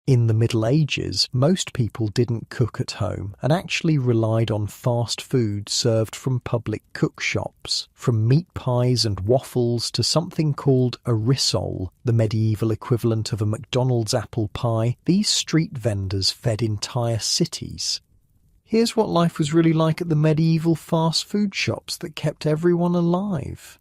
In the Middle Ages, most people didn't cook at home and actually relied on fast food served from public cook shops. From meat pies and waffles to something called a rissole, the medieval equivalent of a McDonald's apple pie, these street vendors fed entire cities. Here's what life was really like at the medieval fast food shops that kept everyone alive.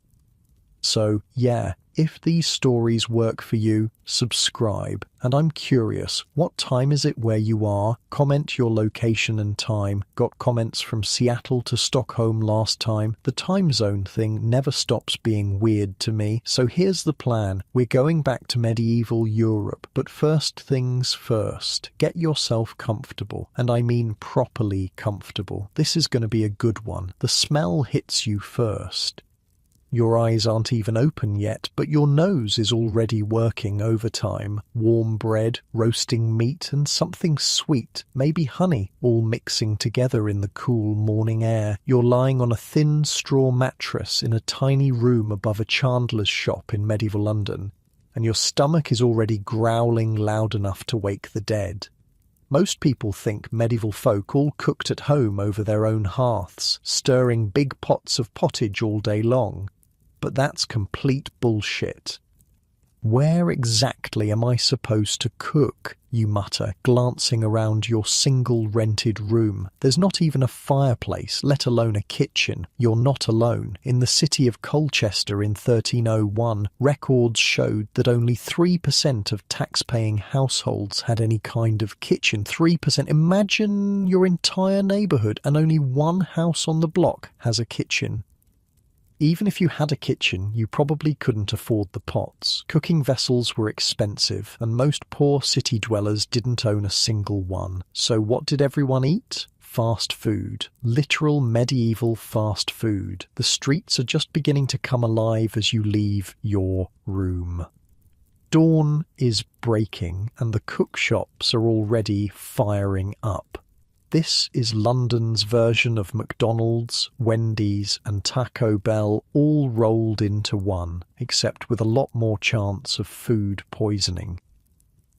So, yeah, if these stories work for you, subscribe. And I'm curious, what time is it where you are? Comment your location and time. Got comments from Seattle to Stockholm last time. The time zone thing never stops being weird to me. So here's the plan. We're going back to medieval Europe. But first things first. Get yourself comfortable. And I mean properly comfortable. This is going to be a good one. The smell hits you first. Your eyes aren't even open yet, but your nose is already working overtime. Warm bread, roasting meat, and something sweet, maybe honey, all mixing together in the cool morning air. You're lying on a thin straw mattress in a tiny room above a chandler's shop in medieval London, and your stomach is already growling loud enough to wake the dead. Most people think medieval folk all cooked at home over their own hearths, stirring big pots of pottage all day long. But that's complete bullshit. Where exactly am I supposed to cook? You mutter, glancing around your single rented room. There's not even a fireplace, let alone a kitchen. You're not alone. In the city of Colchester in 1301, records showed that only 3% of tax-paying households had any kind of kitchen. 3%. Imagine your entire neighbourhood and only one house on the block has a kitchen. Even if you had a kitchen, you probably couldn't afford the pots. Cooking vessels were expensive, and most poor city dwellers didn't own a single one. So what did everyone eat? Fast food. Literal medieval fast food. The streets are just beginning to come alive as you leave your room. Dawn is breaking, and the cook shops are already firing up. This is London's version of McDonald's, Wendy's and Taco Bell all rolled into one, except with a lot more chance of food poisoning.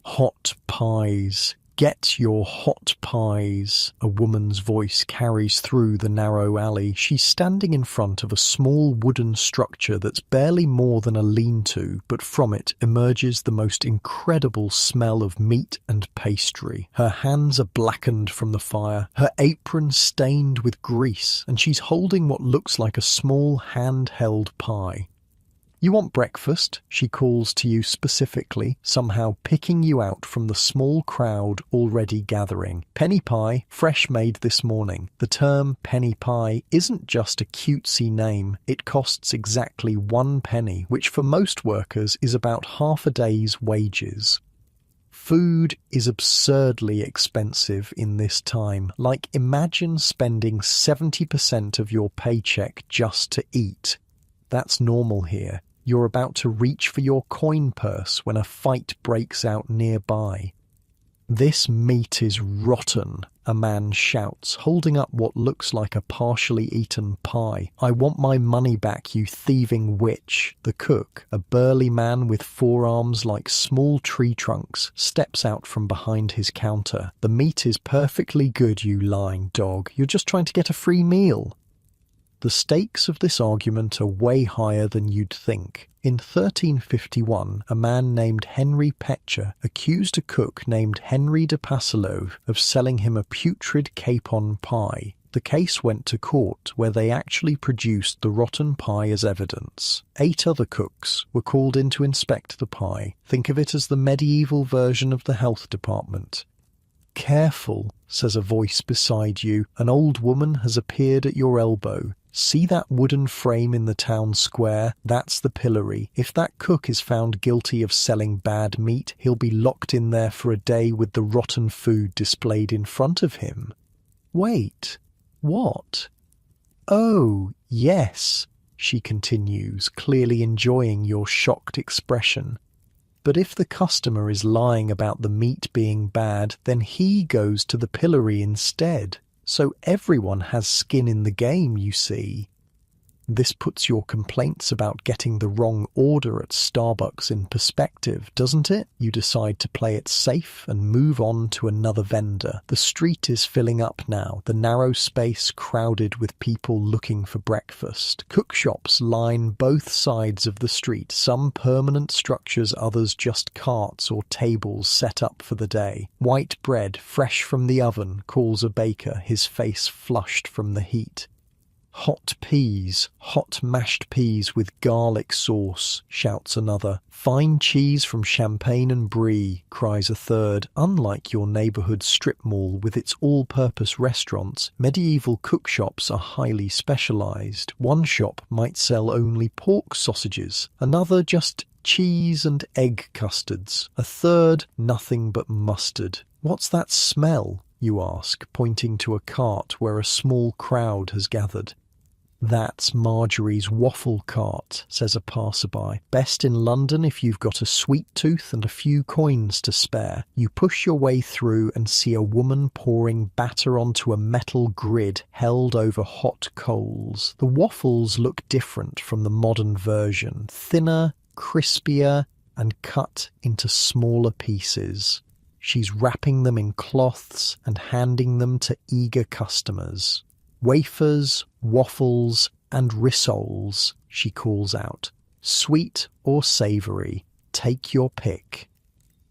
Hot pies. Get your hot pies. A woman's voice carries through the narrow alley. She's standing in front of a small wooden structure that's barely more than a lean-to, but from it emerges the most incredible smell of meat and pastry. Her hands are blackened from the fire, her apron stained with grease, and she's holding what looks like a small hand-held pie. You want breakfast? She calls to you specifically, somehow picking you out from the small crowd already gathering. Penny pie, fresh made this morning. The term penny pie isn't just a cutesy name. It costs exactly 1 penny, which for most workers is about half a day's wages. Food is absurdly expensive in this time. Like, imagine spending 70% of your paycheck just to eat. That's normal here. You're about to reach for your coin purse when a fight breaks out nearby. "This meat is rotten," a man shouts, holding up what looks like a partially eaten pie. "I want my money back, you thieving witch." The cook, a burly man with forearms like small tree trunks, steps out from behind his counter. "The meat is perfectly good, you lying dog. You're just trying to get a free meal." The stakes of this argument are way higher than you'd think. In 1351, a man named Henry Petcher accused a cook named Henry de Passalov of selling him a putrid capon pie. The case went to court, where they actually produced the rotten pie as evidence. 8 other cooks were called in to inspect the pie. Think of it as the medieval version of the health department. "Careful," says a voice beside you. An old woman has appeared at your elbow. "See that wooden frame in the town square? That's the pillory. If that cook is found guilty of selling bad meat, he'll be locked in there for a day with the rotten food displayed in front of him." Wait, what? "Oh, yes," she continues, clearly enjoying your shocked expression. "But if the customer is lying about the meat being bad, then he goes to the pillory instead. So everyone has skin in the game, you see." This puts your complaints about getting the wrong order at Starbucks in perspective, doesn't it? You decide to play it safe and move on to another vendor. The street is filling up now, the narrow space crowded with people looking for breakfast. Cookshops line both sides of the street, some permanent structures, others just carts or tables set up for the day. White bread, fresh from the oven, calls a baker, his face flushed from the heat. Hot peas, hot mashed peas with garlic sauce, shouts another. Fine cheese from Champagne and Brie, cries a third. Unlike your neighbourhood strip mall with its all-purpose restaurants, medieval cookshops are highly specialised. One shop might sell only pork sausages, another just cheese and egg custards, a third nothing but mustard. What's that smell? You ask, pointing to a cart where a small crowd has gathered. That's Marjorie's waffle cart, says a passerby. Best in London if you've got a sweet tooth and a few coins to spare. You push your way through and see a woman pouring batter onto a metal grid held over hot coals. The waffles look different from the modern version, thinner, crispier, and cut into smaller pieces. She's wrapping them in cloths and handing them to eager customers. Wafers, waffles, and rissoles, she calls out. Sweet or savoury, take your pick.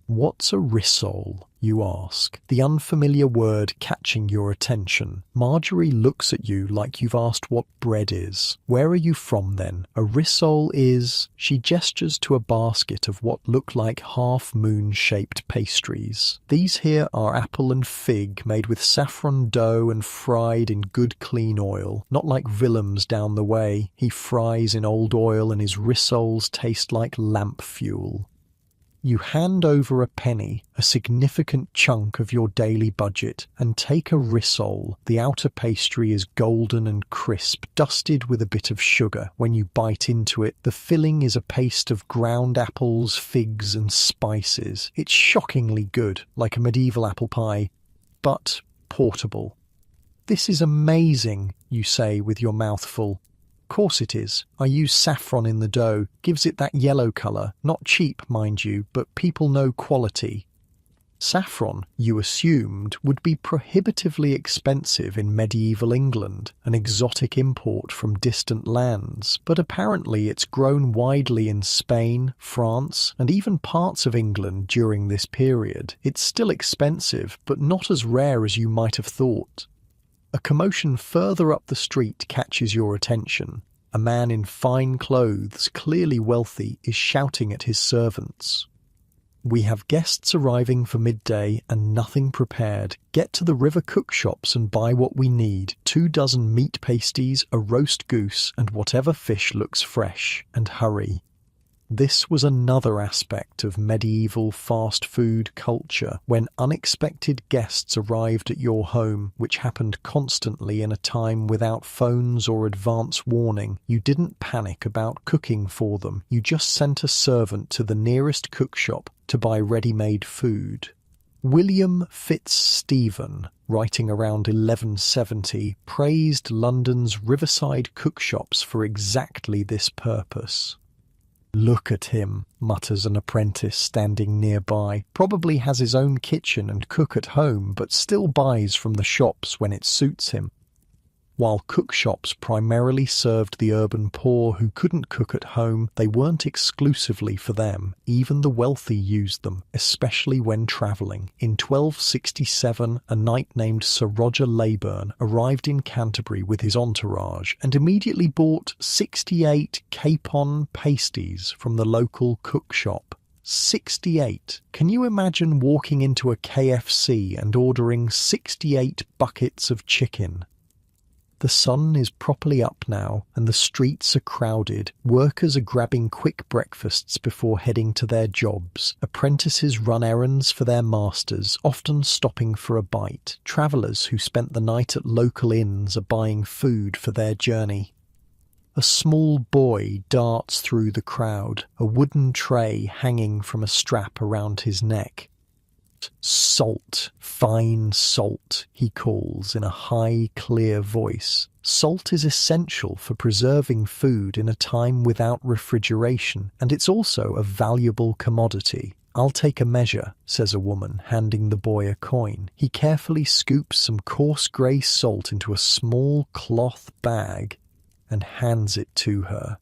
What's a rissole, you ask, the unfamiliar word catching your attention. Marjorie looks at you like you've asked what bread is. Where are you from then? A rissole is... She gestures to a basket of what look like half-moon-shaped pastries. These here are apple and fig made with saffron dough and fried in good clean oil. Not like Willem's down the way. He fries in old oil and his rissoles taste like lamp fuel. You hand over a penny, a significant chunk of your daily budget, and take a rissole. The outer pastry is golden and crisp, dusted with a bit of sugar. When you bite into it, the filling is a paste of ground apples, figs, and spices. It's shockingly good, like a medieval apple pie, but portable. This is amazing, you say with your mouth full. Course it is. I use saffron in the dough. Gives it that yellow colour. Not cheap, mind you, but people know quality. Saffron, you assumed, would be prohibitively expensive in medieval England, an exotic import from distant lands, but apparently it's grown widely in Spain, France, and even parts of England during this period. It's still expensive, but not as rare as you might have thought. A commotion further up the street catches your attention. A man in fine clothes, clearly wealthy, is shouting at his servants. We have guests arriving for midday and nothing prepared. Get to the river cookshops and buy what we need. 24 meat pasties, a roast goose, and whatever fish looks fresh. And hurry. This was another aspect of medieval fast food culture, when unexpected guests arrived at your home, which happened constantly in a time without phones or advance warning. You didn't panic about cooking for them. You just sent a servant to the nearest cookshop to buy ready-made food. William Fitzstephen, writing around 1170, praised London's riverside cookshops for exactly this purpose. Look at him, mutters an apprentice standing nearby. Probably has his own kitchen and cook at home, but still buys from the shops when it suits him. While cookshops primarily served the urban poor who couldn't cook at home, they weren't exclusively for them. Even the wealthy used them, especially when travelling. In 1267, a knight named Sir Roger Leyburn arrived in Canterbury with his entourage and immediately bought 68 capon pasties from the local cookshop. 68. Can you imagine walking into a KFC and ordering 68 buckets of chicken? The sun is properly up now, and the streets are crowded. Workers are grabbing quick breakfasts before heading to their jobs. Apprentices run errands for their masters, often stopping for a bite. Travellers who spent the night at local inns are buying food for their journey. A small boy darts through the crowd, a wooden tray hanging from a strap around his neck. Salt, Fine salt, he calls in a high, clear voice. Salt is essential for preserving food in a time without refrigeration, and it's also a valuable commodity. I'll take a measure, says a woman, handing the boy a coin. He carefully scoops some coarse grey salt into a small cloth bag and hands it to her.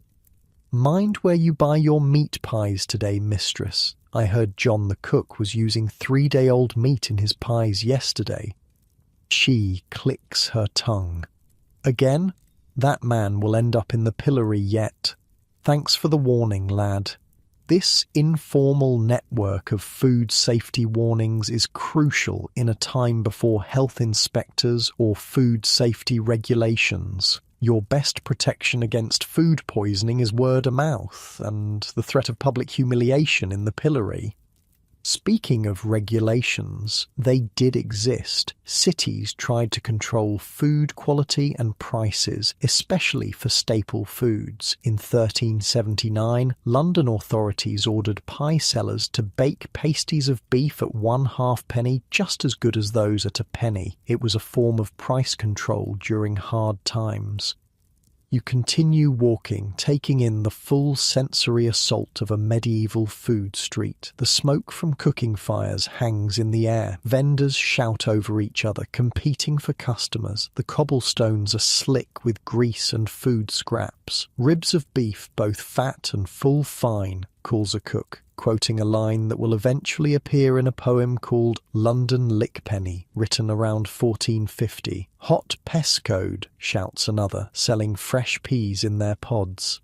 Mind where you buy your meat pies today, mistress. I heard John the cook was using 3-day-old meat in his pies yesterday. She clicks her tongue. Again? That man will end up in the pillory yet. Thanks for the warning, lad. This informal network of food safety warnings is crucial in a time before health inspectors or food safety regulations. Your best protection against food poisoning is word of mouth and the threat of public humiliation in the pillory. Speaking of regulations, they did exist. Cities tried to control food quality and prices, especially for staple foods. In 1379, London authorities ordered pie sellers to bake pasties of beef at 1/2 penny, just as good as those at a penny. It was a form of price control during hard times. You continue walking, taking in the full sensory assault of a medieval food street. The smoke from cooking fires hangs in the air. Vendors shout over each other, competing for customers. The cobblestones are slick with grease and food scraps. Ribs of beef, both fat and full fine, calls a cook, quoting a line that will eventually appear in a poem called London Lickpenny, written around 1450. Hot pescode, shouts another, selling fresh peas in their pods.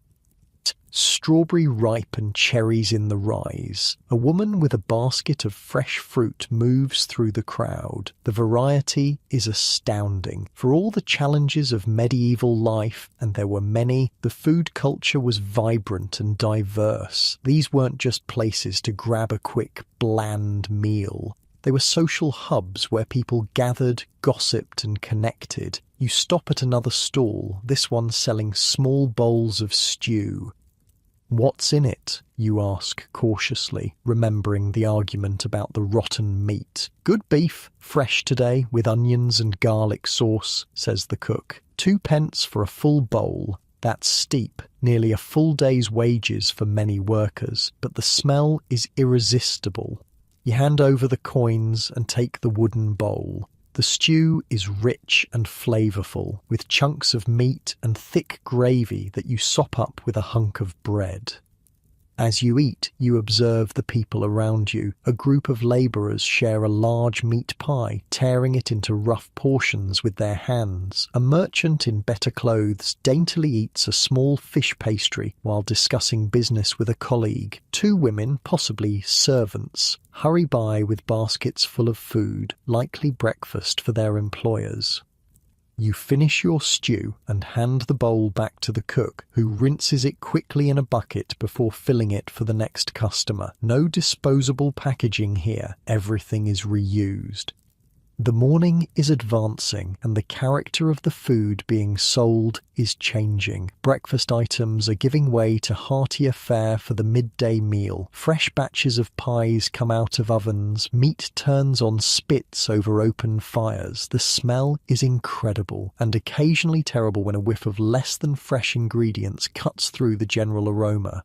Strawberry ripe and cherries in the rise. A woman with a basket of fresh fruit moves through the crowd. The variety is astounding. For all the challenges of medieval life, and there were many, the food culture was vibrant and diverse. These weren't just places to grab a quick, bland meal. They were social hubs where people gathered, gossiped and connected. You stop at another stall, this one selling small bowls of stew. What's in it? You ask cautiously, remembering the argument about the rotten meat. Good beef, fresh today, with onions and garlic sauce, says the cook. 2 pence for a full bowl. That's steep, nearly a full day's wages for many workers, but the smell is irresistible. You hand over the coins and take the wooden bowl. The stew is rich and flavourful, with chunks of meat and thick gravy that you sop up with a hunk of bread. As you eat, you observe the people around you. A group of labourers share a large meat pie, tearing it into rough portions with their hands. A merchant in better clothes daintily eats a small fish pastry while discussing business with a colleague. 2 women, possibly servants, hurry by with baskets full of food, likely breakfast for their employers. You finish your stew and hand the bowl back to the cook, who rinses it quickly in a bucket before filling it for the next customer. No disposable packaging here. Everything is reused. The morning is advancing, and the character of the food being sold is changing. Breakfast items are giving way to heartier fare for the midday meal. Fresh batches of pies come out of ovens. Meat turns on spits over open fires. The smell is incredible, and occasionally terrible when a whiff of less than fresh ingredients cuts through the general aroma.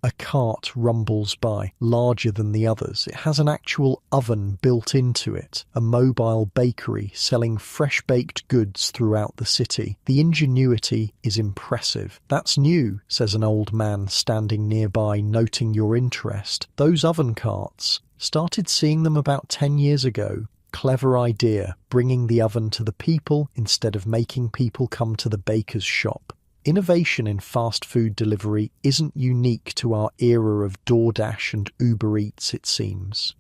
A cart rumbles by, larger than the others. It has an actual oven built into it, a mobile bakery selling fresh-baked goods throughout the city. The ingenuity is impressive. That's new, says an old man standing nearby, noting your interest. Those oven carts. Started seeing them about 10 years ago. Clever idea, bringing the oven to the people instead of making people come to the baker's shop. Innovation in fast food delivery isn't unique to our era of DoorDash and Uber Eats, it seems.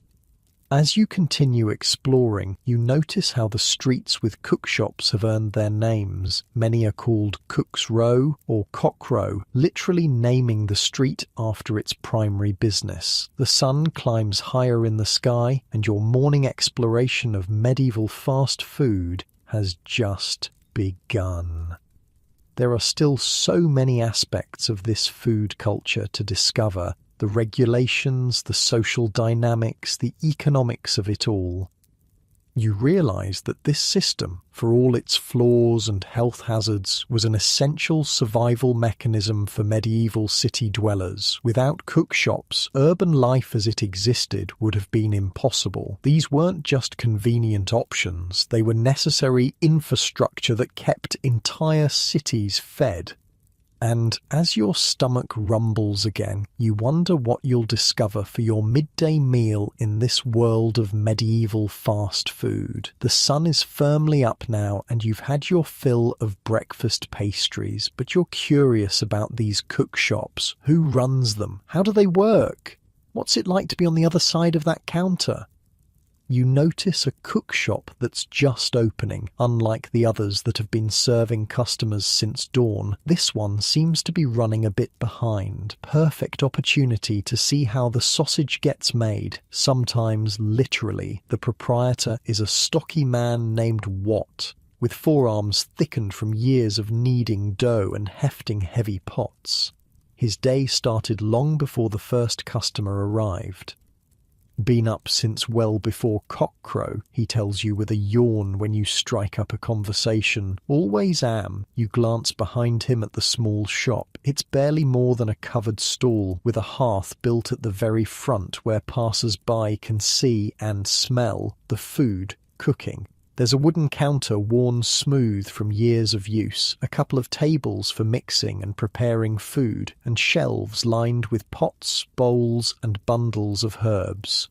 As you continue exploring, you notice how the streets with cook shops have earned their names. Many are called Cook's Row or Cock Row, literally naming the street after its primary business. The sun climbs higher in the sky, and your morning exploration of medieval fast food has just begun. There are still so many aspects of this food culture to discover. The regulations, the social dynamics, the economics of it all. You realize that this system, for all its flaws and health hazards, was an essential survival mechanism for medieval city dwellers. Without cookshops, urban life as it existed would have been impossible. These weren't just convenient options, they were necessary infrastructure that kept entire cities fed. And as your stomach rumbles again, you wonder what you'll discover for your midday meal in this world of medieval fast food. The sun is firmly up now and you've had your fill of breakfast pastries, but you're curious about these cookshops. Who runs them? How do they work? What's it like to be on the other side of that counter? You notice a cookshop that's just opening. Unlike the others that have been serving customers since dawn, this one seems to be running a bit behind. Perfect opportunity to see how the sausage gets made, sometimes literally. The proprietor is a stocky man named Watt, with forearms thickened from years of kneading dough and hefting heavy pots. His day started long before the first customer arrived. Been up since well before cockcrow, he tells you with a yawn when you strike up a conversation. Always am. You glance behind him at the small shop. It's barely more than a covered stall, with a hearth built at the very front where passers-by can see and smell the food cooking. There's a wooden counter worn smooth from years of use, a couple of tables for mixing and preparing food, and shelves lined with pots, bowls, and bundles of herbs.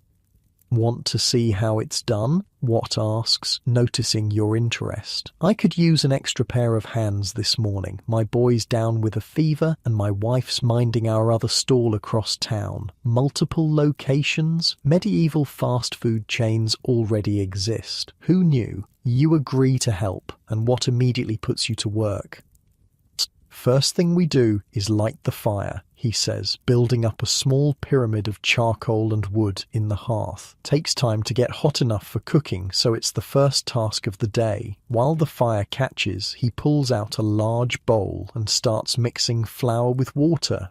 Want to see how it's done? Watt asks, noticing your interest. I could use an extra pair of hands this morning. My boy's down with a fever and my wife's minding our other stall across town. Multiple locations? Medieval fast food chains already exist. Who knew? You agree to help, and Watt immediately puts you to work. First thing we do is light the fire, he says, building up a small pyramid of charcoal and wood in the hearth. Takes time to get hot enough for cooking, so it's the first task of the day. While the fire catches, he pulls out a large bowl and starts mixing flour with water.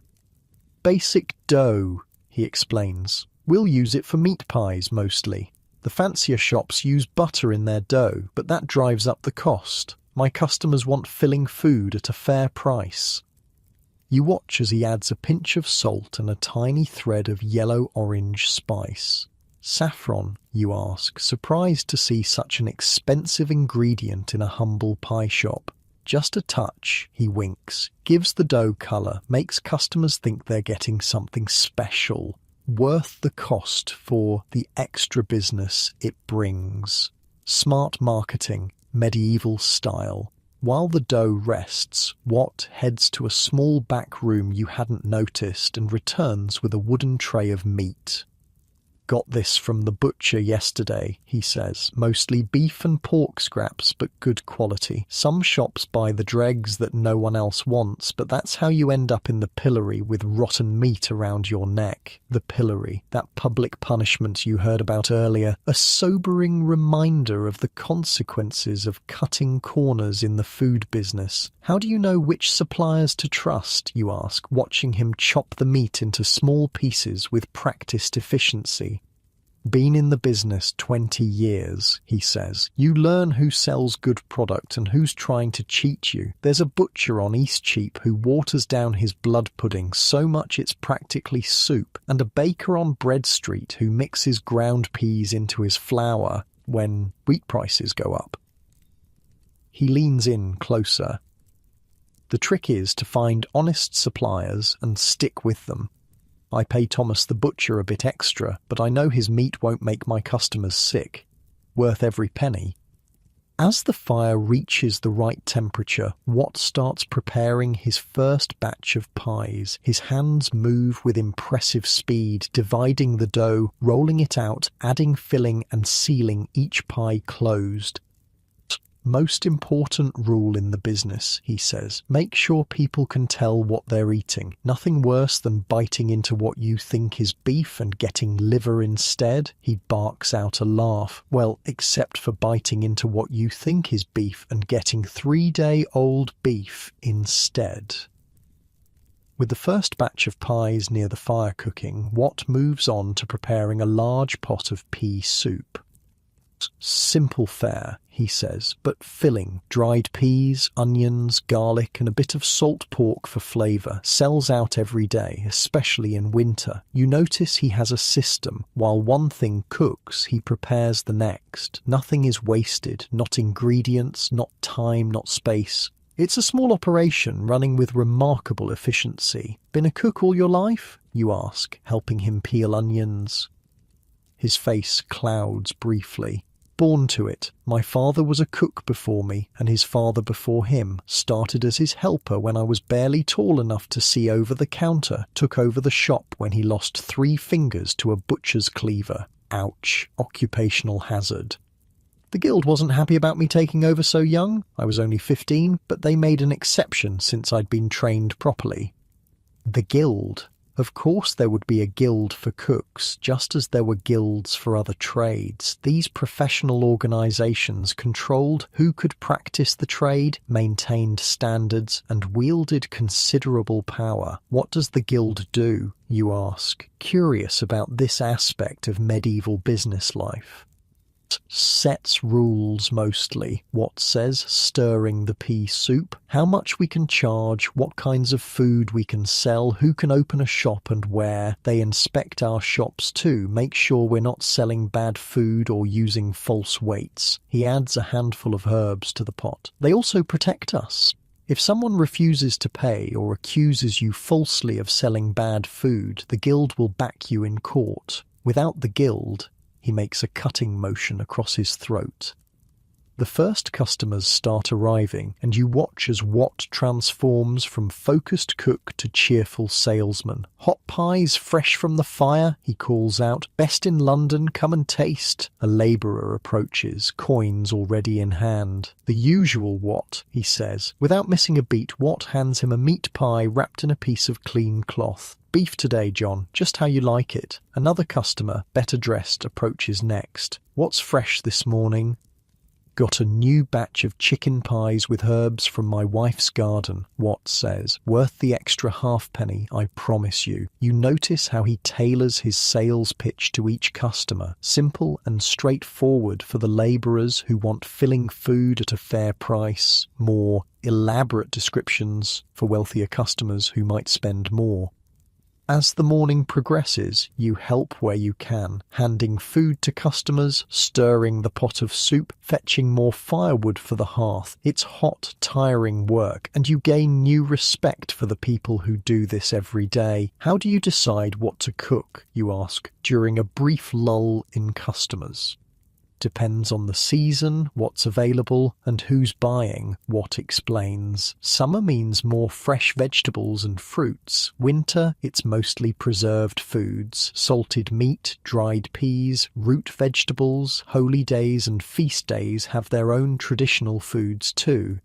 Basic dough, he explains. We'll use it for meat pies mostly. The fancier shops use butter in their dough, but that drives up the cost. My customers want filling food at a fair price. You watch as he adds a pinch of salt and a tiny thread of yellow-orange spice. Saffron, you ask, surprised to see such an expensive ingredient in a humble pie shop. Just a touch, he winks, gives the dough colour, makes customers think they're getting something special, worth the cost for the extra business it brings. Smart marketing. Medieval style. While the dough rests, Watt heads to a small back room you hadn't noticed and returns with a wooden tray of meat. Got this from the butcher yesterday, he says. Mostly beef and pork scraps, but good quality. Some shops buy the dregs that no one else wants, but that's how you end up in the pillory with rotten meat around your neck. The pillory, that public punishment you heard about earlier. A sobering reminder of the consequences of cutting corners in the food business. How do you know which suppliers to trust, you ask, watching him chop the meat into small pieces with practiced efficiency. Been in the business 20 years, he says. You learn who sells good product and who's trying to cheat you. There's a butcher on Eastcheap who waters down his blood pudding so much it's practically soup, and a baker on Bread Street who mixes ground peas into his flour when wheat prices go up. He leans in closer. The trick is to find honest suppliers and stick with them. I pay Thomas the butcher a bit extra, but I know his meat won't make my customers sick. Worth every penny. As the fire reaches the right temperature, Watt starts preparing his first batch of pies. His hands move with impressive speed, dividing the dough, rolling it out, adding filling and sealing each pie closed. Most important rule in the business, he says. Make sure people can tell what they're eating. Nothing worse than biting into what you think is beef and getting liver instead. He barks out a laugh. Well, except for biting into what you think is beef and getting 3-day-old beef instead. With the first batch of pies near the fire cooking, Watt moves on to preparing a large pot of pea soup. Simple fare, he says, but filling. Dried peas, onions, garlic, and a bit of salt pork for flavour. Sells out every day, especially in winter. You notice he has a system. While one thing cooks, he prepares the next. Nothing is wasted, not ingredients, not time, not space. It's a small operation running with remarkable efficiency. Been a cook all your life? You ask, helping him peel onions. His face clouds briefly. Born to it. My father was a cook before me, and his father before him. Started as his helper when I was barely tall enough to see over the counter. Took over the shop when he lost 3 fingers to a butcher's cleaver. Ouch. Occupational hazard. The guild wasn't happy about me taking over so young. I was only 15, but they made an exception since I'd been trained properly. The guild. Of course there would be a guild for cooks, just as there were guilds for other trades. These professional organisations controlled who could practice the trade, maintained standards, and wielded considerable power. What does the guild do, you ask, curious about this aspect of medieval business life? Sets rules mostly. What says stirring the pea soup, how much we can charge, what kinds of food we can sell, who can open a shop and where. They inspect our shops too, make sure we're not selling bad food or using false weights. He adds a handful of herbs to the pot. They also protect us. If someone refuses to pay or accuses you falsely of selling bad food, the guild will back you in court. Without the guild, he makes a cutting motion across his throat. The first customers start arriving, and you watch as Watt transforms from focused cook to cheerful salesman. Hot pies fresh from the fire, he calls out. Best in London, come and taste. A labourer approaches, coins already in hand. The usual Watt, he says. Without missing a beat, Watt hands him a meat pie wrapped in a piece of clean cloth. Beef today, John, just how you like it. Another customer, better dressed, approaches next. What's fresh this morning? Got a new batch of chicken pies with herbs from my wife's garden, Watt says. Worth the extra halfpenny, I promise you. You notice how he tailors his sales pitch to each customer. Simple and straightforward for the labourers who want filling food at a fair price. More elaborate descriptions for wealthier customers who might spend more. As the morning progresses, you help where you can, handing food to customers, stirring the pot of soup, fetching more firewood for the hearth. It's hot, tiring work, and you gain new respect for the people who do this every day. How do you decide what to cook, you ask, during a brief lull in customers? Depends on the season, what's available, and who's buying, Watt explains. Summer means more fresh vegetables and fruits. Winter, it's mostly preserved foods, salted meat, dried peas, root vegetables. Holy days and feast days have their own traditional foods too.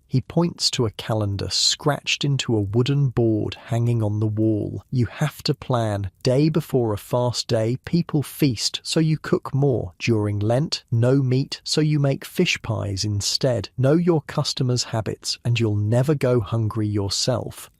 He points to a calendar scratched into a wooden board hanging on the wall. You have to plan. Day before a fast day, people feast, so you cook more. During Lent, no meat, so you make fish pies instead. Know your customers' habits, and you'll never go hungry yourself.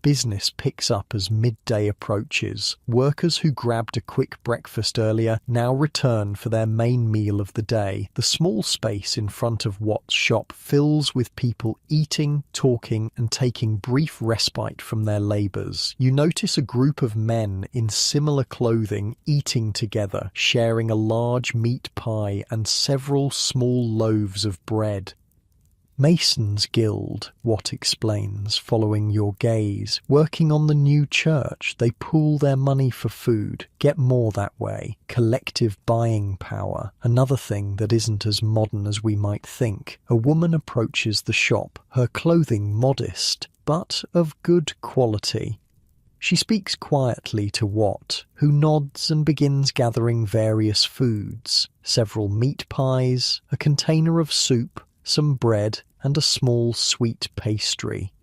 Business picks up as midday approaches. Workers who grabbed a quick breakfast earlier now return for their main meal of the day. The small space in front of Watt's shop fills with people eating, talking, and taking brief respite from their labours. You notice a group of men in similar clothing eating together, sharing a large meat pie and several small loaves of bread. Mason's Guild, Watt explains, following your gaze. Working on the new church, they pool their money for food, get more that way. Collective buying power. Another thing that isn't as modern as we might think. A woman approaches the shop, her clothing modest, but of good quality. She speaks quietly to Watt, who nods and begins gathering various foods. Several meat pies, a container of soup, some bread, and a small sweet pastry.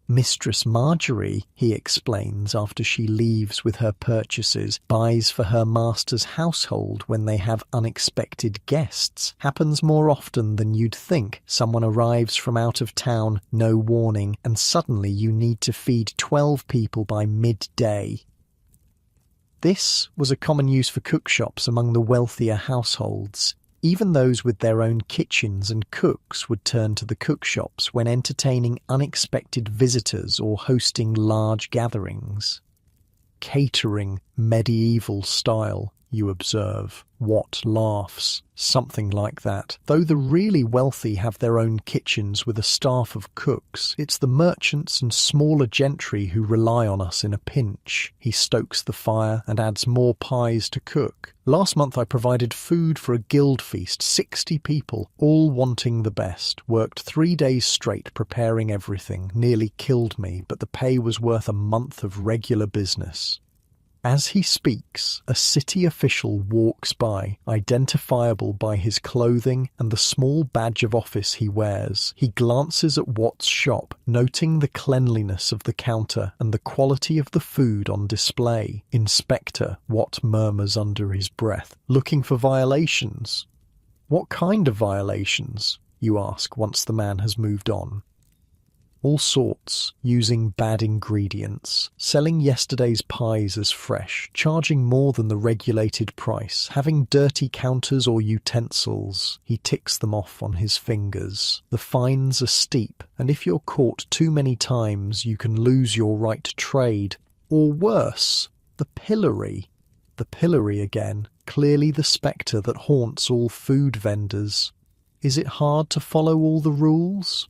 Mistress Marjorie, he explains after she leaves with her purchases, buys for her master's household when they have unexpected guests. Happens more often than you'd think. Someone arrives from out of town, no warning, and suddenly you need to feed 12 people by midday. This was a common use for cookshops among the wealthier households. Even those with their own kitchens and cooks would turn to the cookshops when entertaining unexpected visitors or hosting large gatherings. Catering medieval style, you observe. What laughs? Something like that. Though the really wealthy have their own kitchens with a staff of cooks, it's the merchants and smaller gentry who rely on us in a pinch. He stokes the fire and adds more pies to cook. Last month I provided food for a guild feast, 60 people, all wanting the best. Worked 3 days straight preparing everything. Nearly killed me, but the pay was worth a month of regular business. As he speaks, a city official walks by, identifiable by his clothing and the small badge of office he wears. He glances at Watt's shop, noting the cleanliness of the counter and the quality of the food on display. Inspector, Watt murmurs under his breath, looking for violations. What kind of violations? You ask once the man has moved on. All sorts, using bad ingredients, selling yesterday's pies as fresh, charging more than the regulated price, having dirty counters or utensils. He ticks them off on his fingers. The fines are steep, and if you're caught too many times, you can lose your right to trade. Or worse, the pillory. The pillory again, clearly the spectre that haunts all food vendors. Is it hard to follow all the rules?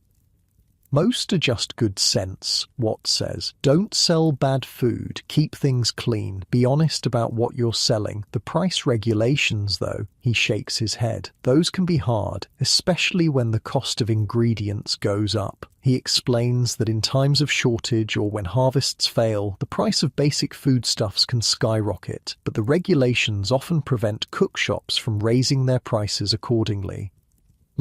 Most are just good sense, Watt says. Don't sell bad food, keep things clean, be honest about what you're selling. The price regulations, though, he shakes his head. Those can be hard, especially when the cost of ingredients goes up. He explains that in times of shortage or when harvests fail, the price of basic foodstuffs can skyrocket, but the regulations often prevent cookshops from raising their prices accordingly.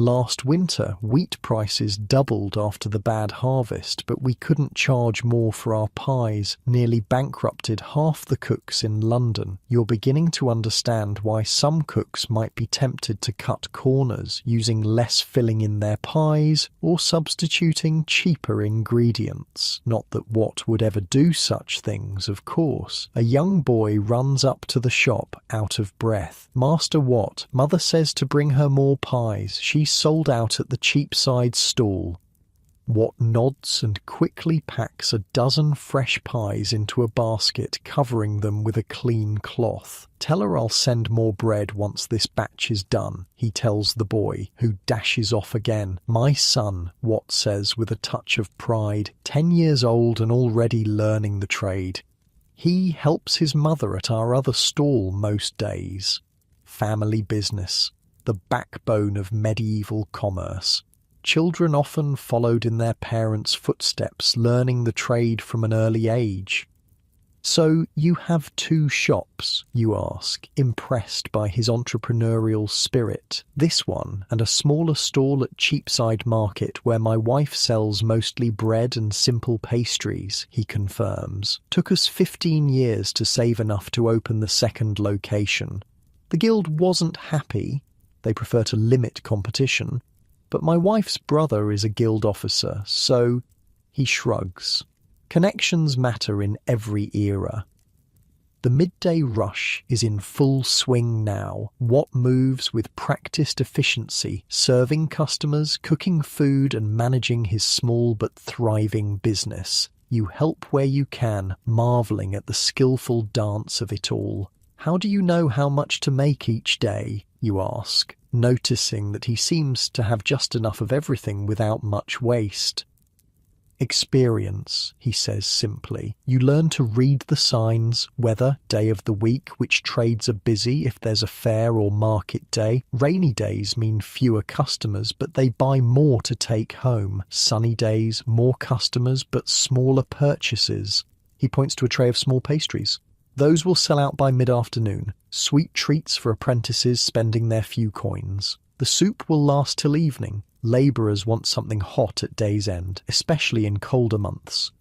Last winter, wheat prices doubled after the bad harvest, but we couldn't charge more for our pies, nearly bankrupted half the cooks in London. You're beginning to understand why some cooks might be tempted to cut corners, using less filling in their pies or substituting cheaper ingredients. Not that Watt would ever do such things, of course. A young boy runs up to the shop, out of breath. Master Watt, mother says to bring her more pies. She's sold out at the Cheapside stall. Watt nods and quickly packs a dozen fresh pies into a basket, covering them with a clean cloth. Tell her I'll send more bread once this batch is done, he tells the boy, who dashes off again. My son, Watt says with a touch of pride, 10 years old and already learning the trade. He helps his mother at our other stall most days. Family business. The backbone of medieval commerce. Children often followed in their parents' footsteps, learning the trade from an early age. So you have 2 shops, you ask, impressed by his entrepreneurial spirit. This one and a smaller stall at Cheapside Market where my wife sells mostly bread and simple pastries, he confirms. Took us 15 years to save enough to open the second location. The guild wasn't happy. They prefer to limit competition. But my wife's brother is a guild officer, so he shrugs. Connections matter in every era. The midday rush is in full swing now. Watt moves with practiced efficiency, serving customers, cooking food and managing his small but thriving business. You help where you can, marvelling at the skillful dance of it all. How do you know how much to make each day, you ask, noticing that he seems to have just enough of everything without much waste. Experience, he says simply. You learn to read the signs, weather, day of the week, which trades are busy if there's a fair or market day. Rainy days mean fewer customers, but they buy more to take home. Sunny days, more customers, but smaller purchases. He points to a tray of small pastries. Those will sell out by mid-afternoon. Sweet treats for apprentices spending their few coins. The soup will last till evening. Labourers want something hot at day's end, especially in colder months.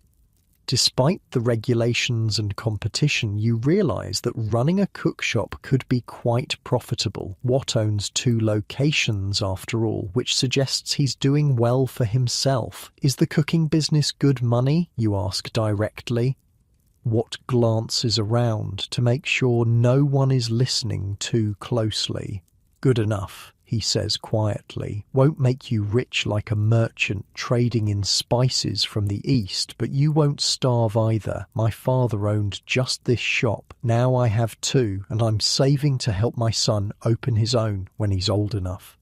Despite the regulations and competition, you realise that running a cookshop could be quite profitable. Watt owns 2 locations after all, which suggests he's doing well for himself. Is the cooking business good money? You ask directly. Watt glances around to make sure no one is listening too closely. Good enough, he says quietly, won't make you rich like a merchant trading in spices from the East, but you won't starve either. My father owned just this shop. Now I have two, and I'm saving to help my son open his own when he's old enough.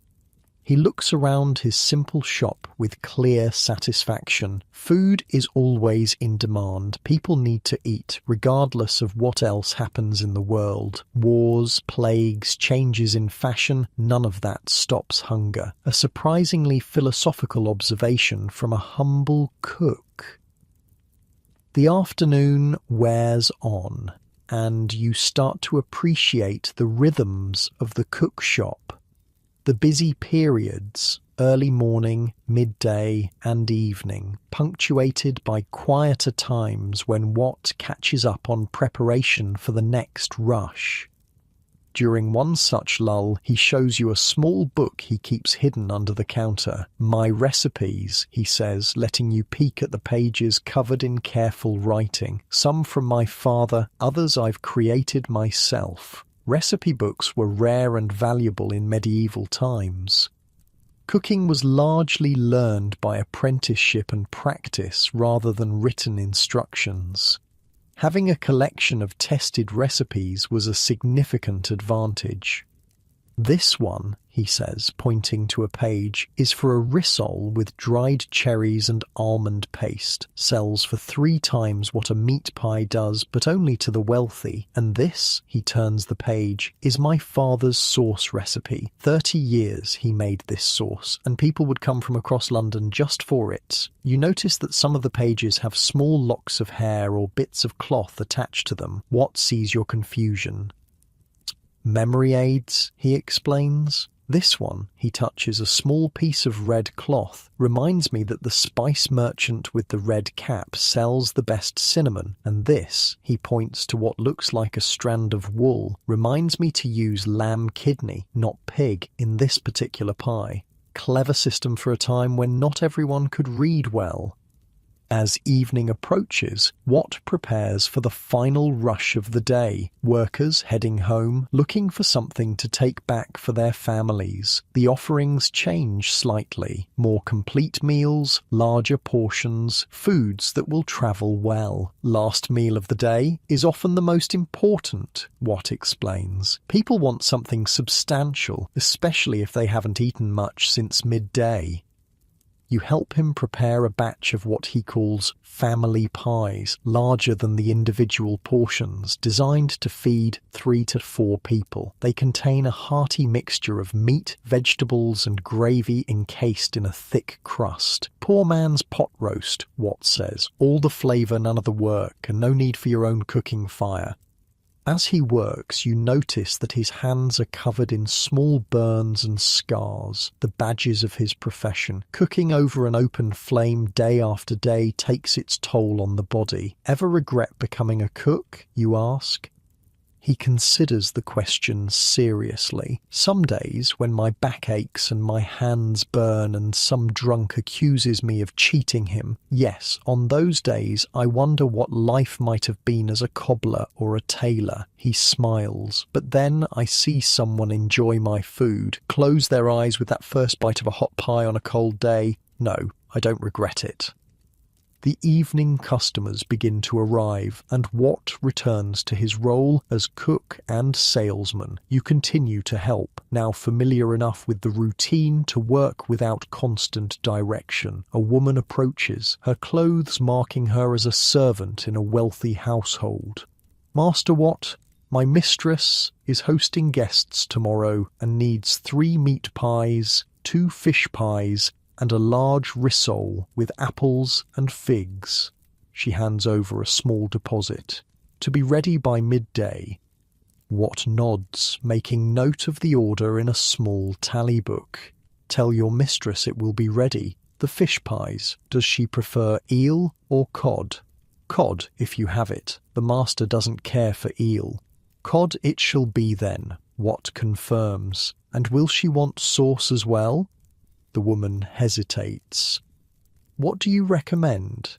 He looks around his simple shop with clear satisfaction. Food is always in demand. People need to eat, regardless of what else happens in the world. Wars, plagues, changes in fashion, none of that stops hunger. A surprisingly philosophical observation from a humble cook. The afternoon wears on, and you start to appreciate the rhythms of the cook shop. The busy periods, early morning, midday, and evening, punctuated by quieter times when what catches up on preparation for the next rush. During one such lull, he shows you a small book he keeps hidden under the counter. My recipes, he says, letting you peek at the pages covered in careful writing. Some from my father, others I've created myself. Recipe books were rare and valuable in medieval times. Cooking was largely learned by apprenticeship and practice rather than written instructions. Having a collection of tested recipes was a significant advantage. This one, he says, pointing to a page, is for a rissole with dried cherries and almond paste. Sells for 3 times what a meat pie does, but only to the wealthy. And this, he turns the page, is my father's sauce recipe. 30 years he made this sauce, and people would come from across London just for it. You notice that some of the pages have small locks of hair or bits of cloth attached to them. What sees your confusion? Memory aids, he explains. This one, he touches a small piece of red cloth, reminds me that the spice merchant with the red cap sells the best cinnamon, and this, he points to what looks like a strand of wool, reminds me to use lamb kidney, not pig, in this particular pie. Clever system for a time when not everyone could read well. As evening approaches, what prepares for the final rush of the day? Workers heading home, looking for something to take back for their families. The offerings change slightly. More complete meals, larger portions, foods that will travel well. Last meal of the day is often the most important, Watt explains. People want something substantial, especially if they haven't eaten much since midday. You help him prepare a batch of what he calls family pies, larger than the individual portions, designed to feed 3 to 4 people. They contain a hearty mixture of meat, vegetables, and gravy encased in a thick crust. Poor man's pot roast, Watt says. All the flavour, none of the work, and no need for your own cooking fire. As he works, you notice that his hands are covered in small burns and scars, the badges of his profession. Cooking over an open flame day after day takes its toll on the body. Ever regret becoming a cook, you ask? He considers the question seriously. Some days, when my back aches and my hands burn and some drunk accuses me of cheating him, yes, on those days I wonder what life might have been as a cobbler or a tailor. He smiles. But then I see someone enjoy my food, close their eyes with that first bite of a hot pie on a cold day. No, I don't regret it. The evening customers begin to arrive, and Watt returns to his role as cook and salesman. You continue to help, now familiar enough with the routine to work without constant direction. A woman approaches, her clothes marking her as a servant in a wealthy household. Master Watt, my mistress is hosting guests tomorrow and needs 3 meat pies, 2 fish pies, and a large rissole with apples and figs. She hands over a small deposit. To be ready by midday. Watt nods, making note of the order in a small tally book. Tell your mistress it will be ready. The fish pies. Does she prefer eel or cod? Cod, if you have it. The master doesn't care for eel. Cod it shall be then, Watt confirms. And will she want sauce as well? The woman hesitates. What do you recommend?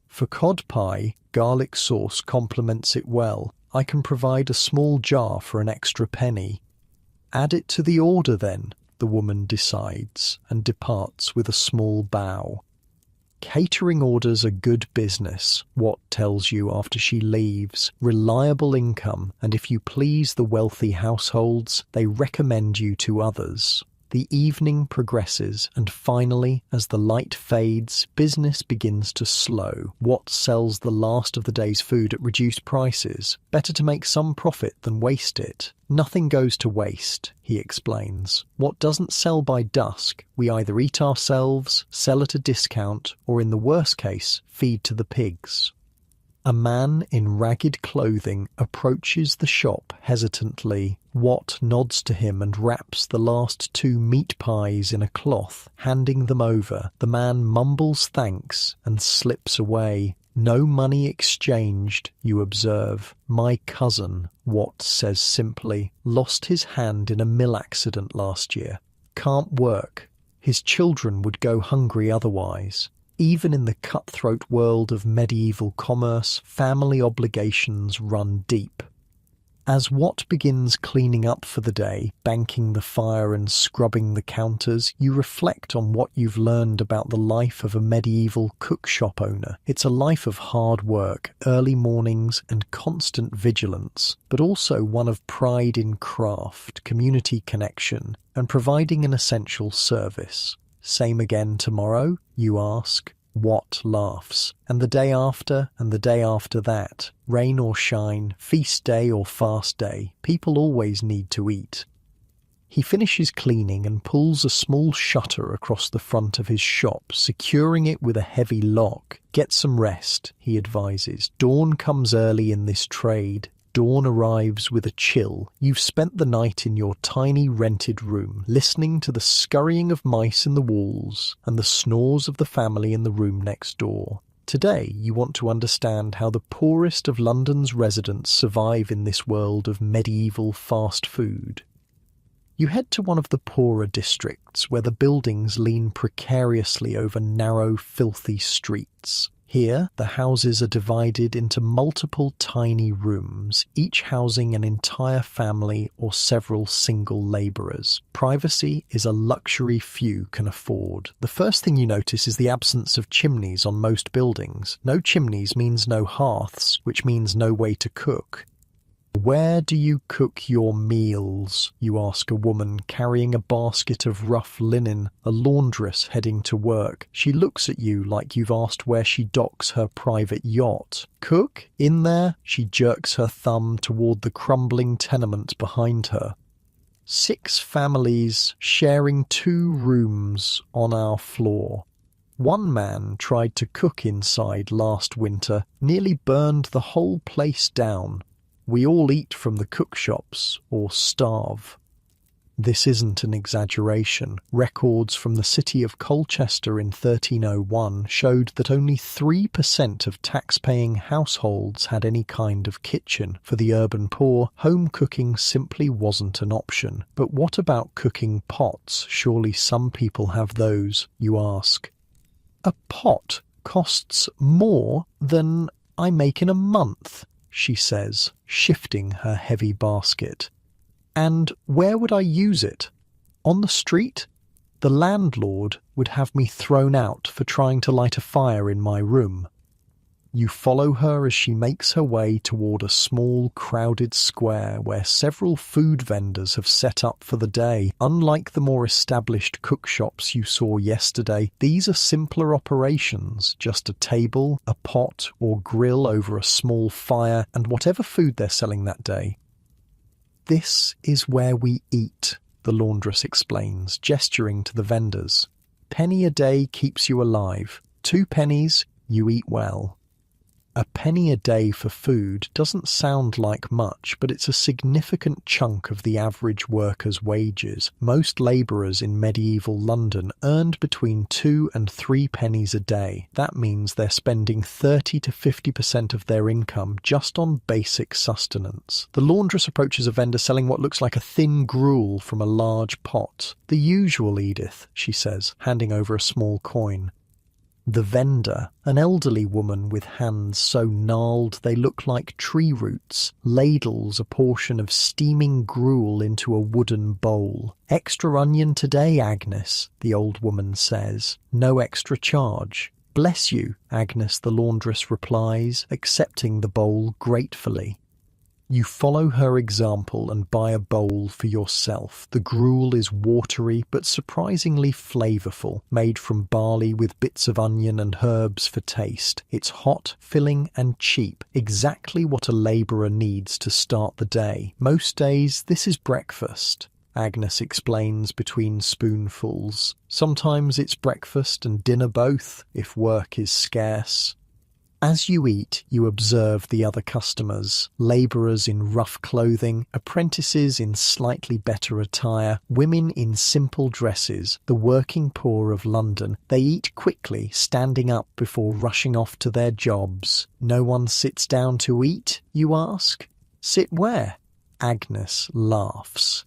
For cod pie, garlic sauce complements it well. I can provide a small jar for an extra penny. Add it to the order then. The the woman decides, and departs with a small bow. Catering orders are good business, Watt tells you after she leaves, reliable income, and if you please the wealthy households, they recommend you to others. The evening progresses, and finally, as the light fades, business begins to slow. Watt sells the last of the day's food at reduced prices. Better to make some profit than waste it. Nothing goes to waste, he explains. What doesn't sell by dusk, we either eat ourselves, sell at a discount, or in the worst case, feed to the pigs. A man in ragged clothing approaches the shop hesitantly. Watt nods to him and wraps the last 2 meat pies in a cloth, handing them over. The man mumbles thanks and slips away. No money exchanged, you observe. My cousin, Watt says simply, lost his hand in a mill accident last year. Can't work. His children would go hungry otherwise. Even in the cutthroat world of medieval commerce, family obligations run deep. As Watt begins cleaning up for the day, banking the fire and scrubbing the counters, you reflect on what you've learned about the life of a medieval cookshop owner. It's a life of hard work, early mornings and constant vigilance, but also one of pride in craft, community connection, and providing an essential service. Same again tomorrow, you ask. Watt laughs. And the day after, and the day after that. Rain or shine, feast day or fast day, people always need to eat. He finishes cleaning and pulls a small shutter across the front of his shop, securing it with a heavy lock. Get some rest, he advises. Dawn comes early in this trade. Dawn arrives with a chill. You've spent the night in your tiny rented room, listening to the scurrying of mice in the walls and the snores of the family in the room next door. Today, you want to understand how the poorest of London's residents survive in this world of medieval fast food. You head to one of the poorer districts, where the buildings lean precariously over narrow, filthy streets. Here, the houses are divided into multiple tiny rooms, each housing an entire family or several single labourers. Privacy is a luxury few can afford. The first thing you notice is the absence of chimneys on most buildings. No chimneys means no hearths, which means no way to cook. Where do you cook your meals? You ask a woman carrying a basket of rough linen, a laundress heading to work. She looks at you like you've asked where she docks her private yacht. Cook? In there? She jerks her thumb toward the crumbling tenement behind her. 6 families sharing 2 rooms on our floor. One man tried to cook inside last winter, nearly burned the whole place down. We all eat from the cookshops or starve. This isn't an exaggeration. Records from the city of Colchester in 1301 showed that only 3% of tax-paying households had any kind of kitchen. For the urban poor, home cooking simply wasn't an option. But what about cooking pots? Surely some people have those, you ask. A pot costs more than I make in a month, she says, shifting her heavy basket. And where would I use it? On the street? The landlord would have me thrown out for trying to light a fire in my room. You follow her as she makes her way toward a small, crowded square where several food vendors have set up for the day. Unlike the more established cookshops you saw yesterday, these are simpler operations, just a table, a pot or grill over a small fire, and whatever food they're selling that day. This is where we eat, the laundress explains, gesturing to the vendors. Penny a day keeps you alive. 2 pennies, you eat well. A penny a day for food doesn't sound like much, but it's a significant chunk of the average worker's wages. Most labourers in medieval London earned between 2 and 3 pennies a day. That means they're spending 30 to 50% of their income just on basic sustenance. The laundress approaches a vendor selling what looks like a thin gruel from a large pot. The usual, Edith, she says, handing over a small coin. The vendor, an elderly woman with hands so gnarled they look like tree roots, ladles a portion of steaming gruel into a wooden bowl. "Extra onion today, Agnes," the old woman says. "No extra charge." "Bless you," Agnes the laundress replies, accepting the bowl gratefully. You follow her example and buy a bowl for yourself. The gruel is watery but surprisingly flavorful, made from barley with bits of onion and herbs for taste. It's hot, filling and cheap, exactly what a labourer needs to start the day. Most days this is breakfast, Agnes explains between spoonfuls. Sometimes it's breakfast and dinner both, if work is scarce. As you eat, you observe the other customers, labourers in rough clothing, apprentices in slightly better attire, women in simple dresses, the working poor of London. They eat quickly, standing up before rushing off to their jobs. No one sits down to eat, you ask? Sit where? Agnes laughs.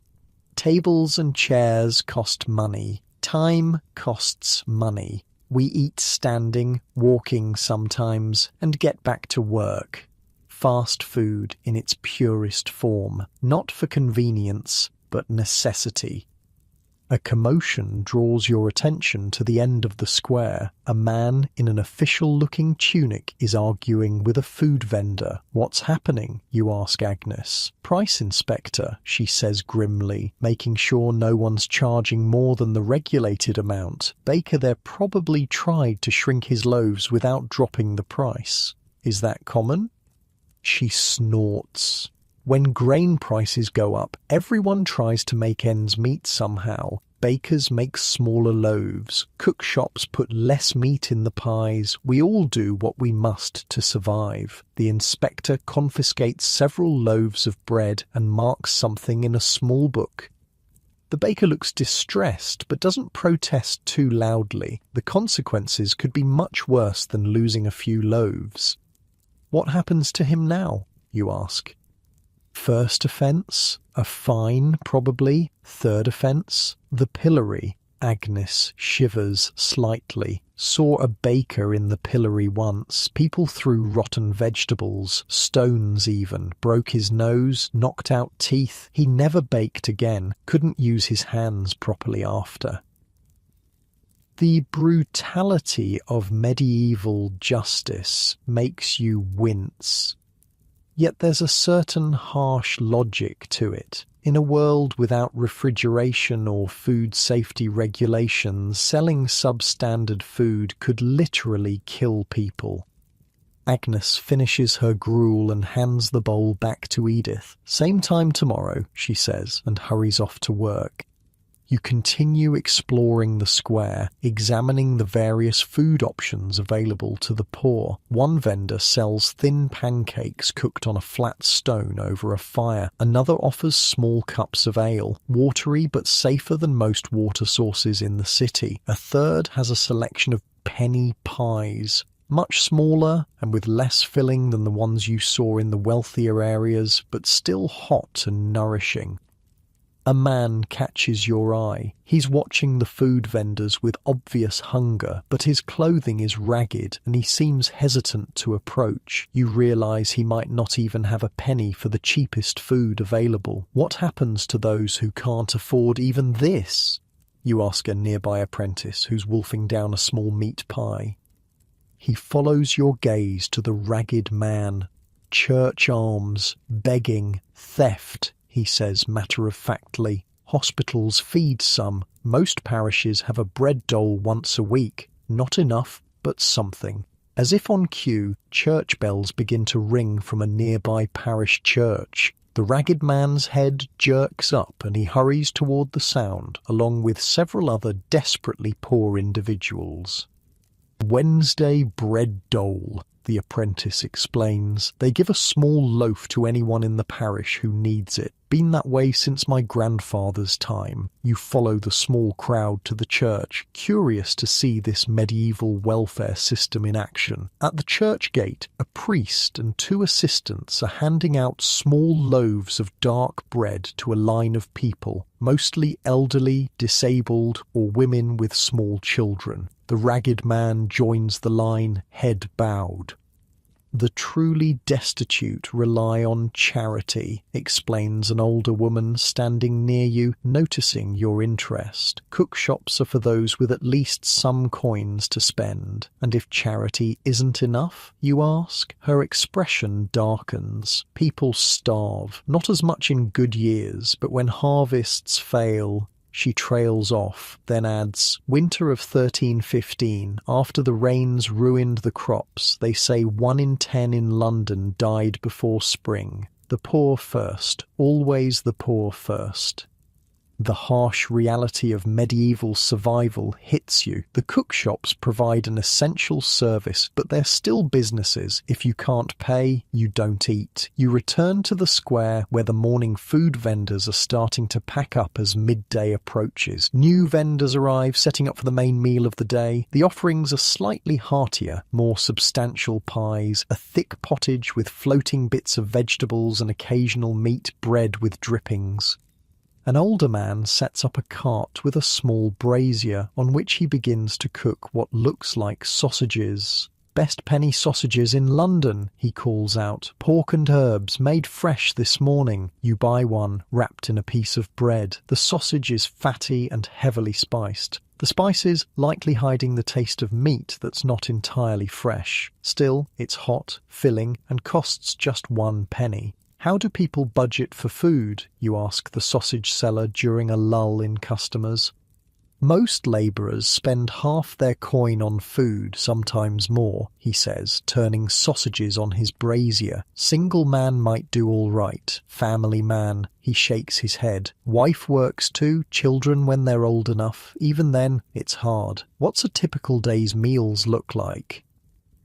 Tables and chairs cost money. Time costs money. We eat standing, walking sometimes, and get back to work. Fast food in its purest form, not for convenience, but necessity. A commotion draws your attention to the end of the square. A man in an official-looking tunic is arguing with a food vendor. "What's happening?" you ask Agnes. "Price inspector," she says grimly, making sure no one's charging more than the regulated amount. Baker there probably tried to shrink his loaves without dropping the price. Is that common? She snorts. When grain prices go up, everyone tries to make ends meet somehow. Bakers make smaller loaves. Cook shops put less meat in the pies. We all do what we must to survive. The inspector confiscates several loaves of bread and marks something in a small book. The baker looks distressed, but doesn't protest too loudly. The consequences could be much worse than losing a few loaves. What happens to him now, you ask? First offence? A fine, probably. Third offence? The pillory. Agnes shivers slightly. Saw a baker in the pillory once. People threw rotten vegetables, stones even, broke his nose, knocked out teeth. He never baked again, couldn't use his hands properly after. The brutality of medieval justice makes you wince. Yet there's a certain harsh logic to it. In a world without refrigeration or food safety regulations, selling substandard food could literally kill people. Agnes finishes her gruel and hands the bowl back to Edith. "Same time tomorrow," she says, and hurries off to work. You continue exploring the square, examining the various food options available to the poor. One vendor sells thin pancakes cooked on a flat stone over a fire. Another offers small cups of ale, watery but safer than most water sources in the city. A third has a selection of penny pies, much smaller and with less filling than the ones you saw in the wealthier areas, but still hot and nourishing. A man catches your eye. He's watching the food vendors with obvious hunger, but his clothing is ragged and he seems hesitant to approach. You realise he might not even have a penny for the cheapest food available. What happens to those who can't afford even this? You ask a nearby apprentice who's wolfing down a small meat pie. He follows your gaze to the ragged man. Church alms, begging, theft, he says matter-of-factly. Hospitals feed some. Most parishes have a bread dole once a week. Not enough, but something. As if on cue, church bells begin to ring from a nearby parish church. The ragged man's head jerks up and he hurries toward the sound, along with several other desperately poor individuals. Wednesday bread dole. the apprentice explains. They give a small loaf to anyone in the parish who needs it. Been that way since my grandfather's time. You follow the small crowd to the church, curious to see this medieval welfare system in action. At the church gate, a priest and 2 assistants are handing out small loaves of dark bread to a line of people, mostly elderly, disabled, or women with small children. The ragged man joins the line, head bowed. The truly destitute rely on charity, explains an older woman standing near you, noticing your interest. Cookshops are for those with at least some coins to spend. And if charity isn't enough, you ask? Her expression darkens. People starve, not as much in good years, but when harvests fail. She trails off, then adds, winter of 1315, after the rains ruined the crops, they say 1 in 10 in London died before spring. The poor first, always the poor first. The harsh reality of medieval survival hits you. The cookshops provide an essential service, but they're still businesses. If you can't pay, you don't eat. You return to the square where the morning food vendors are starting to pack up as midday approaches. New vendors arrive, setting up for the main meal of the day. The offerings are slightly heartier, more substantial pies, a thick pottage with floating bits of vegetables and occasional meat, bread with drippings. An older man sets up a cart with a small brazier on which he begins to cook what looks like sausages. Best penny sausages in London, he calls out. Pork and herbs, made fresh this morning. You buy one, wrapped in a piece of bread. The sausage is fatty and heavily spiced. The spices likely hiding the taste of meat that's not entirely fresh. Still, it's hot, filling, and costs just 1 penny. How do people budget for food, you ask the sausage seller during a lull in customers. Most labourers spend half their coin on food, sometimes more, he says, turning sausages on his brazier. Single man might do all right. Family man, he shakes his head. Wife works too, children when they're old enough. Even then, it's hard. What's a typical day's meals look like?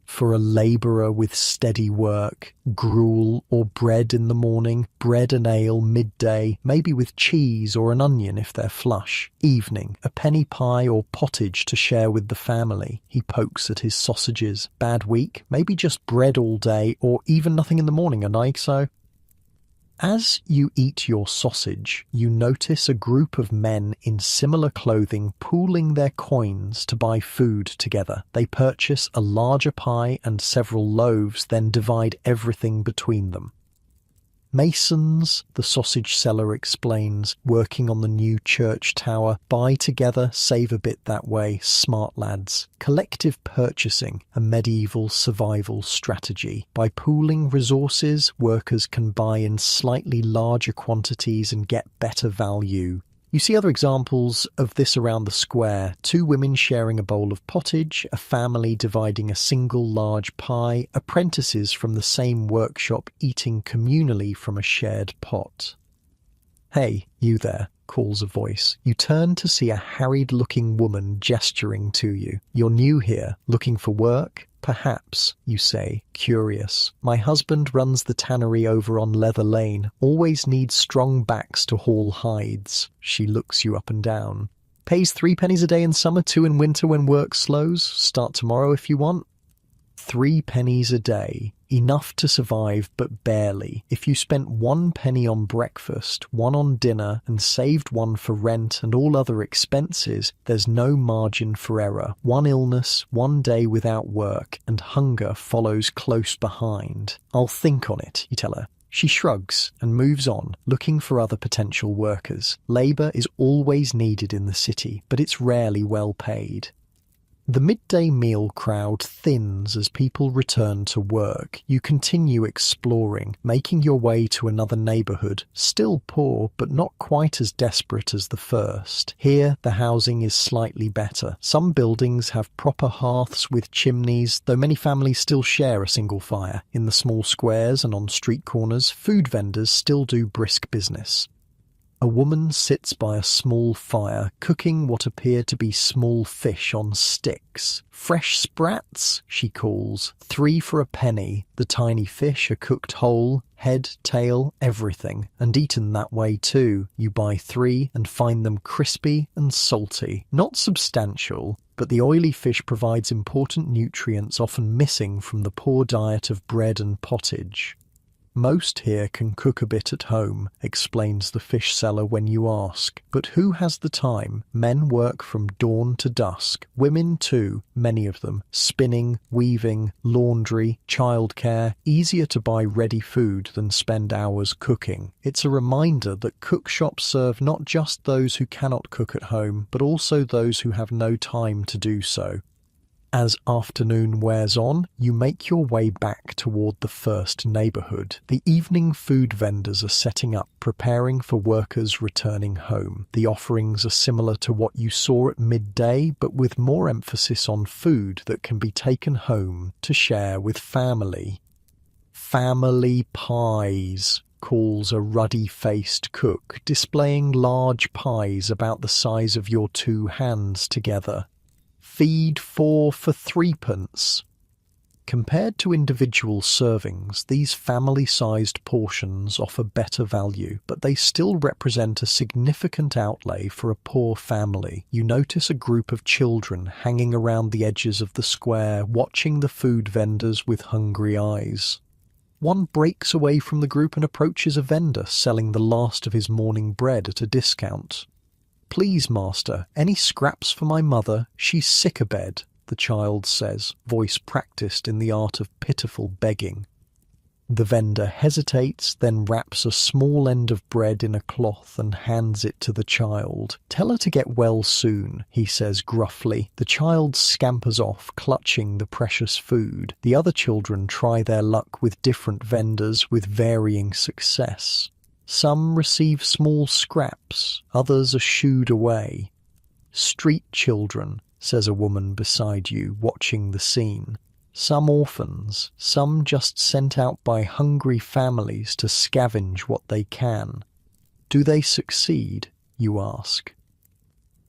For a labourer with steady work, gruel or bread in the morning, bread and ale midday, maybe with cheese or an onion if they're flush. Evening, a penny pie or pottage to share with the family. He pokes at his sausages. Bad week, maybe just bread all day or even nothing in the morning, and I so. As you eat your sausage, you notice a group of men in similar clothing pooling their coins to buy food together. They purchase a larger pie and several loaves, then divide everything between them. Masons, the sausage seller explains, working on the new church tower, buy together, save a bit that way, smart lads. Collective purchasing, a medieval survival strategy. By pooling resources, workers can buy in slightly larger quantities and get better value. You see other examples of this around the square. 2 women sharing a bowl of pottage, a family dividing a single large pie, apprentices from the same workshop eating communally from a shared pot. "Hey, you there," calls a voice. You turn to see a harried-looking woman gesturing to you. "You're new here, looking for work?" "Perhaps," you say, curious. "My husband runs the tannery over on Leather Lane. Always needs strong backs to haul hides." She looks you up and down. "Pays 3 pennies a day in summer, 2 in winter when work slows. Start tomorrow if you want." 3 pennies a day. Enough to survive, but barely. If you spent 1 penny on breakfast, 1 on dinner, and saved 1 for rent and all other expenses, there's no margin for error. 1 illness, 1 day without work, and hunger follows close behind. "I'll think on it," you tell her. She shrugs and moves on, looking for other potential workers. Labour is always needed in the city, but it's rarely well paid. The midday meal crowd thins as people return to work. You continue exploring, making your way to another neighbourhood, still poor but not quite as desperate as the first. Here, the housing is slightly better. Some buildings have proper hearths with chimneys, though many families still share a single fire. In the small squares and on street corners, food vendors still do brisk business. A woman sits by a small fire, cooking what appear to be small fish on sticks. Fresh sprats, she calls, 3 for a penny. The tiny fish are cooked whole, head, tail, everything, and eaten that way too. You buy 3 and find them crispy and salty. Not substantial, but the oily fish provides important nutrients often missing from the poor diet of bread and pottage. Most here can cook a bit at home, explains the fish seller when you ask. But who has the time? Men work from dawn to dusk. Women too, many of them. Spinning, weaving, laundry, childcare. Easier to buy ready food than spend hours cooking. It's a reminder that cookshops serve not just those who cannot cook at home, but also those who have no time to do so. As afternoon wears on, you make your way back toward the first neighborhood. The evening food vendors are setting up, preparing for workers returning home. The offerings are similar to what you saw at midday, but with more emphasis on food that can be taken home to share with family. Family pies, calls a ruddy-faced cook, displaying large pies about the size of your 2 hands together. Feed 4 for 3p. Compared to individual servings, these family-sized portions offer better value, but they still represent a significant outlay for a poor family. You notice a group of children hanging around the edges of the square, watching the food vendors with hungry eyes. One breaks away from the group and approaches a vendor selling the last of his morning bread at a discount. "Please, master, any scraps for my mother? She's sick abed," the child says, voice practiced in the art of pitiful begging. The vendor hesitates, then wraps a small end of bread in a cloth and hands it to the child. "Tell her to get well soon," he says gruffly. The child scampers off, clutching the precious food. The other children try their luck with different vendors with varying success. Some receive small scraps, others are shooed away. "Street children," says a woman beside you, watching the scene. Some orphans, some just sent out by hungry families to scavenge what they can. "Do they succeed?" you ask.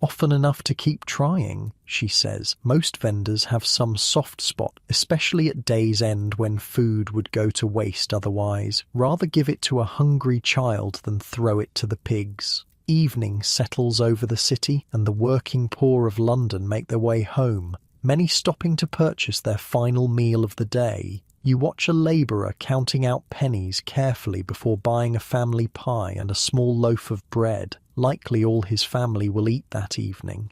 "Often enough to keep trying," she says. Most vendors have some soft spot, especially at day's end when food would go to waste otherwise. Rather give it to a hungry child than throw it to the pigs. Evening settles over the city, and the working poor of London make their way home, many stopping to purchase their final meal of the day. You watch a labourer counting out pennies carefully before buying a family pie and a small loaf of bread. Likely all his family will eat that evening.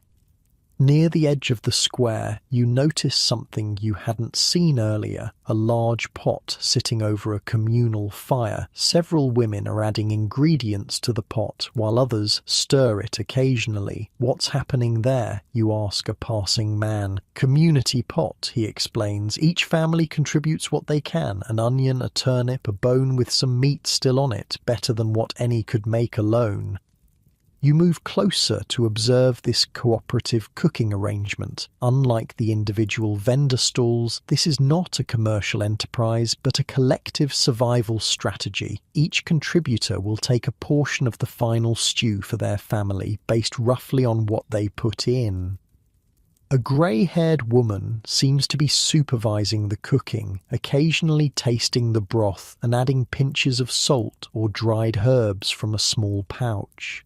Near the edge of the square, you notice something you hadn't seen earlier, a large pot sitting over a communal fire. Several women are adding ingredients to the pot, while others stir it occasionally. "What's happening there?" you ask a passing man. "Community pot," he explains. "Each family contributes what they can, an onion, a turnip, a bone with some meat still on it, better than what any could make alone." You move closer to observe this cooperative cooking arrangement. Unlike the individual vendor stalls, this is not a commercial enterprise, but a collective survival strategy. Each contributor will take a portion of the final stew for their family, based roughly on what they put in. A grey-haired woman seems to be supervising the cooking, occasionally tasting the broth and adding pinches of salt or dried herbs from a small pouch.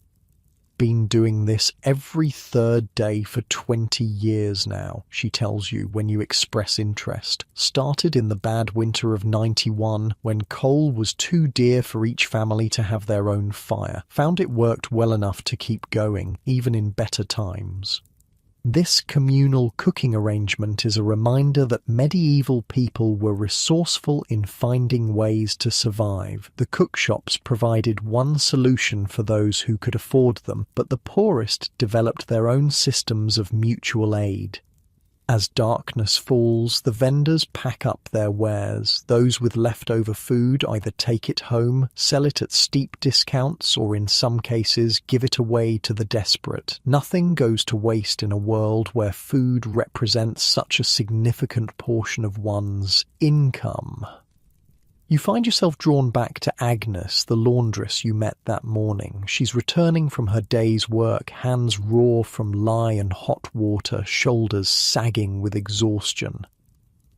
"Been doing this every 3rd day for 20 years now," she tells you when you express interest. "Started in the bad winter of 91 when coal was too dear for each family to have their own fire. Found it worked well enough to keep going, even in better times." This communal cooking arrangement is a reminder that medieval people were resourceful in finding ways to survive. The cookshops provided one solution for those who could afford them, but the poorest developed their own systems of mutual aid. As darkness falls, the vendors pack up their wares. Those with leftover food either take it home, sell it at steep discounts, or in some cases give it away to the desperate. Nothing goes to waste in a world where food represents such a significant portion of one's income. You find yourself drawn back to Agnes, the laundress you met that morning. She's returning from her day's work, hands raw from lye and hot water, shoulders sagging with exhaustion.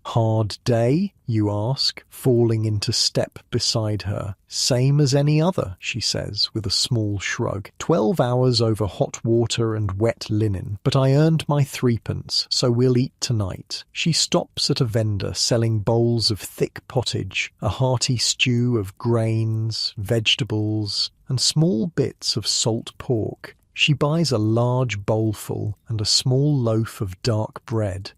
"Hard day?" you ask, falling into step beside her. "Same as any other," she says, with a small shrug. 12 hours over hot water and wet linen, but I earned my threepence, so we'll eat tonight. She stops at a vendor selling bowls of thick pottage, a hearty stew of grains, vegetables, and small bits of salt pork. She buys a large bowlful and a small loaf of dark bread.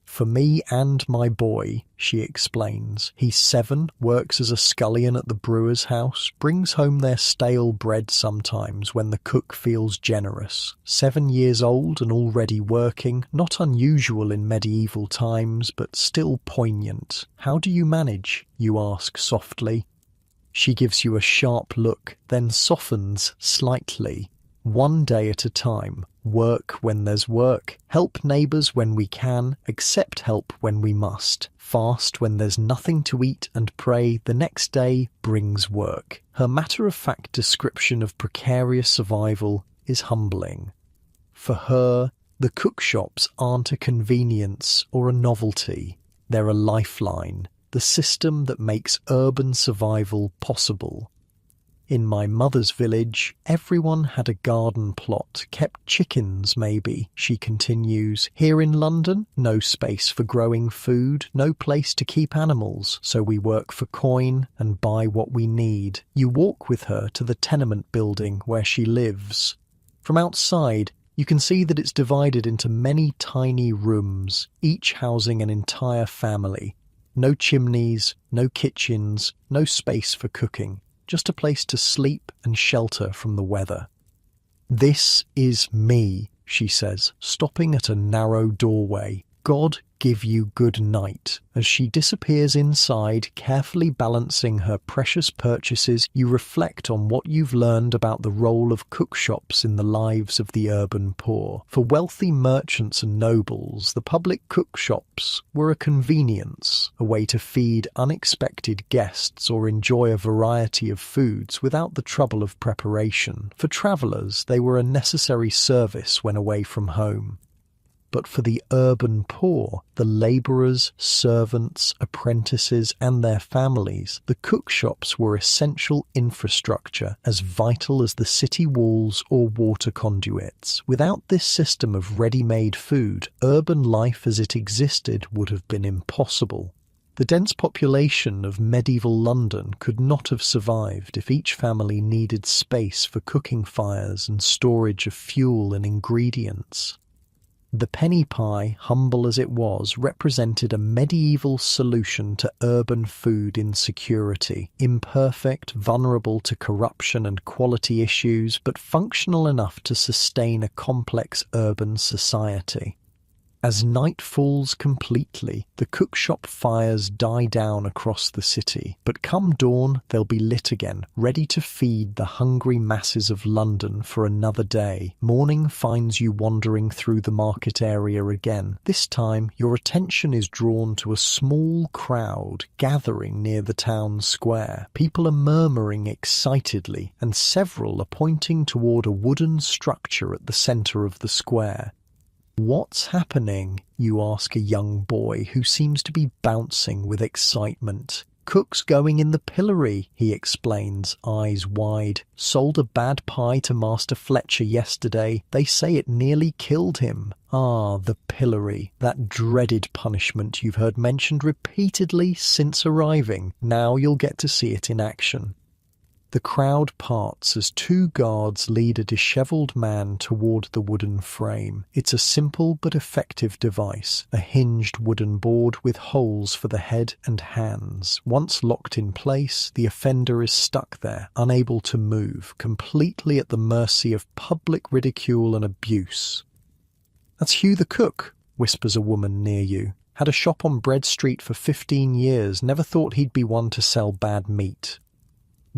"For me and my boy," she explains. "He's 7, works as a scullion at the brewer's house, brings home their stale bread sometimes when the cook feels generous. 7 years old and already working, not unusual in medieval times, but still poignant. How do you manage?" you ask softly. She gives you a sharp look, then softens slightly. "One day at a time. Work when there's work, help neighbours when we can, accept help when we must, fast when there's nothing to eat and pray the next day brings work." Her matter-of-fact description of precarious survival is humbling. For her, the cookshops aren't a convenience or a novelty. They're a lifeline, the system that makes urban survival possible. "In my mother's village, everyone had a garden plot, kept chickens maybe," she continues. "Here in London, no space for growing food, no place to keep animals, so we work for coin and buy what we need." You walk with her to the tenement building where she lives. From outside, you can see that it's divided into many tiny rooms, each housing an entire family. No chimneys, no kitchens, no space for cooking. Just a place to sleep and shelter from the weather. "This is me," she says, stopping at a narrow doorway. "God give you good night." As she disappears inside, carefully balancing her precious purchases, you reflect on what you've learned about the role of cookshops in the lives of the urban poor. For wealthy merchants and nobles, the public cookshops were a convenience, a way to feed unexpected guests or enjoy a variety of foods without the trouble of preparation. For travellers, they were a necessary service when away from home. But for the urban poor, the labourers, servants, apprentices and their families, the cookshops were essential infrastructure, as vital as the city walls or water conduits. Without this system of ready-made food, urban life as it existed would have been impossible. The dense population of medieval London could not have survived if each family needed space for cooking fires and storage of fuel and ingredients. The penny pie, humble as it was, represented a medieval solution to urban food insecurity, imperfect, vulnerable to corruption and quality issues, but functional enough to sustain a complex urban society. As night falls completely, the cookshop fires die down across the city, but come dawn they'll be lit again, ready to feed the hungry masses of London for another day. Morning finds you wandering through the market area again. This time your attention is drawn to a small crowd gathering near the town square. People are murmuring excitedly, and several are pointing toward a wooden structure at the centre of the square. "What's happening?" you ask a young boy who seems to be bouncing with excitement. "Cook's going in the pillory," he explains, eyes wide. "Sold a bad pie to Master Fletcher yesterday. They say it nearly killed him." Ah, the pillory, that dreaded punishment you've heard mentioned repeatedly since arriving. Now you'll get to see it in action. The crowd parts as 2 guards lead a dishevelled man toward the wooden frame. It's a simple but effective device, a hinged wooden board with holes for the head and hands. Once locked in place, the offender is stuck there, unable to move, completely at the mercy of public ridicule and abuse. "That's Hugh the cook," whispers a woman near you. "Had a shop on Bread Street for 15 years, never thought he'd be one to sell bad meat."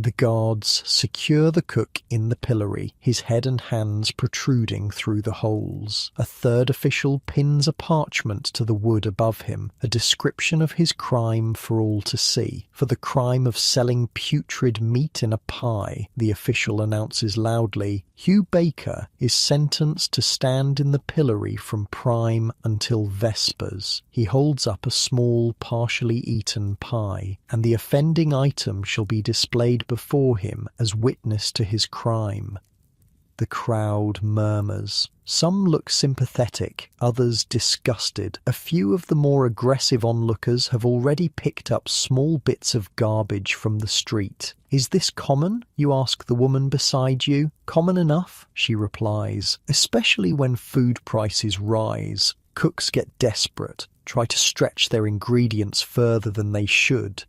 The guards secure the cook in the pillory, his head and hands protruding through the holes. A third official pins a parchment to the wood above him, a description of his crime for all to see. For the crime of selling putrid meat in a pie, the official announces loudly, Hugh Baker is sentenced to stand in the pillory from prime until vespers. He holds up a small, partially eaten pie, and the offending item shall be displayed before him as witness to his crime. The crowd murmurs. Some look sympathetic, others disgusted. A few of the more aggressive onlookers have already picked up small bits of garbage from the street. Is this common? You ask the woman beside you. Common enough, she replies, especially when food prices rise. Cooks get desperate, try to stretch their ingredients further than they should.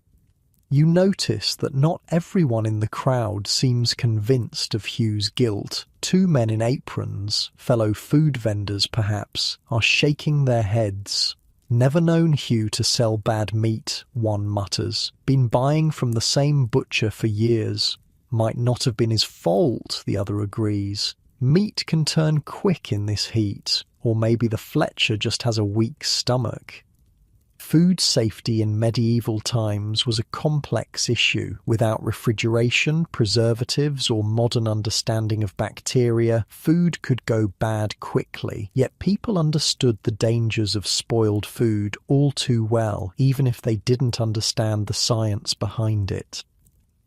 You notice that not everyone in the crowd seems convinced of Hugh's guilt. Two men in aprons, fellow food vendors perhaps, are shaking their heads. Never known Hugh to sell bad meat, one mutters. Been buying from the same butcher for years. Might not have been his fault, the other agrees. Meat can turn quick in this heat, or maybe the Fletcher just has a weak stomach. Food safety in medieval times was a complex issue. Without refrigeration, preservatives, or modern understanding of bacteria, food could go bad quickly. Yet people understood the dangers of spoiled food all too well, even if they didn't understand the science behind it.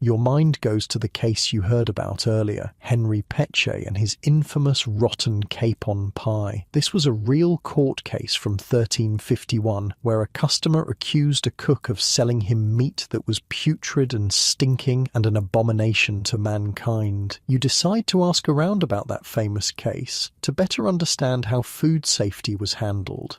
Your mind goes to the case you heard about earlier, Henry Peche and his infamous rotten capon pie. This was a real court case from 1351, where a customer accused a cook of selling him meat that was putrid and stinking and an abomination to mankind. You decide to ask around about that famous case to better understand how food safety was handled.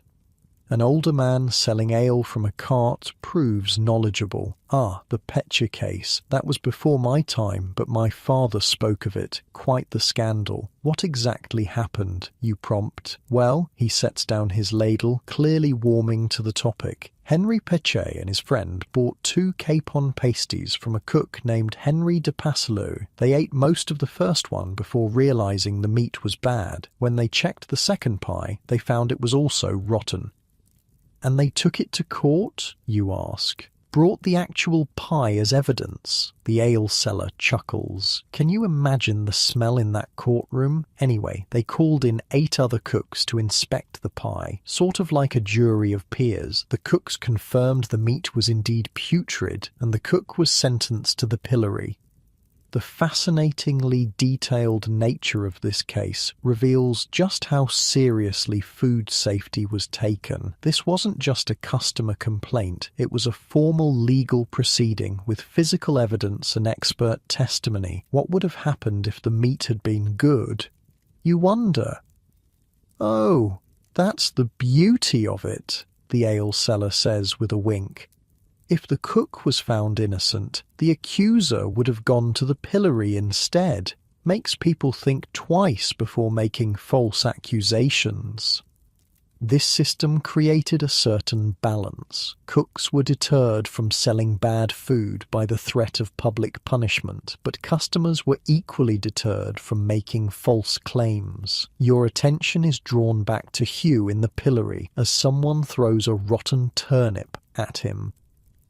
An older man selling ale from a cart proves knowledgeable. Ah, the Peche case. That was before my time, but my father spoke of it. Quite the scandal. What exactly happened? You prompt. Well, he sets down his ladle, clearly warming to the topic. Henry Peche and his friend bought 2 capon pasties from a cook named Henry de Passelot. They ate most of the first one before realizing the meat was bad. When they checked the second pie, they found it was also rotten. And they took it to court, you ask? Brought the actual pie as evidence? The ale seller chuckles. Can you imagine the smell in that courtroom? Anyway, they called in 8 other cooks to inspect the pie, sort of like a jury of peers. The cooks confirmed the meat was indeed putrid, and the cook was sentenced to the pillory. The fascinatingly detailed nature of this case reveals just how seriously food safety was taken. This wasn't just a customer complaint, it was a formal legal proceeding with physical evidence and expert testimony. What would have happened if the meat had been good? You wonder. Oh, that's the beauty of it, the ale seller says with a wink. If the cook was found innocent, the accuser would have gone to the pillory instead. Makes people think twice before making false accusations. This system created a certain balance. Cooks were deterred from selling bad food by the threat of public punishment, but customers were equally deterred from making false claims. Your attention is drawn back to Hugh in the pillory as someone throws a rotten turnip at him.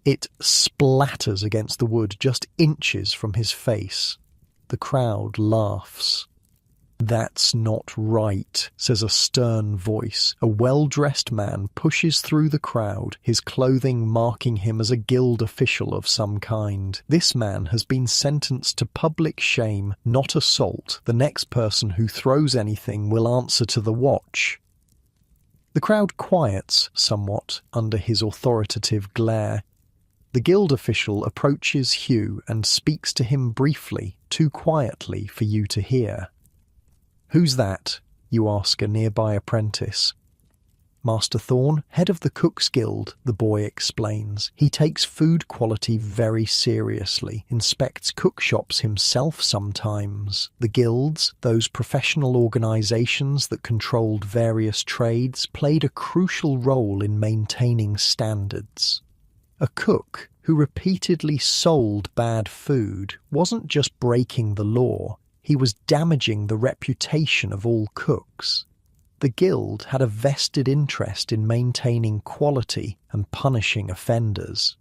It splatters against the wood just inches from his face. The crowd laughs. That's not right, says a stern voice. A well-dressed man pushes through the crowd, his clothing marking him as a guild official of some kind. This man has been sentenced to public shame, not assault. The next person who throws anything will answer to the watch. The crowd quiets somewhat under his authoritative glare. The guild official approaches Hugh and speaks to him briefly, too quietly for you to hear. "Who's that?" you ask a nearby apprentice. "Master Thorne, head of the Cook's Guild," the boy explains. He takes food quality very seriously, inspects cook shops himself sometimes. The guilds, those professional organizations that controlled various trades, played a crucial role in maintaining standards. A cook, who repeatedly sold bad food, wasn't just breaking the law, he was damaging the reputation of all cooks. The guild had a vested interest in maintaining quality and punishing offenders.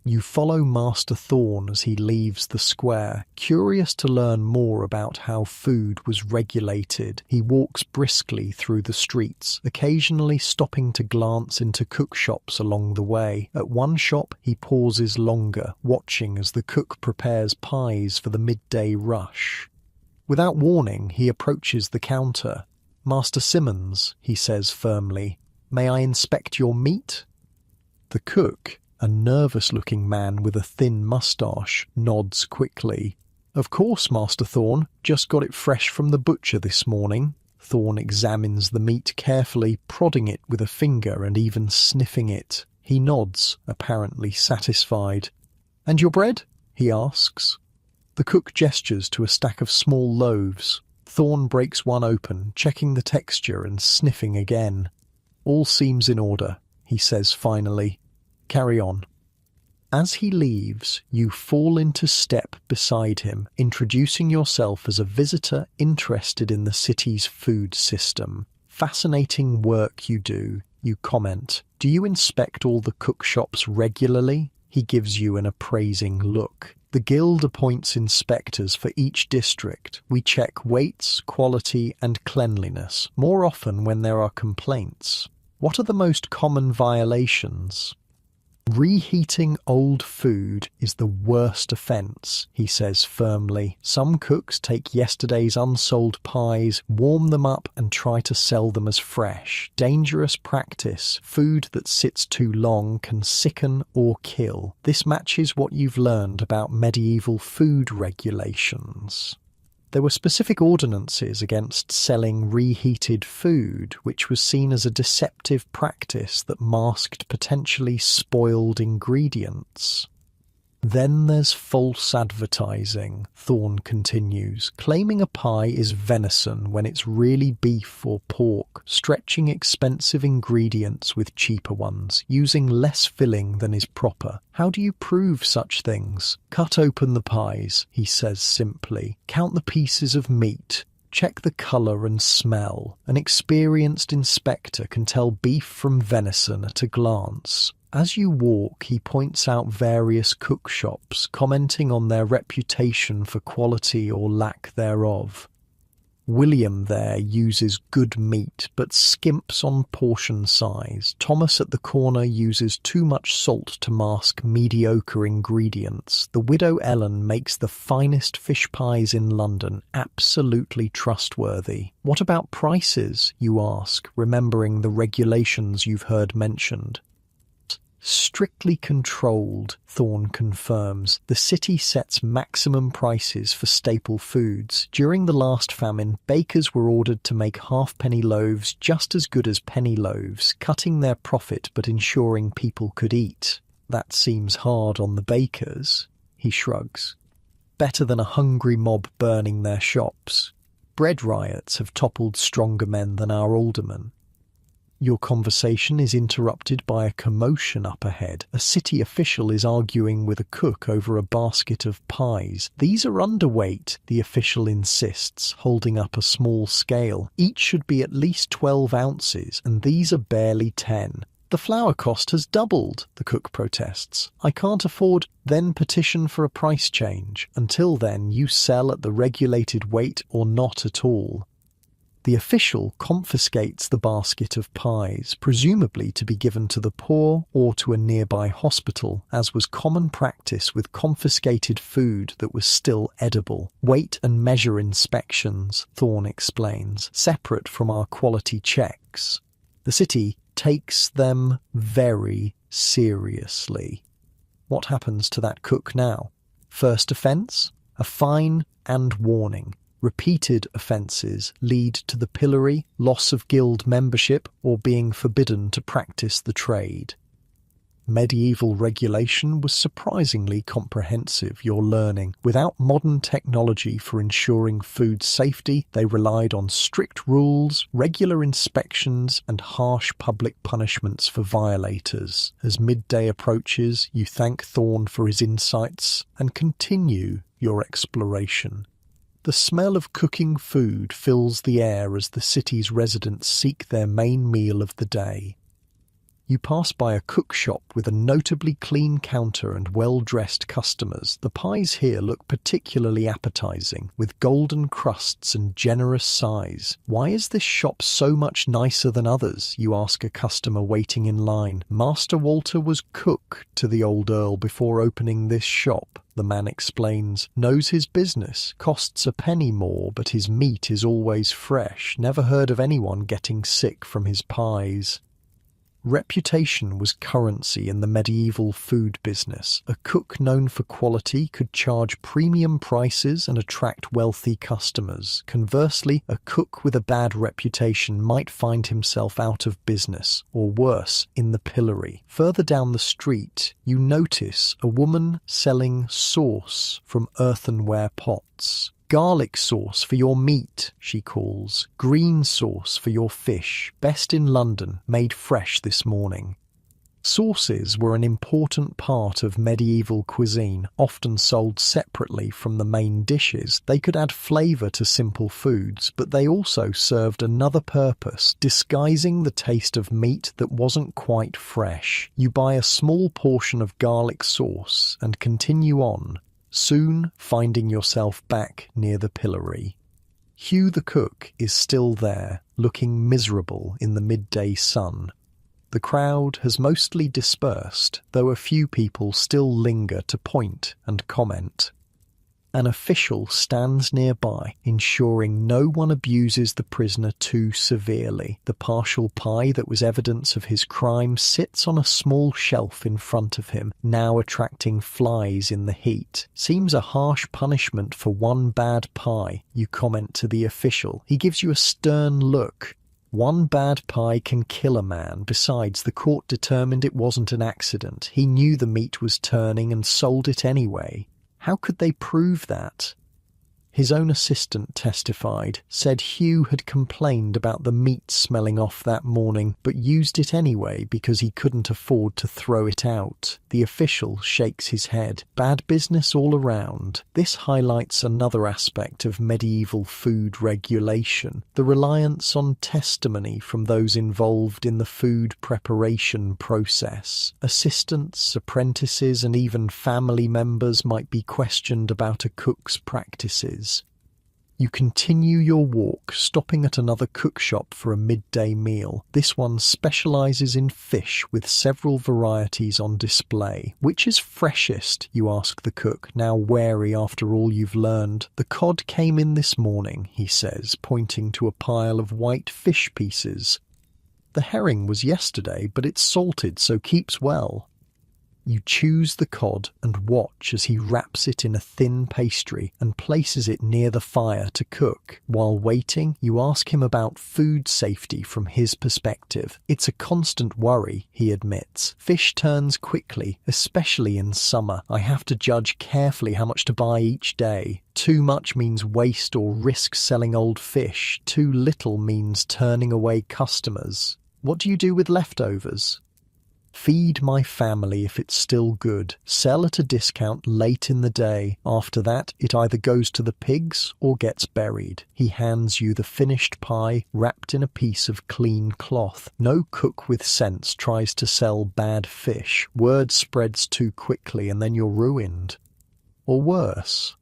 You follow Master Thorn as he leaves the square, curious to learn more about how food was regulated. He walks briskly through the streets, occasionally stopping to glance into cook shops along the way. At one shop, he pauses longer, watching as the cook prepares pies for the midday rush. Without warning, he approaches the counter. "Master Simmons," he says firmly, "may I inspect your meat?" The cook, a nervous-looking man with a thin moustache, nods quickly. "Of course, Master Thorn. Just got it fresh from the butcher this morning." Thorn examines the meat carefully, prodding it with a finger and even sniffing it. He nods, apparently satisfied. "And your bread?" he asks. The cook gestures to a stack of small loaves. Thorn breaks one open, checking the texture and sniffing again. "All seems in order," he says finally. "Carry on." As he leaves, you fall into step beside him, introducing yourself as a visitor interested in the city's food system. "Fascinating work you do," you comment. "Do you inspect all the cook shops regularly?" He gives you an appraising look. "The guild appoints inspectors for each district. We check weights, quality, and cleanliness, more often when there are complaints." "What are the most common violations?" "Reheating old food is the worst offence," he says firmly. "Some cooks take yesterday's unsold pies, warm them up and try to sell them as fresh. Dangerous practice. Food that sits too long can sicken or kill. This matches what you've learned about medieval food regulations." There were specific ordinances against selling reheated food, which was seen as a deceptive practice that masked potentially spoiled ingredients. "Then there's false advertising," Thorn continues, "claiming a pie is venison when it's really beef or pork, stretching expensive ingredients with cheaper ones, using less filling than is proper. How do you prove such things? Cut open the pies," he says simply. "Count the pieces of meat. Check the colour and smell. An experienced inspector can tell beef from venison at a glance." As you walk, he points out various cook shops, commenting on their reputation for quality or lack thereof. William there uses good meat, but skimps on portion size. Thomas at the corner uses too much salt to mask mediocre ingredients. The widow Ellen makes the finest fish pies in London, absolutely trustworthy. "What about prices?" you ask, remembering the regulations you've heard mentioned. "Strictly controlled," Thorn confirms. "The city sets maximum prices for staple foods. During the last famine, bakers were ordered to make halfpenny loaves just as good as penny loaves, cutting their profit but ensuring people could eat." "That seems hard on the bakers," he shrugs. "Better than a hungry mob burning their shops. Bread riots have toppled stronger men than our aldermen." Your conversation is interrupted by a commotion up ahead. A city official is arguing with a cook over a basket of pies. "These are underweight," the official insists, holding up a small scale. "Each should be at least 12 ounces, and these are barely 10. "The flour cost has doubled," the cook protests. "I can't afford." "Then petition for a price change. Until then, you sell at the regulated weight or not at all." The official confiscates the basket of pies, presumably to be given to the poor or to a nearby hospital, as was common practice with confiscated food that was still edible. "Weight and measure inspections," Thorn explains, "separate from our quality checks. The city takes them very seriously." What happens to that cook now? First offence? A fine and warning. Repeated offences lead to the pillory, loss of guild membership, or being forbidden to practice the trade. Medieval regulation was surprisingly comprehensive, you're learning. Without modern technology for ensuring food safety, they relied on strict rules, regular inspections, and harsh public punishments for violators. As midday approaches, you thank Thorne for his insights and continue your exploration. The smell of cooking food fills the air as the city's residents seek their main meal of the day. You pass by a cook shop with a notably clean counter and well-dressed customers. The pies here look particularly appetizing, with golden crusts and generous size. Why is this shop so much nicer than others? You ask a customer waiting in line. Master Walter was cook to the old Earl before opening this shop. The man explains, knows his business, costs a penny more, but his meat is always fresh. Never heard of anyone getting sick from his pies. Reputation was currency in the medieval food business. A cook known for quality could charge premium prices and attract wealthy customers. Conversely, a cook with a bad reputation might find himself out of business, or worse, in the pillory. Further down the street, you notice a woman selling sauce from earthenware pots. Garlic sauce for your meat, she calls. Green sauce for your fish. Best in London, made fresh this morning. Sauces were an important part of medieval cuisine, often sold separately from the main dishes. They could add flavour to simple foods, but they also served another purpose, disguising the taste of meat that wasn't quite fresh. You buy a small portion of garlic sauce and continue on, soon finding yourself back near the pillory. Hugh the cook is still there, looking miserable in the midday sun. The crowd has mostly dispersed, though a few people still linger to point and comment. An official stands nearby, ensuring no one abuses the prisoner too severely. The partial pie that was evidence of his crime sits on a small shelf in front of him, now attracting flies in the heat. Seems a harsh punishment for one bad pie, you comment to the official. He gives you a stern look. One bad pie can kill a man. Besides, the court determined it wasn't an accident. He knew the meat was turning and sold it anyway. How could they prove that? His own assistant testified, said Hugh had complained about the meat smelling off that morning, but used it anyway because he couldn't afford to throw it out. The official shakes his head. Bad business all around. This highlights another aspect of medieval food regulation, the reliance on testimony from those involved in the food preparation process. Assistants, apprentices, and even family members might be questioned about a cook's practices. You continue your walk, stopping at another cook shop for a midday meal. This one specialises in fish with several varieties on display. Which is freshest, you ask the cook, now wary after all you've learned. The cod came in this morning, he says, pointing to a pile of white fish pieces. The herring was yesterday, but it's salted, so keeps well. You choose the cod and watch as he wraps it in a thin pastry and places it near the fire to cook. While waiting, you ask him about food safety from his perspective. It's a constant worry, he admits. Fish turns quickly, especially in summer. I have to judge carefully how much to buy each day. Too much means waste or risk selling old fish. Too little means turning away customers. What do you do with leftovers? Feed my family if it's still good. Sell at a discount late in the day. After that, it either goes to the pigs or gets buried. He hands you the finished pie wrapped in a piece of clean cloth. No cook with sense tries to sell bad fish. Word spreads too quickly and then you're ruined. Or worse.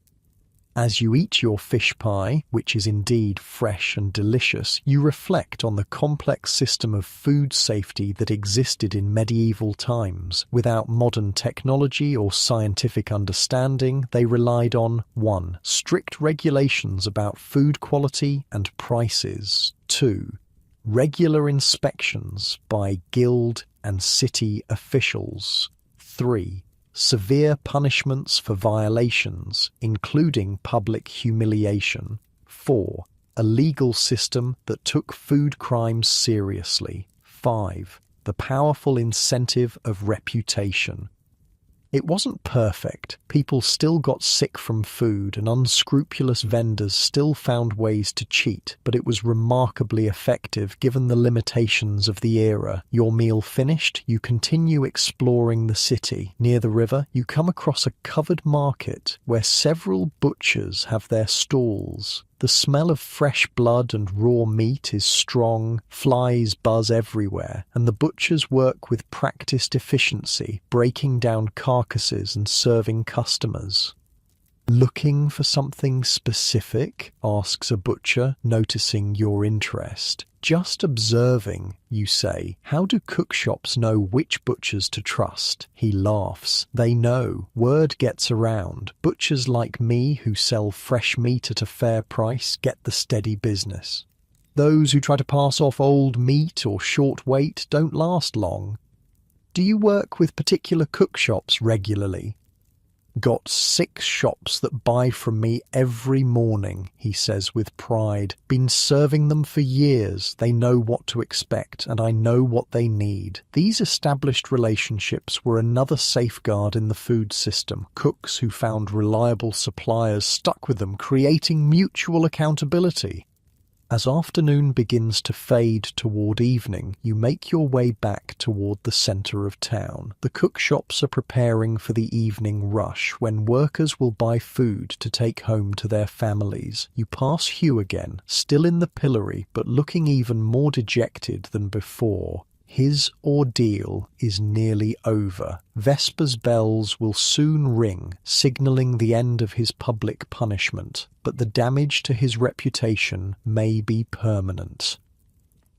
As you eat your fish pie, which is indeed fresh and delicious, you reflect on the complex system of food safety that existed in medieval times. Without modern technology or scientific understanding, they relied on 1. Strict regulations about food quality and prices. 2. Regular inspections by guild and city officials. 3. Severe punishments for violations, including public humiliation. 4. A legal system that took food crimes seriously. 5. the powerful incentive of reputation. It wasn't perfect. People still got sick from food and unscrupulous vendors still found ways to cheat, but it was remarkably effective given the limitations of the era. Your meal finished, you continue exploring the city. Near the river, you come across a covered market where several butchers have their stalls. The smell of fresh blood and raw meat is strong, flies buzz everywhere, and the butchers work with practiced efficiency, breaking down carcasses and serving customers. "Looking for something specific?" asks a butcher, noticing your interest. "Just observing," you say. "How do cook shops know which butchers to trust?" He laughs. "They know. Word gets around. Butchers like me who sell fresh meat at a fair price get the steady business. Those who try to pass off old meat or short weight don't last long." "Do you work with particular cook shops regularly?" "Got 6 shops that buy from me every morning," he says with pride. "Been serving them for years. They know what to expect, and I know what they need." These established relationships were another safeguard in the food system. Cooks who found reliable suppliers stuck with them, creating mutual accountability. As afternoon begins to fade toward evening, you make your way back toward the center of town. The cook shops are preparing for the evening rush, when workers will buy food to take home to their families. You pass Hugh again, still in the pillory, but looking even more dejected than before. His ordeal is nearly over. Vespers bells will soon ring, signaling the end of his public punishment, but the damage to his reputation may be permanent.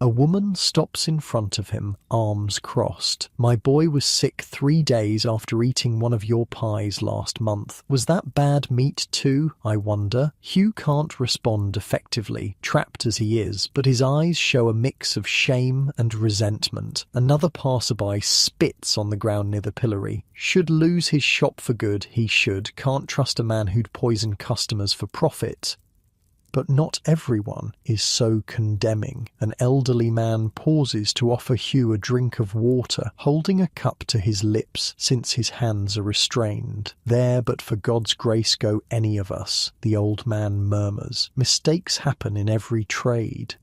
A woman stops in front of him, arms crossed. "My boy was sick 3 days after eating one of your pies last month. Was that bad meat too, I wonder?" Hugh can't respond effectively, trapped as he is, but his eyes show a mix of shame and resentment. Another passerby spits on the ground near the pillory. "Should lose his shop for good, he should. Can't trust a man who'd poison customers for profit." But not everyone is so condemning. An elderly man pauses to offer Hugh a drink of water, holding a cup to his lips since his hands are restrained. "There but for God's grace go any of us," the old man murmurs. "Mistakes happen in every trade."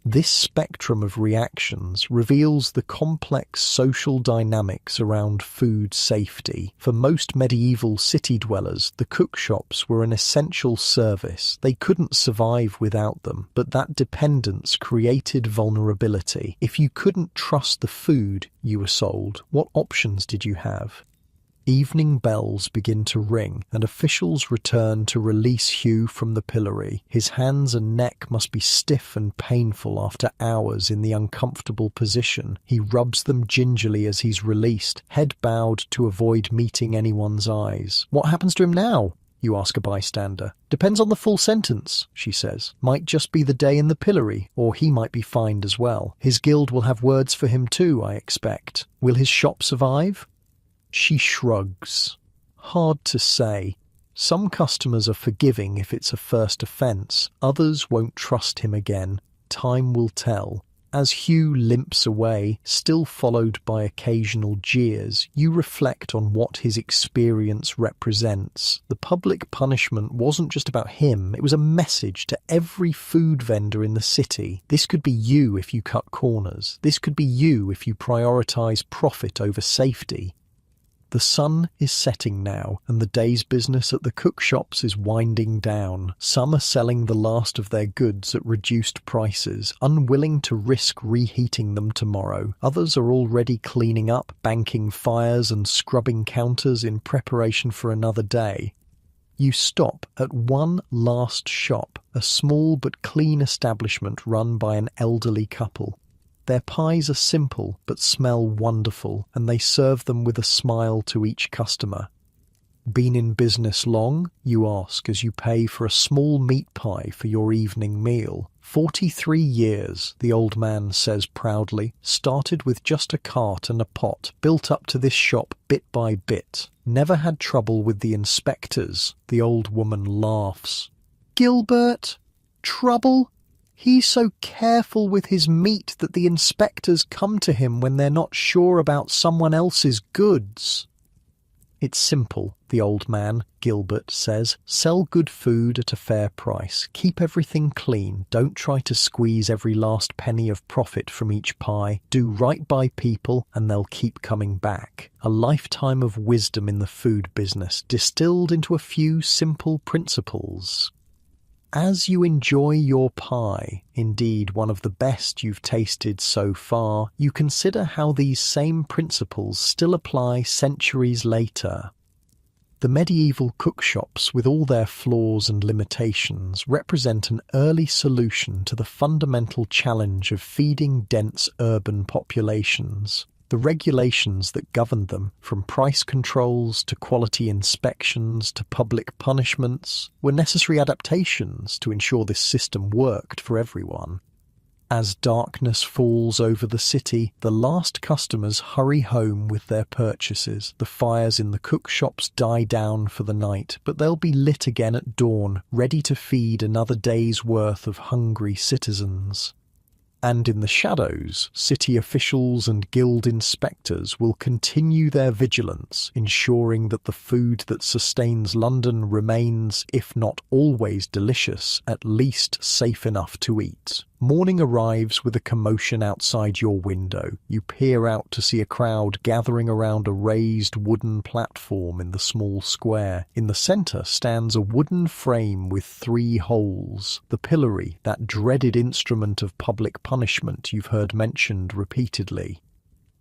This spectrum of reactions reveals the complex social dynamics around food safety. For most medieval city dwellers, the cook shops were an essential service. They couldn't survive without them, but that dependence created vulnerability. If you couldn't trust the food you were sold, what options did you have? Evening bells begin to ring, and officials return to release Hugh from the pillory. His hands and neck must be stiff and painful after hours in the uncomfortable position. He rubs them gingerly as he's released, head bowed to avoid meeting anyone's eyes. "What happens to him now?" you ask a bystander. "Depends on the full sentence," she says. "Might just be the day in the pillory, or he might be fined as well. His guild will have words for him too, I expect. Will his shop survive?" She shrugs. Hard to say. Some customers are forgiving if it's a first offence. Others won't trust him again. Time will tell. As Hugh limps away, still followed by occasional jeers, you reflect on what his experience represents. The public punishment wasn't just about him, it was a message to every food vendor in the city. This could be you if you cut corners. This could be you if you prioritise profit over safety. The sun is setting now, and the day's business at the cook shops is winding down. Some are selling the last of their goods at reduced prices, unwilling to risk reheating them tomorrow. Others are already cleaning up, banking fires and scrubbing counters in preparation for another day. You stop at one last shop, a small but clean establishment run by an elderly couple. Their pies are simple but smell wonderful, and they serve them with a smile to each customer. "Been in business long?" you ask as you pay for a small meat pie for your evening meal. 43 years, the old man says proudly. "Started with just a cart and a pot, built up to this shop bit by bit. Never had trouble with the inspectors." The old woman laughs. "Gilbert? Trouble?" He's so careful with his meat that the inspectors come to him when they're not sure about someone else's goods. It's simple, the old man, Gilbert, says. Sell good food at a fair price. Keep everything clean. Don't try to squeeze every last penny of profit from each pie. Do right by people and they'll keep coming back. A lifetime of wisdom in the food business, distilled into a few simple principles. As you enjoy your pie, indeed one of the best you've tasted so far, you consider how these same principles still apply centuries later. The medieval cookshops, with all their flaws and limitations, represent an early solution to the fundamental challenge of feeding dense urban populations. The regulations that governed them, from price controls to quality inspections to public punishments, were necessary adaptations to ensure this system worked for everyone. As darkness falls over the city, the last customers hurry home with their purchases. The fires in the cookshops die down for the night, but they'll be lit again at dawn, ready to feed another day's worth of hungry citizens. And in the shadows, city officials and guild inspectors will continue their vigilance, ensuring that the food that sustains London remains, if not always delicious, at least safe enough to eat. Morning arrives with a commotion outside your window. You peer out to see a crowd gathering around a raised wooden platform in the small square. In the centre stands a wooden frame with 3 holes. The pillory, that dreaded instrument of public punishment you've heard mentioned repeatedly.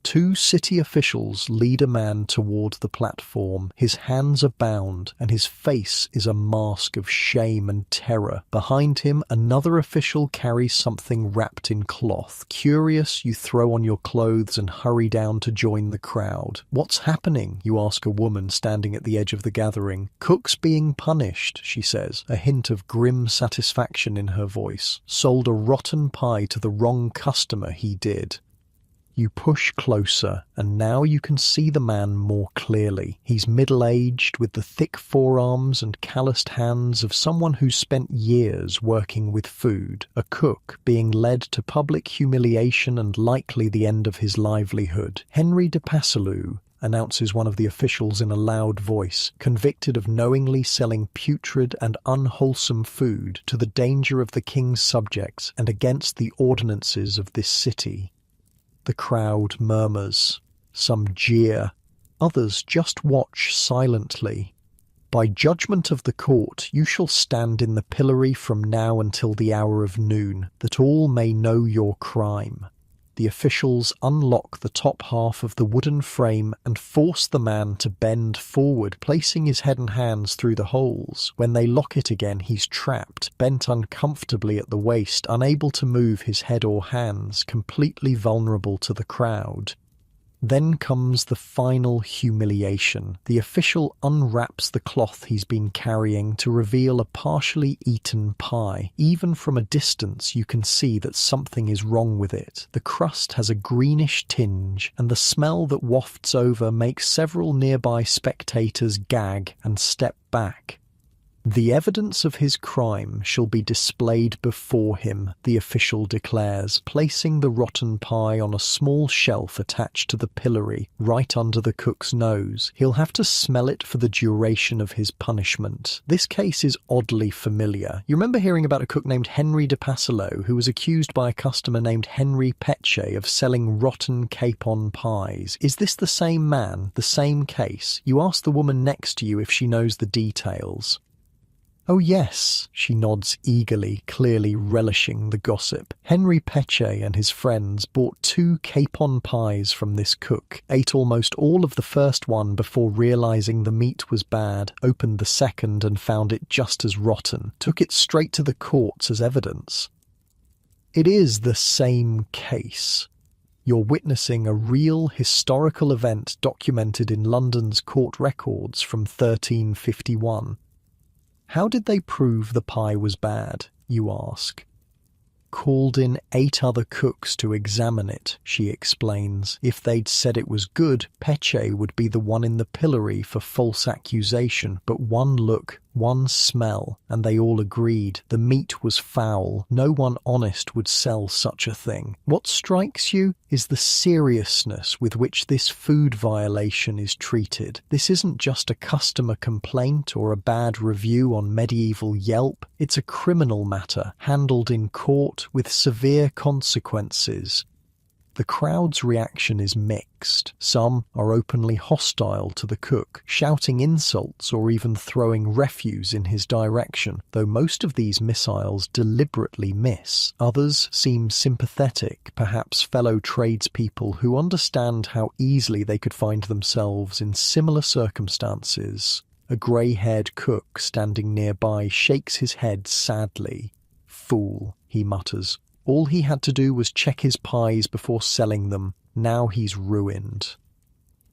2 city officials lead a man toward the platform. His hands are bound, and his face is a mask of shame and terror. Behind him, another official carries something wrapped in cloth. Curious, you throw on your clothes and hurry down to join the crowd. "What's happening?" you ask a woman standing at the edge of the gathering. "Cook's being punished," she says, a hint of grim satisfaction in her voice. "Sold a rotten pie to the wrong customer, he did." You push closer, and now you can see the man more clearly. He's middle-aged, with the thick forearms and calloused hands of someone who's spent years working with food, a cook being led to public humiliation and likely the end of his livelihood. "Henry de Passalou," announces one of the officials in a loud voice, "convicted of knowingly selling putrid and unwholesome food to the danger of the king's subjects and against the ordinances of this city." The crowd murmurs. Some jeer. Others just watch silently. "By judgment of the court, you shall stand in the pillory from now until the hour of noon, that all may know your crime." The officials unlock the top half of the wooden frame and force the man to bend forward, placing his head and hands through the holes. When they lock it again, he's trapped, bent uncomfortably at the waist, unable to move his head or hands, completely vulnerable to the crowd. Then comes the final humiliation. The official unwraps the cloth he's been carrying to reveal a partially eaten pie. Even from a distance you can see that something is wrong with it. The crust has a greenish tinge, and the smell that wafts over makes several nearby spectators gag and step back. "The evidence of his crime shall be displayed before him," the official declares, placing the rotten pie on a small shelf attached to the pillory, right under the cook's nose. He'll have to smell it for the duration of his punishment. This case is oddly familiar. You remember hearing about a cook named Henry de Passalou who was accused by a customer named Henry Peche of selling rotten capon pies. Is this the same man, the same case? You ask the woman next to you if she knows the details. "Oh yes," she nods eagerly, clearly relishing the gossip. "Henry Peche and his friends bought 2 capon pies from this cook, ate almost all of the first one before realizing the meat was bad, opened the second and found it just as rotten, took it straight to the courts as evidence." It is the same case. You're witnessing a real historical event documented in London's court records from 1351. "How did they prove the pie was bad?" you ask. "Called in 8 other cooks to examine it," she explains. "If they'd said it was good, Peche would be the one in the pillory for false accusation, but one look One smell, and they all agreed the meat was foul. No one honest would sell such a thing. What strikes you is the seriousness with which this food violation is treated. This isn't just a customer complaint or a bad review on medieval Yelp. It's a criminal matter, handled in court with severe consequences. The crowd's reaction is mixed. Some are openly hostile to the cook, shouting insults or even throwing refuse in his direction, though most of these missiles deliberately miss. Others seem sympathetic, perhaps fellow tradespeople who understand how easily they could find themselves in similar circumstances. A grey-haired cook standing nearby shakes his head sadly. "Fool," he mutters. All he had to do was check his pies before selling them. Now he's ruined.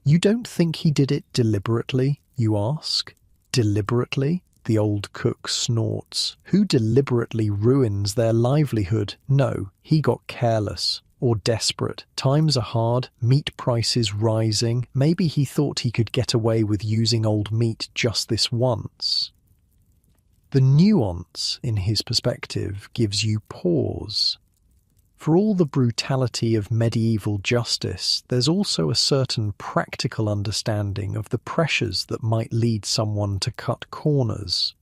You don't think he did it deliberately, you ask? Deliberately? The old cook snorts. Who deliberately ruins their livelihood? No, he got careless. Or desperate. Times are hard, meat prices rising. Maybe he thought he could get away with using old meat just this once. The nuance in his perspective gives you pause. For all the brutality of medieval justice, there's also a certain practical understanding of the pressures that might lead someone to cut corners.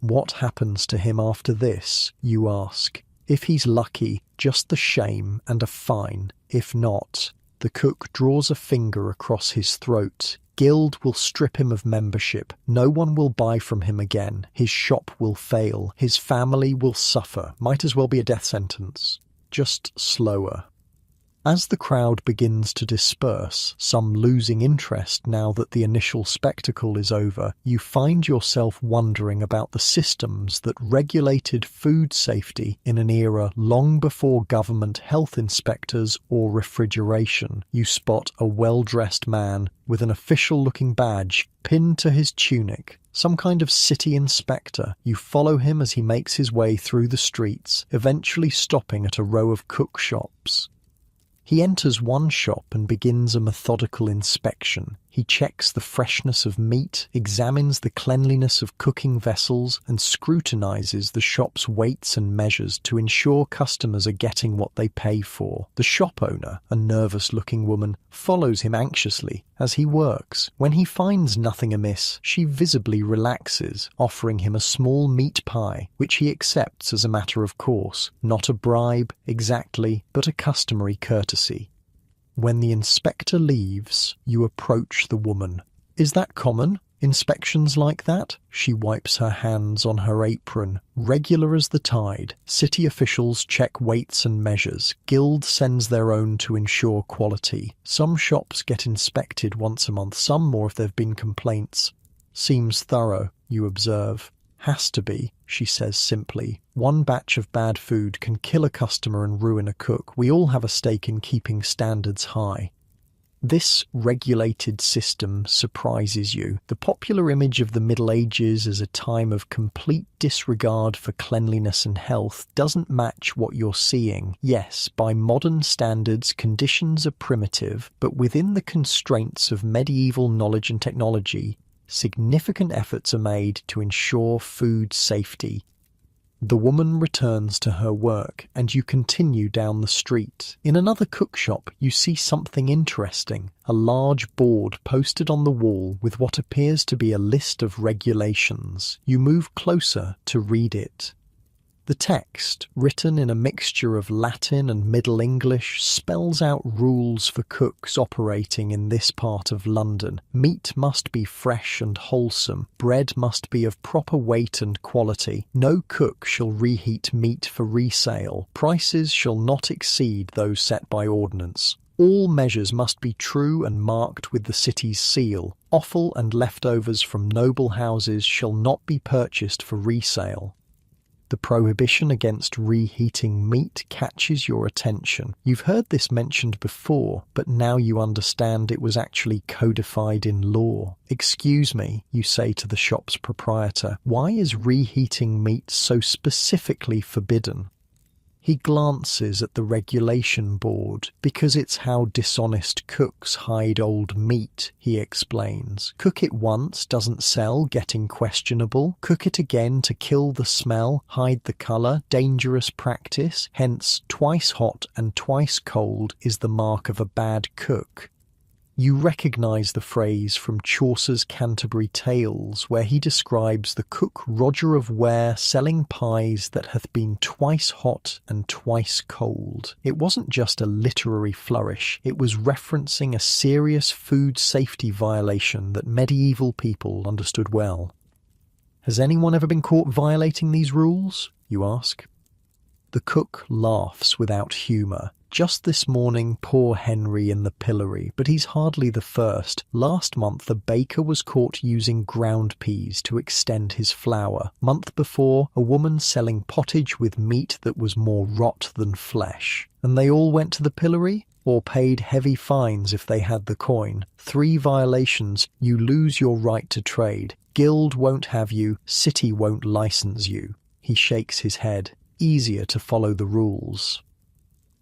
What happens to him after this, you ask? If he's lucky, just the shame and a fine. If not, the cook draws a finger across his throat. Guild will strip him of membership. No one will buy from him again. His shop will fail. His family will suffer. Might as well be a death sentence. Just slower. As the crowd begins to disperse, some losing interest now that the initial spectacle is over, you find yourself wondering about the systems that regulated food safety in an era long before government health inspectors or refrigeration. You spot a well-dressed man with an official-looking badge pinned to his tunic. Some kind of city inspector. You follow him as he makes his way through the streets, eventually stopping at a row of cook shops. He enters one shop and begins a methodical inspection. He checks the freshness of meat, examines the cleanliness of cooking vessels, and scrutinizes the shop's weights and measures to ensure customers are getting what they pay for. The shop owner, a nervous-looking woman, follows him anxiously as he works. When he finds nothing amiss, she visibly relaxes, offering him a small meat pie, which he accepts as a matter of course. Not a bribe, exactly, but a customary courtesy. When the inspector leaves, you approach the woman. Is that common? Inspections like that? She wipes her hands on her apron. Regular as the tide. City officials check weights and measures. Guild sends their own to ensure quality. Some shops get inspected once a month, some more if there have been complaints. Seems thorough, you observe. Has to be, she says simply. One batch of bad food can kill a customer and ruin a cook. We all have a stake in keeping standards high. This regulated system surprises you. The popular image of the Middle Ages as a time of complete disregard for cleanliness and health doesn't match what you're seeing. Yes, by modern standards, conditions are primitive, but within the constraints of medieval knowledge and technology, significant efforts are made to ensure food safety. The woman returns to her work, and you continue down the street. In another cookshop, you see something interesting. A large board posted on the wall with what appears to be a list of regulations. You move closer to read it. The text, written in a mixture of Latin and Middle English, spells out rules for cooks operating in this part of London. Meat must be fresh and wholesome. Bread must be of proper weight and quality. No cook shall reheat meat for resale. Prices shall not exceed those set by ordinance. All measures must be true and marked with the city's seal. Offal and leftovers from noble houses shall not be purchased for resale. The prohibition against reheating meat catches your attention. You've heard this mentioned before, but now you understand it was actually codified in law. Excuse me, you say to the shop's proprietor, why is reheating meat so specifically forbidden? He glances at the regulation board. Because it's how dishonest cooks hide old meat, he explains. Cook it once, doesn't sell, getting questionable. Cook it again to kill the smell, hide the colour, dangerous practice. Hence, twice hot and twice cold is the mark of a bad cook. You recognise the phrase from Chaucer's Canterbury Tales, where he describes the cook Roger of Ware selling pies that hath been twice hot and twice cold. It wasn't just a literary flourish, it was referencing a serious food safety violation that medieval people understood well. Has anyone ever been caught violating these rules? You ask. The cook laughs without humour. Just this morning, poor Henry in the pillory, but he's hardly the first. Last month, a baker was caught using ground peas to extend his flour. Month before, a woman selling pottage with meat that was more rot than flesh. And they all went to the pillory? Or paid heavy fines if they had the coin. 3 violations, you lose your right to trade. Guild won't have you, city won't license you. He shakes his head. Easier to follow the rules.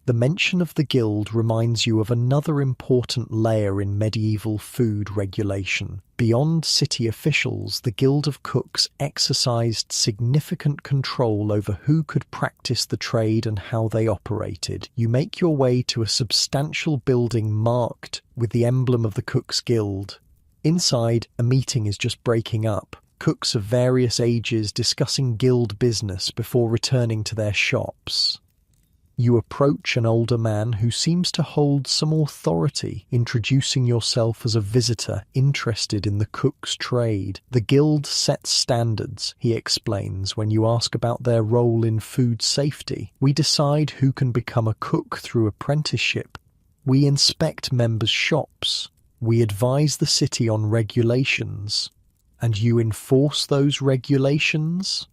The mention of the guild reminds you of another important layer in medieval food regulation. Beyond city officials, the Guild of Cooks exercised significant control over who could practice the trade and how they operated. You make your way to a substantial building marked with the emblem of the Cooks Guild. Inside, a meeting is just breaking up. Cooks of various ages discussing guild business before returning to their shops. You approach an older man who seems to hold some authority, introducing yourself as a visitor interested in the cook's trade. The guild sets standards, he explains, when you ask about their role in food safety. We decide who can become a cook through apprenticeship. We inspect members' shops. We advise the city on regulations. And you enforce those regulations?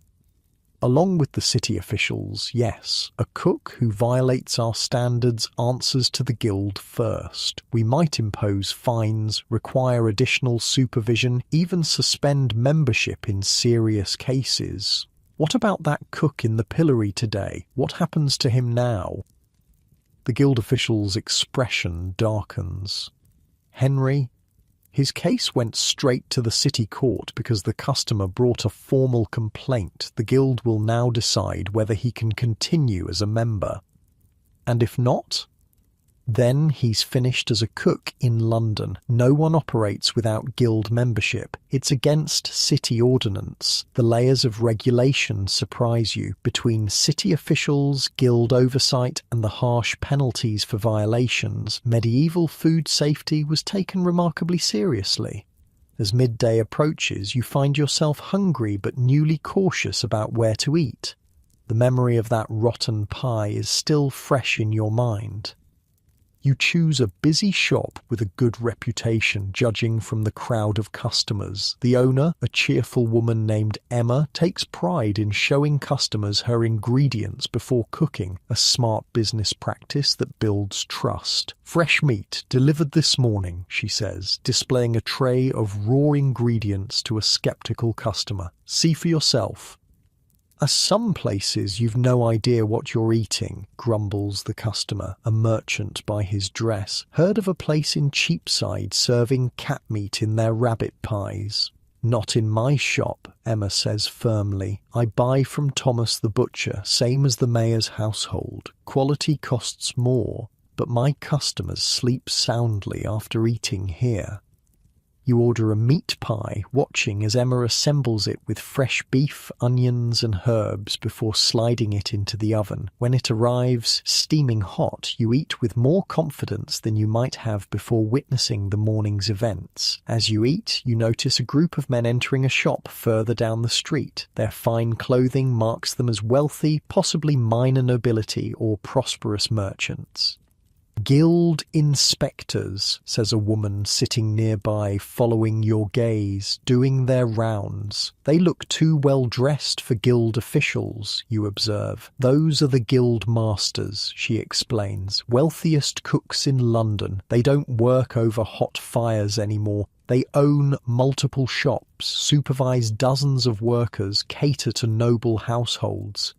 Along with the city officials, yes, a cook who violates our standards answers to the guild first. We might impose fines, require additional supervision, even suspend membership in serious cases. What about that cook in the pillory today? What happens to him now? The guild official's expression darkens. Henry, his case went straight to the city court because the customer brought a formal complaint. The guild will now decide whether he can continue as a member. And if not, then he's finished as a cook in London. No one operates without guild membership. It's against city ordinance. The layers of regulation surprise you. Between city officials, guild oversight, and the harsh penalties for violations, medieval food safety was taken remarkably seriously. As midday approaches, you find yourself hungry but newly cautious about where to eat. The memory of that rotten pie is still fresh in your mind. You choose a busy shop with a good reputation, judging from the crowd of customers. The owner, a cheerful woman named Emma, takes pride in showing customers her ingredients before cooking, a smart business practice that builds trust. Fresh meat, delivered this morning, she says, displaying a tray of raw ingredients to a skeptical customer. See for yourself. At some places you've no idea what you're eating, grumbles the customer, a merchant by his dress. Heard of a place in Cheapside serving cat meat in their rabbit pies? Not in my shop, Emma says firmly. I buy from Thomas the butcher, same as the mayor's household. Quality costs more, but my customers sleep soundly after eating here. You order a meat pie, watching as Emma assembles it with fresh beef, onions and herbs before sliding it into the oven. When it arrives, steaming hot, you eat with more confidence than you might have before witnessing the morning's events. As you eat, you notice a group of men entering a shop further down the street. Their fine clothing marks them as wealthy, possibly minor nobility or prosperous merchants. Guild inspectors, says a woman sitting nearby, following your gaze, doing their rounds. They look too well dressed for guild officials, you observe. Those are the guild masters, she explains. Wealthiest cooks in London. They don't work over hot fires anymore. They own multiple shops, supervise dozens of workers, cater to noble households.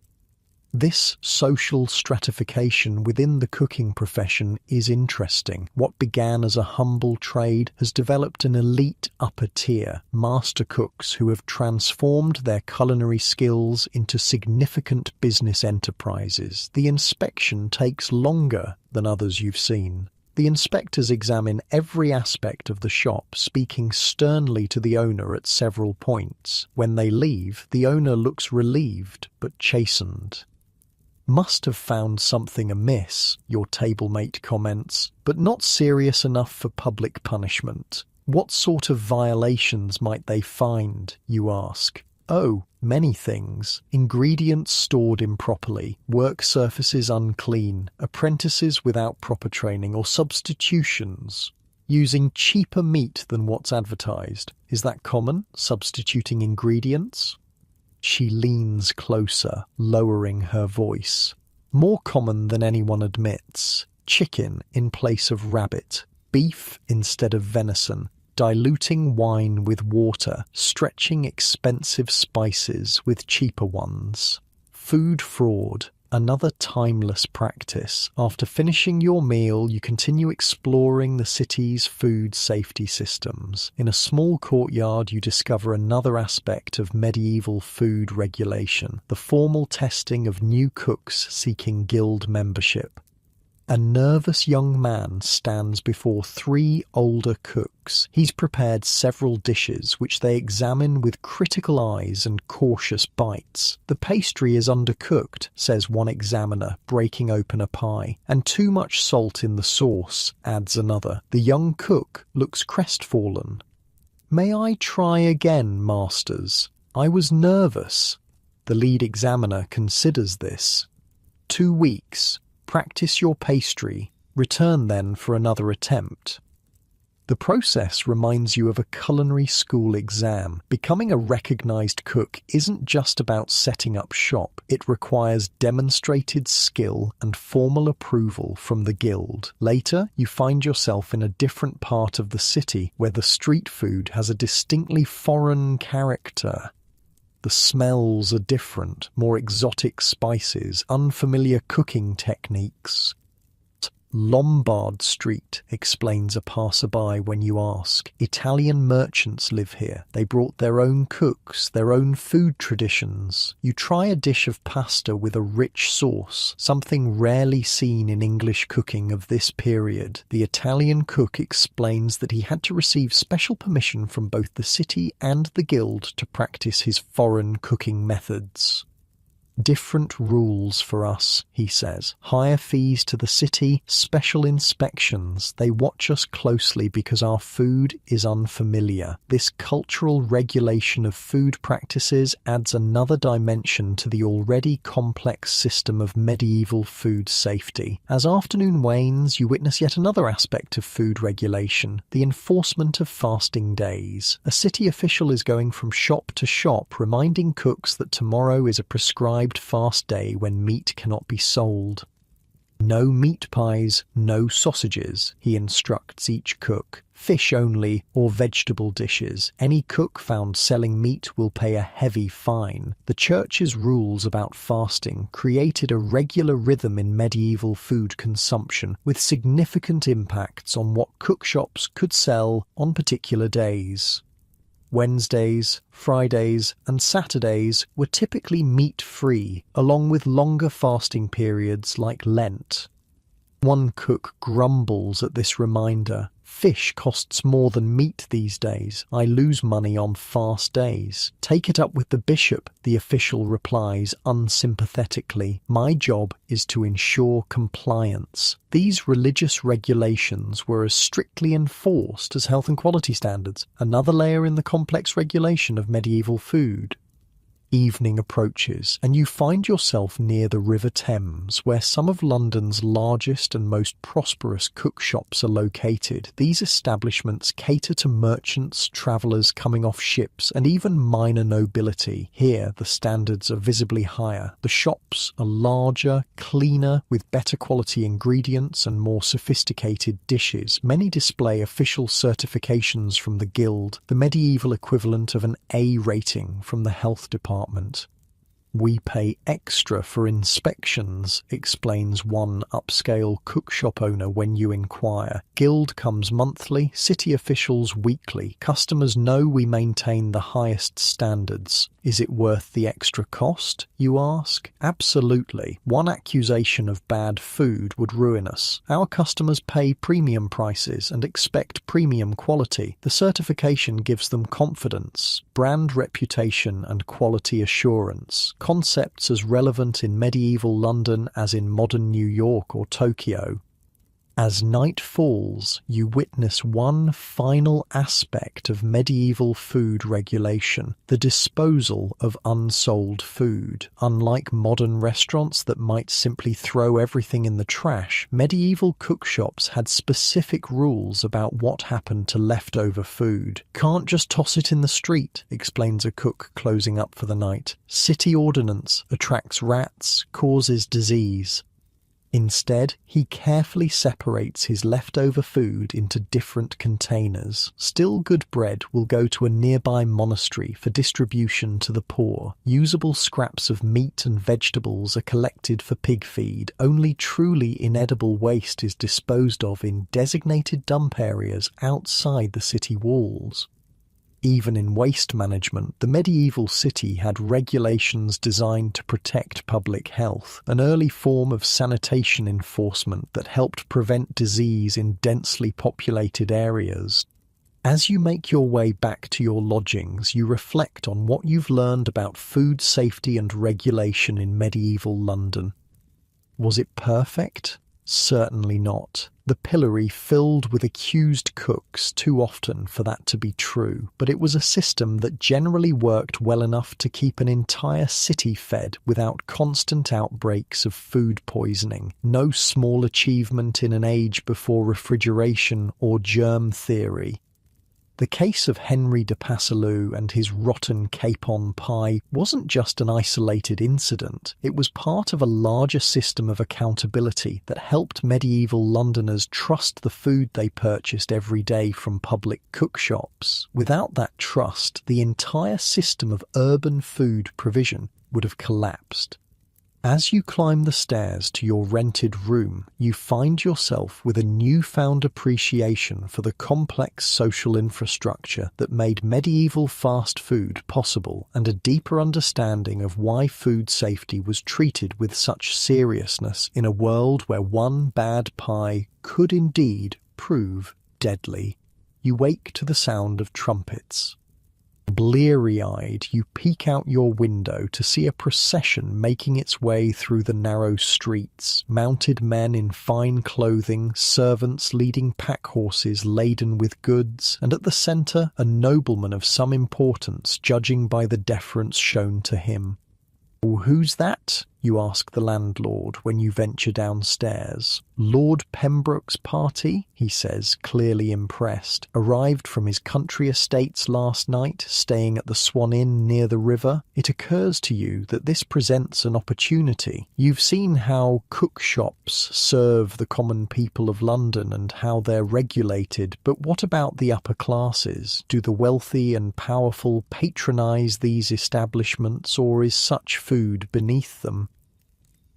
This social stratification within the cooking profession is interesting. What began as a humble trade has developed an elite upper tier, master cooks who have transformed their culinary skills into significant business enterprises. The inspection takes longer than others you've seen. The inspectors examine every aspect of the shop, speaking sternly to the owner at several points. When they leave, the owner looks relieved but chastened. "Must have found something amiss," your table-mate comments, "but not serious enough for public punishment." "What sort of violations might they find?" you ask. "Oh, many things. Ingredients stored improperly, work surfaces unclean, apprentices without proper training, or substitutions. Using cheaper meat than what's advertised. Is that common, substituting ingredients?" She leans closer, lowering her voice. "More common than anyone admits. Chicken in place of rabbit, beef instead of venison, diluting wine with water, stretching expensive spices with cheaper ones. Food fraud, another timeless practice. After finishing your meal, you continue exploring the city's food safety systems. In a small courtyard, you discover another aspect of medieval food regulation, the formal testing of new cooks seeking guild membership. A nervous young man stands before 3 older cooks. He's prepared several dishes which they examine with critical eyes and cautious bites. "The pastry is undercooked," says one examiner, breaking open a pie. "And too much salt in the sauce," adds another. The young cook looks crestfallen. "May I try again, masters? I was nervous." The lead examiner considers this. 2 weeks. Practice your pastry, return then for another attempt. The process reminds you of a culinary school exam. Becoming a recognized cook isn't just about setting up shop. It requires demonstrated skill and formal approval from the guild. Later, you find yourself in a different part of the city where the street food has a distinctly foreign character. The smells are different, more exotic spices, unfamiliar cooking techniques. "Lombard Street," explains a passerby when you ask. "Italian merchants live here. They brought their own cooks, their own food traditions." You try a dish of pasta with a rich sauce, something rarely seen in English cooking of this period. The Italian cook explains that he had to receive special permission from both the city and the guild to practice his foreign cooking methods. "Different rules for us," he says. "Higher fees to the city, special inspections. They watch us closely because our food is unfamiliar." This cultural regulation of food practices adds another dimension to the already complex system of medieval food safety. As afternoon wanes, you witness yet another aspect of food regulation, the enforcement of fasting days. A city official is going from shop to shop, reminding cooks that tomorrow is a prescribed fast day when meat cannot be sold. "No meat pies, no sausages," he instructs each cook. "Fish only or vegetable dishes. Any cook found selling meat will pay a heavy fine." The church's rules about fasting created a regular rhythm in medieval food consumption, with significant impacts on what cookshops could sell on particular days. Wednesdays, Fridays, and Saturdays were typically meat-free, along with longer fasting periods like Lent. One cook grumbles at this reminder. "Fish costs more than meat these days. I lose money on fast days." "Take it up with the bishop," the official replies unsympathetically. "My job is to ensure compliance." These religious regulations were as strictly enforced as health and quality standards, another layer in the complex regulation of medieval food. Evening approaches, and you find yourself near the River Thames, where some of London's largest and most prosperous cookshops are located. These establishments cater to merchants, travellers coming off ships, and even minor nobility. Here, the standards are visibly higher. The shops are larger, cleaner, with better quality ingredients and more sophisticated dishes. Many display official certifications from the Guild, the medieval equivalent of an A rating from the health department. "We pay extra for inspections," explains one upscale cookshop owner when you inquire. "Guild comes monthly, city officials weekly. Customers know we maintain the highest standards." Is it worth the extra cost, you ask? Absolutely. One accusation of bad food would ruin us. Our customers pay premium prices and expect premium quality. The certification gives them confidence, brand reputation, and quality assurance. Concepts as relevant in medieval London as in modern New York or Tokyo. As night falls, you witness one final aspect of medieval food regulation, the disposal of unsold food. Unlike modern restaurants that might simply throw everything in the trash, medieval cookshops had specific rules about what happened to leftover food. "Can't just toss it in the street," explains a cook closing up for the night. "City ordinance attracts rats, causes disease." Instead, he carefully separates his leftover food into different containers. Still good bread will go to a nearby monastery for distribution to the poor. Usable scraps of meat and vegetables are collected for pig feed. Only truly inedible waste is disposed of in designated dump areas outside the city walls. Even in waste management, the medieval city had regulations designed to protect public health, an early form of sanitation enforcement that helped prevent disease in densely populated areas. As you make your way back to your lodgings, you reflect on what you've learned about food safety and regulation in medieval London. Was it perfect? Certainly not. The pillory filled with accused cooks too often for that to be true, but it was a system that generally worked well enough to keep an entire city fed without constant outbreaks of food poisoning. No small achievement in an age before refrigeration or germ theory. The case of Henry de Passalou and his rotten capon pie wasn't just an isolated incident. It was part of a larger system of accountability that helped medieval Londoners trust the food they purchased every day from public cookshops. Without that trust, the entire system of urban food provision would have collapsed. As you climb the stairs to your rented room, you find yourself with a newfound appreciation for the complex social infrastructure that made medieval fast food possible and a deeper understanding of why food safety was treated with such seriousness in a world where one bad pie could indeed prove deadly. You wake to the sound of trumpets. Bleary-eyed, you peek out your window to see a procession making its way through the narrow streets. Mounted men in fine clothing, servants leading pack horses laden with goods, and at the centre a nobleman of some importance, judging by the deference shown to him. "Who's that?" you ask the landlord when you venture downstairs. "Lord Pembroke's party," he says, clearly impressed. "Arrived from his country estates last night, staying at the Swan Inn near the river." It occurs to you that this presents an opportunity. You've seen how cookshops serve the common people of London and how they're regulated, but what about the upper classes? Do the wealthy and powerful patronise these establishments, or is such food beneath them?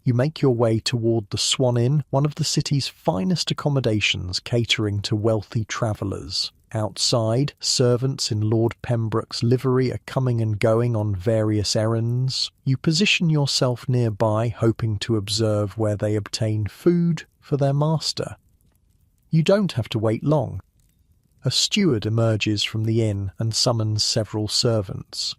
You make your way toward the Swan Inn, one of the city's finest accommodations catering to wealthy travellers. Outside, servants in Lord Pembroke's livery are coming and going on various errands. You position yourself nearby, hoping to observe where they obtain food for their master. You don't have to wait long. A steward emerges from the inn and summons several servants.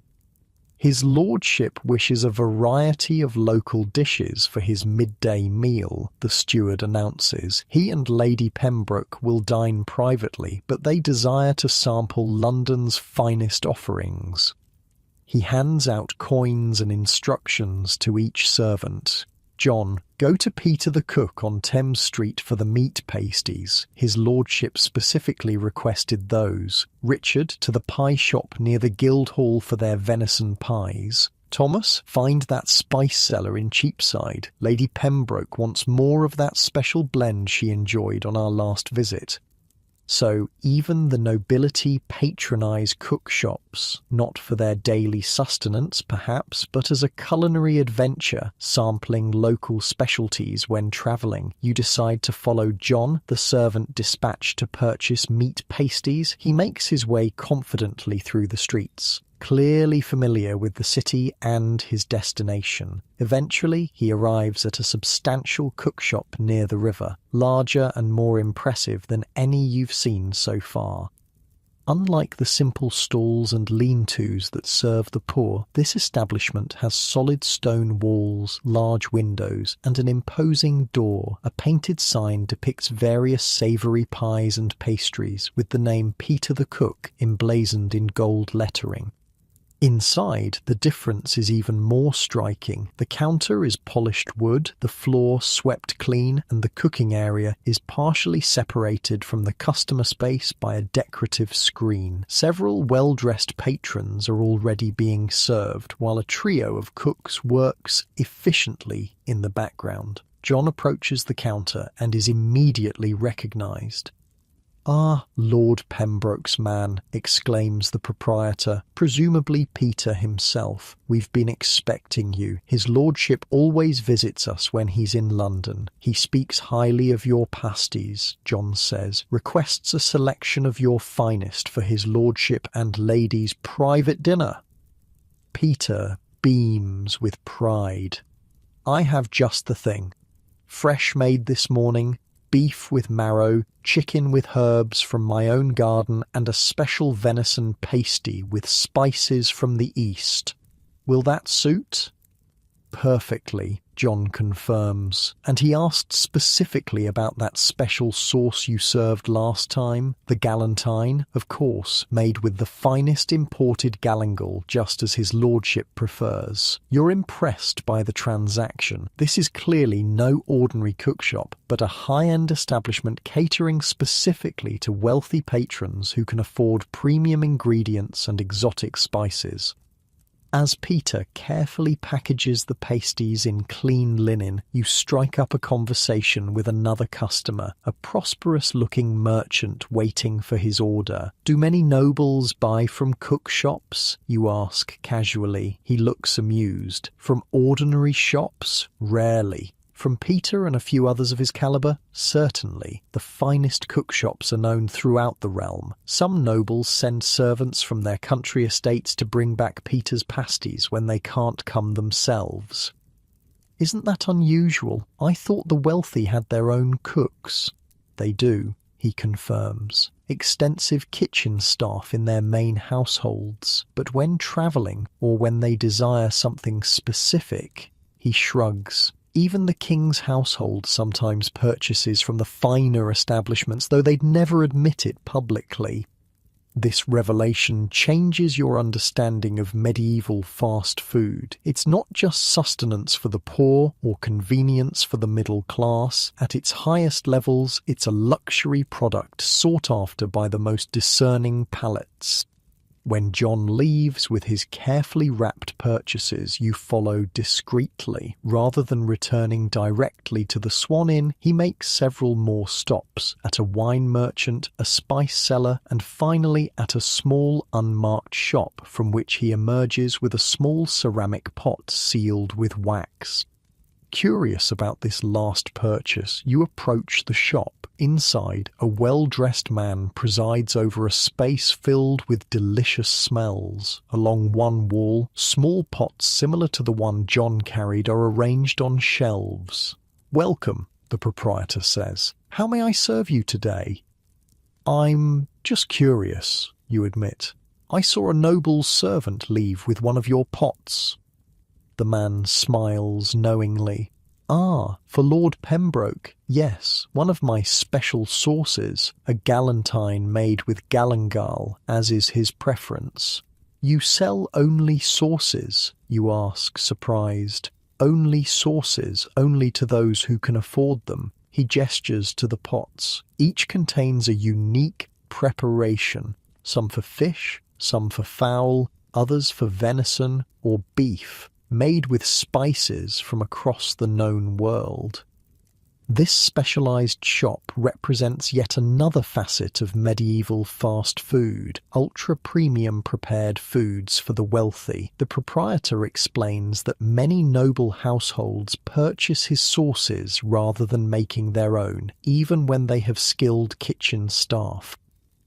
"His lordship wishes a variety of local dishes for his midday meal," the steward announces. "He and Lady Pembroke will dine privately, but they desire to sample London's finest offerings." He hands out coins and instructions to each servant. "John, go to Peter the cook on Thames Street for the meat pasties. His lordship specifically requested those. Richard to the pie shop near the Guildhall for their venison pies. Thomas, find that spice cellar in Cheapside. Lady Pembroke wants more of that special blend she enjoyed on our last visit." So even the nobility patronize cook shops, not for their daily sustenance perhaps, but as a culinary adventure, sampling local specialties when travelling. You decide to follow John, the servant dispatched to purchase meat pasties. He makes his way confidently through the streets, clearly familiar with the city and his destination. Eventually, he arrives at a substantial cookshop near the river, larger and more impressive than any you've seen so far. Unlike the simple stalls and lean-tos that serve the poor, this establishment has solid stone walls, large windows, and an imposing door. A painted sign depicts various savoury pies and pastries, with the name Peter the Cook emblazoned in gold lettering. Inside, the difference is even more striking. The counter is polished wood, the floor swept clean, and the cooking area is partially separated from the customer space by a decorative screen. Several well-dressed patrons are already being served, while a trio of cooks works efficiently in the background. John approaches the counter and is immediately recognised. "Ah, Lord Pembroke's man," exclaims the proprietor, presumably Peter himself. "We've been expecting you. His lordship always visits us when he's in London. He speaks highly of your pasties," John says, "requests a selection of your finest for his lordship and lady's private dinner." Peter beams with pride. "I have just the thing. Fresh made this morning, beef with marrow, chicken with herbs from my own garden, and a special venison pasty with spices from the East. Will that suit?" "Perfectly," John confirms, and he asked specifically about that special sauce you served last time, the galantine, of course, made with the finest imported galangal, just as his lordship prefers. You're impressed by the transaction. This is clearly no ordinary cookshop, but a high-end establishment catering specifically to wealthy patrons who can afford premium ingredients and exotic spices. As Peter carefully packages the pasties in clean linen, you strike up a conversation with another customer, a prosperous-looking merchant waiting for his order. "Do many nobles buy from cook shops?" you ask casually. He looks amused. "From ordinary shops? Rarely. From Peter and a few others of his calibre? Certainly. The finest cook shops are known throughout the realm. Some nobles send servants from their country estates to bring back Peter's pasties when they can't come themselves." "Isn't that unusual? I thought the wealthy had their own cooks." "They do," he confirms. "Extensive kitchen staff in their main households. But when travelling, or when they desire something specific," he shrugs. "Even the king's household sometimes purchases from the finer establishments, though they'd never admit it publicly." This revelation changes your understanding of medieval fast food. It's not just sustenance for the poor or convenience for the middle class. At its highest levels, it's a luxury product sought after by the most discerning palates. When John leaves with his carefully wrapped purchases, you follow discreetly. Rather than returning directly to the Swan Inn, he makes several more stops, at a wine merchant, a spice seller, and finally at a small unmarked shop from which he emerges with a small ceramic pot sealed with wax. Curious about this last purchase, you approach the shop. Inside, a well-dressed man presides over a space filled with delicious smells. Along one wall, small pots similar to the one John carried are arranged on shelves. "Welcome," the proprietor says. "How may I serve you today?" "I'm just curious," you admit. "I saw a noble's servant leave with one of your pots." The man smiles knowingly. "Ah, for Lord Pembroke, yes, one of my special sauces, a galantine made with galangal, as is his preference." "You sell only sauces?" you ask, surprised. "Only sauces, only to those who can afford them." He gestures to the pots. Each contains a unique preparation, some for fish, some for fowl, others for venison or beef, made with spices from across the known world. This specialized shop represents yet another facet of medieval fast food, ultra-premium prepared foods for the wealthy. The proprietor explains that many noble households purchase his sauces rather than making their own, even when they have skilled kitchen staff.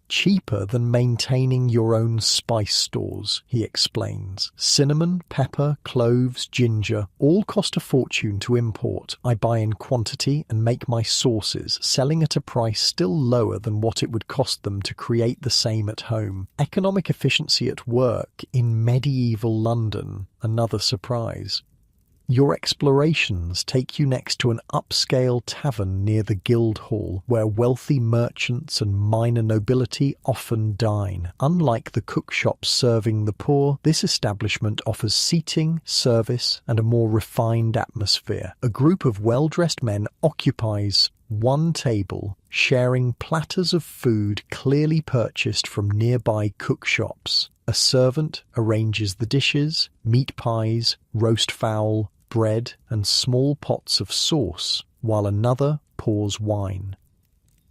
Cheaper than maintaining your own spice stores, he explains. Cinnamon, pepper, cloves, ginger, all cost a fortune to import. I buy in quantity and make my sauces, selling at a price still lower than what it would cost them to create the same at home. Economic efficiency at work in medieval London, another surprise. Your explorations take you next to an upscale tavern near the Guildhall, where wealthy merchants and minor nobility often dine. Unlike the cookshops serving the poor, this establishment offers seating, service, and a more refined atmosphere. A group of well-dressed men occupies one table, sharing platters of food clearly purchased from nearby cookshops. A servant arranges the dishes, meat pies, roast fowl, bread, and small pots of sauce, while another pours wine.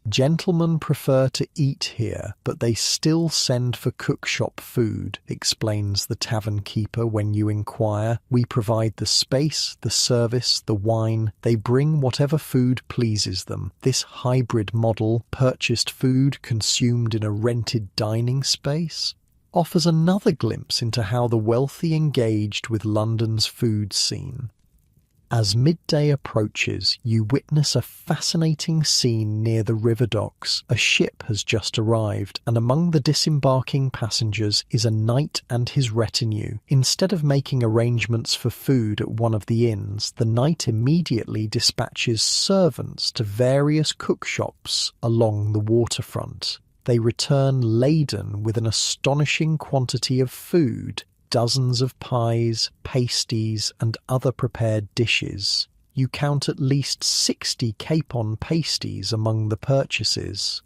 Gentlemen prefer to eat here, but they still send for cookshop food, explains the tavern keeper when you inquire. We provide the space, the service, the wine. They bring whatever food pleases them. This hybrid model, purchased food consumed in a rented dining space, offers another glimpse into how the wealthy engaged with London's food scene. As midday approaches, you witness a fascinating scene near the river docks. A ship has just arrived, and among the disembarking passengers is a knight and his retinue. Instead of making arrangements for food at one of the inns, the knight immediately dispatches servants to various cookshops along the waterfront. They return laden with an astonishing quantity of food, dozens of pies, pasties, and other prepared dishes. You count at least 60 capon pasties among the purchases.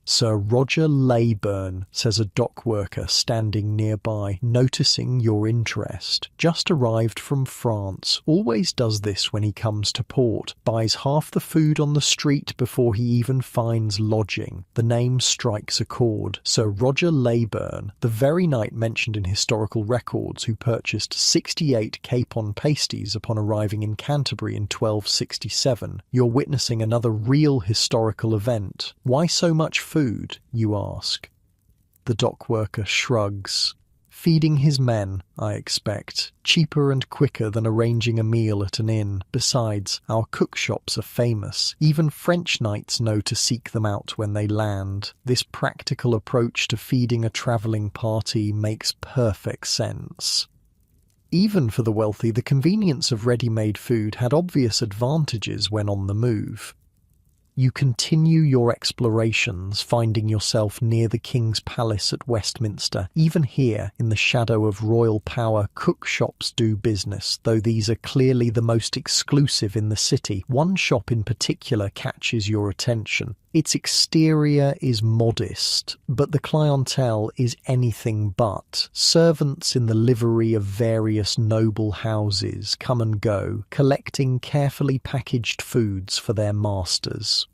Sir Roger Leyburn, says a dock worker standing nearby, noticing your interest. Just arrived from France, always does this when he comes to port, buys half the food on the street before he even finds lodging. The name strikes a chord. Sir Roger Leyburn, the very knight mentioned in historical records who purchased 68 capon pasties upon arriving in Canterbury in 1267. You're witnessing another real historical event. Why so much food, you ask? The dock worker shrugs. Feeding his men, I expect. Cheaper and quicker than arranging a meal at an inn. Besides, our cookshops are famous. Even French knights know to seek them out when they land. This practical approach to feeding a travelling party makes perfect sense. Even for the wealthy, the convenience of ready-made food had obvious advantages when on the move. You continue your explorations, finding yourself near the King's Palace at Westminster. Even here, in the shadow of royal power, cookshops do business, though these are clearly the most exclusive in the city. One shop in particular catches your attention. Its exterior is modest, but the clientele is anything but. Servants in the livery of various noble houses come and go, collecting carefully packaged foods for their masters.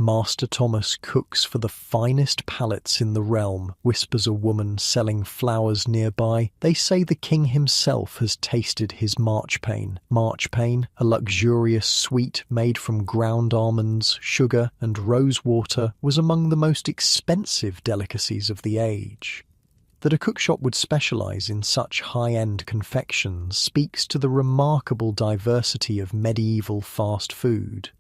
Master Thomas cooks for the finest palates in the realm, whispers a woman selling flowers nearby. They say the king himself has tasted his marchpane. Marchpane, a luxurious sweet made from ground almonds, sugar, and rose water, was among the most expensive delicacies of the age. That a cookshop would specialise in such high-end confections speaks to the remarkable diversity of medieval fast food.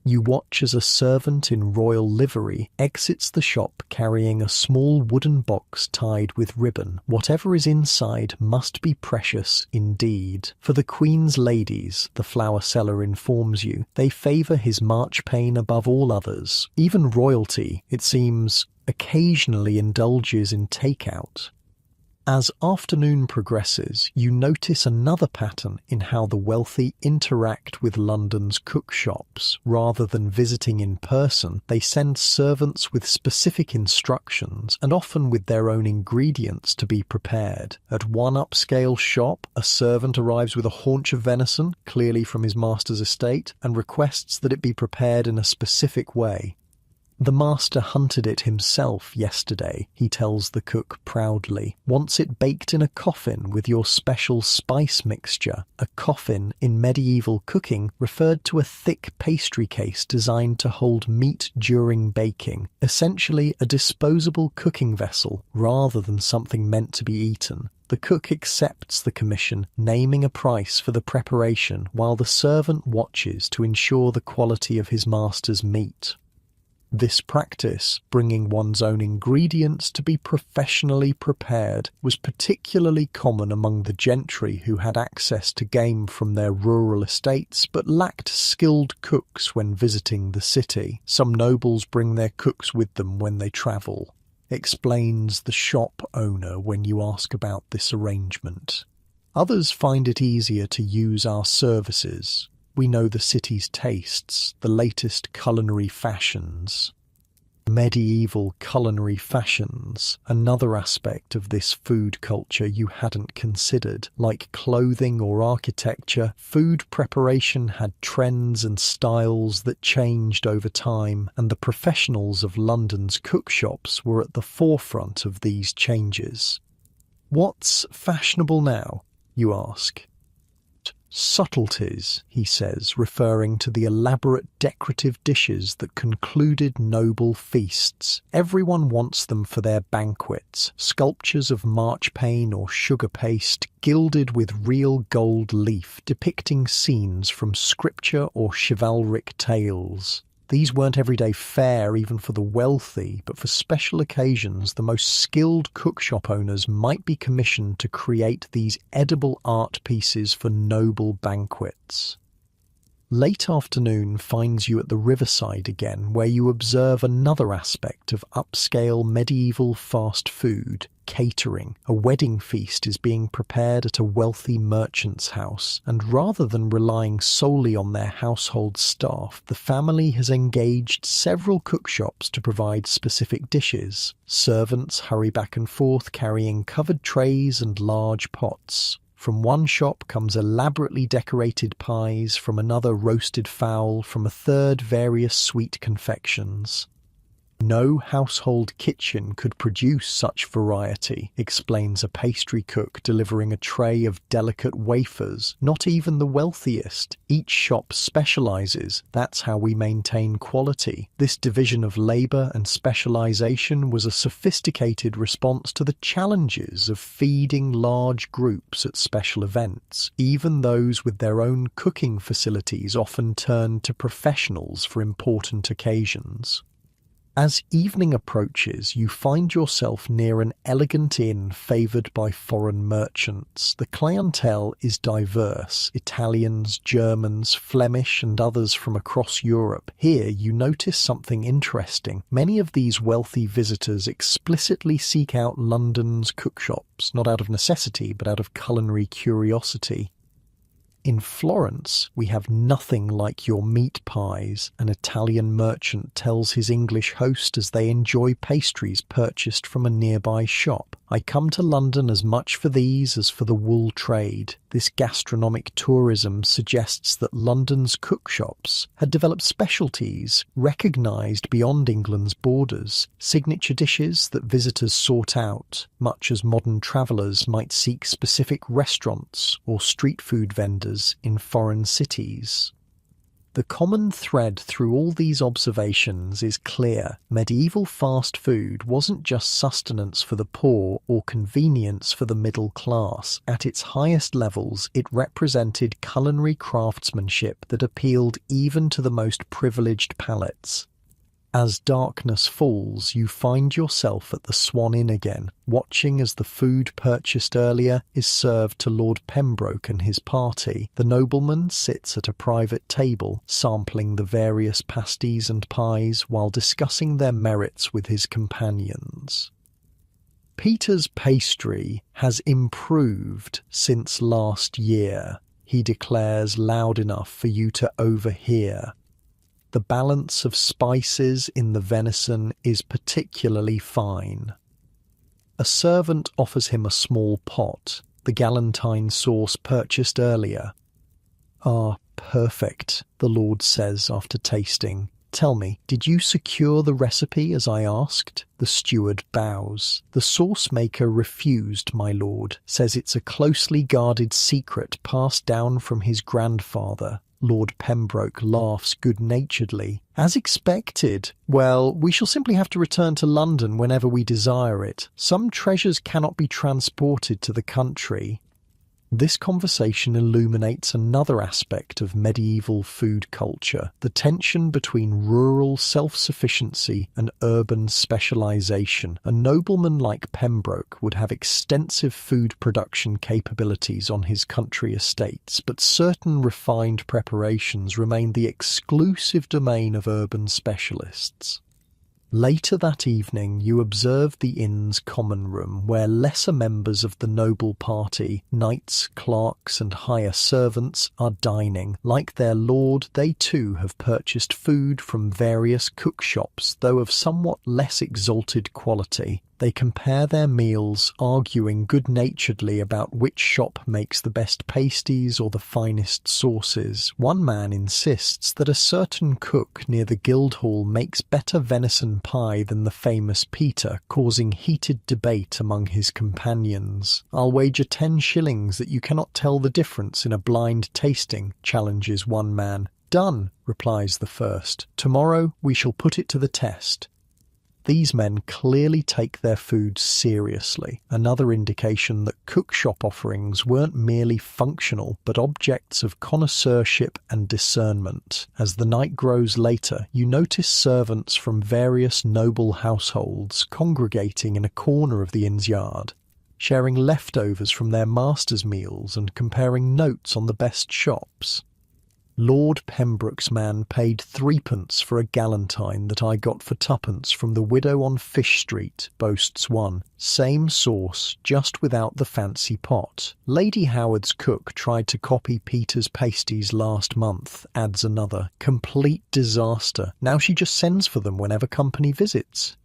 You watch as a servant in royal livery exits the shop carrying a small wooden box tied with ribbon. Whatever is inside must be precious indeed. For the Queen's ladies, the flower seller informs you, they favour his marchpane above all others. Even royalty, it seems, occasionally indulges in takeout. As afternoon progresses, you notice another pattern in how the wealthy interact with London's cookshops. Rather than visiting in person, they send servants with specific instructions and often with their own ingredients to be prepared. At one upscale shop, a servant arrives with a haunch of venison, clearly from his master's estate, and requests that it be prepared in a specific way. "The master hunted it himself yesterday," he tells the cook proudly. "Wants it baked in a coffin with your special spice mixture." A coffin, in medieval cooking, referred to a thick pastry case designed to hold meat during baking, essentially a disposable cooking vessel rather than something meant to be eaten. The cook accepts the commission, naming a price for the preparation while the servant watches to ensure the quality of his master's meat. This practice, bringing one's own ingredients to be professionally prepared, was particularly common among the gentry who had access to game from their rural estates but lacked skilled cooks when visiting the city. Some nobles bring their cooks with them when they travel, explains the shop owner when you ask about this arrangement. Others find it easier to use our services. We know the city's tastes, the latest culinary fashions. Medieval culinary fashions, another aspect of this food culture you hadn't considered. Like clothing or architecture, food preparation had trends and styles that changed over time, and the professionals of London's cookshops were at the forefront of these changes. What's fashionable now, you ask? Subtleties, he says, referring to the elaborate decorative dishes that concluded noble feasts. Everyone wants them for their banquets, sculptures of marchpane or sugar paste, gilded with real gold leaf, depicting scenes from scripture or chivalric tales. These weren't everyday fare even for the wealthy, but for special occasions the most skilled cookshop owners might be commissioned to create these edible art pieces for noble banquets. Late afternoon finds you at the riverside again, where you observe another aspect of upscale medieval fast food, catering. A wedding feast is being prepared at a wealthy merchant's house, and rather than relying solely on their household staff, the family has engaged several cookshops to provide specific dishes. Servants hurry back and forth carrying covered trays and large pots. From one shop comes elaborately decorated pies, from another roasted fowl, from a third various sweet confections. No household kitchen could produce such variety, explains a pastry cook delivering a tray of delicate wafers. Not even the wealthiest. Each shop specializes. That's how we maintain quality. This division of labor and specialization was a sophisticated response to the challenges of feeding large groups at special events. Even those with their own cooking facilities often turned to professionals for important occasions. As evening approaches, you find yourself near an elegant inn favoured by foreign merchants. The clientele is diverse: Italians, Germans, Flemish, and others from across Europe. Here you notice something interesting. Many of these wealthy visitors explicitly seek out London's cookshops, not out of necessity, but out of culinary curiosity. In Florence, we have nothing like your meat pies, an Italian merchant tells his English host as they enjoy pastries purchased from a nearby shop. I come to London as much for these as for the wool trade. This gastronomic tourism suggests that London's cookshops had developed specialties recognised beyond England's borders, signature dishes that visitors sought out, much as modern travellers might seek specific restaurants or street food vendors in foreign cities. The common thread through all these observations is clear. Medieval fast food wasn't just sustenance for the poor or convenience for the middle class. At its highest levels, it represented culinary craftsmanship that appealed even to the most privileged palates. As darkness falls, you find yourself at the Swan Inn again, watching as the food purchased earlier is served to Lord Pembroke and his party. The nobleman sits at a private table, sampling the various pasties and pies while discussing their merits with his companions. Peter's pastry has improved since last year, he declares loud enough for you to overhear. The balance of spices in the venison is particularly fine. A servant offers him a small pot, the galantine sauce purchased earlier. "Ah, perfect," the Lord says after tasting. "Tell me, did you secure the recipe as I asked?" The steward bows. "The sauce maker refused, my lord, says it's a closely guarded secret passed down from his grandfather." Lord Pembroke laughs good-naturedly. "As expected. Well, we shall simply have to return to London whenever we desire it. Some treasures cannot be transported to the country." This conversation illuminates another aspect of medieval food culture, the tension between rural self-sufficiency and urban specialization. A nobleman like Pembroke would have extensive food production capabilities on his country estates, but certain refined preparations remain the exclusive domain of urban specialists. Later that evening you observe the inn's common room, where lesser members of the noble party, knights, clerks and higher servants, are dining. Like their lord, they too have purchased food from various cookshops, though of somewhat less exalted quality. They compare their meals, arguing good-naturedly about which shop makes the best pasties or the finest sauces. One man insists that a certain cook near the Guildhall makes better venison pie than the famous Peter, causing heated debate among his companions. "I'll wager 10 shillings that you cannot tell the difference in a blind tasting," challenges one man. "Done," replies the first. "Tomorrow we shall put it to the test." These men clearly take their food seriously, another indication that cookshop offerings weren't merely functional, but objects of connoisseurship and discernment. As the night grows later, you notice servants from various noble households congregating in a corner of the inn's yard, sharing leftovers from their master's meals and comparing notes on the best shops. "Lord Pembroke's man paid 3p for a galantine that I got for 2p from the widow on Fish Street," boasts one. "Same sauce, just without the fancy pot. Lady Howard's cook tried to copy Peter's pasties last month," adds another. "Complete disaster. Now she just sends for them whenever company visits."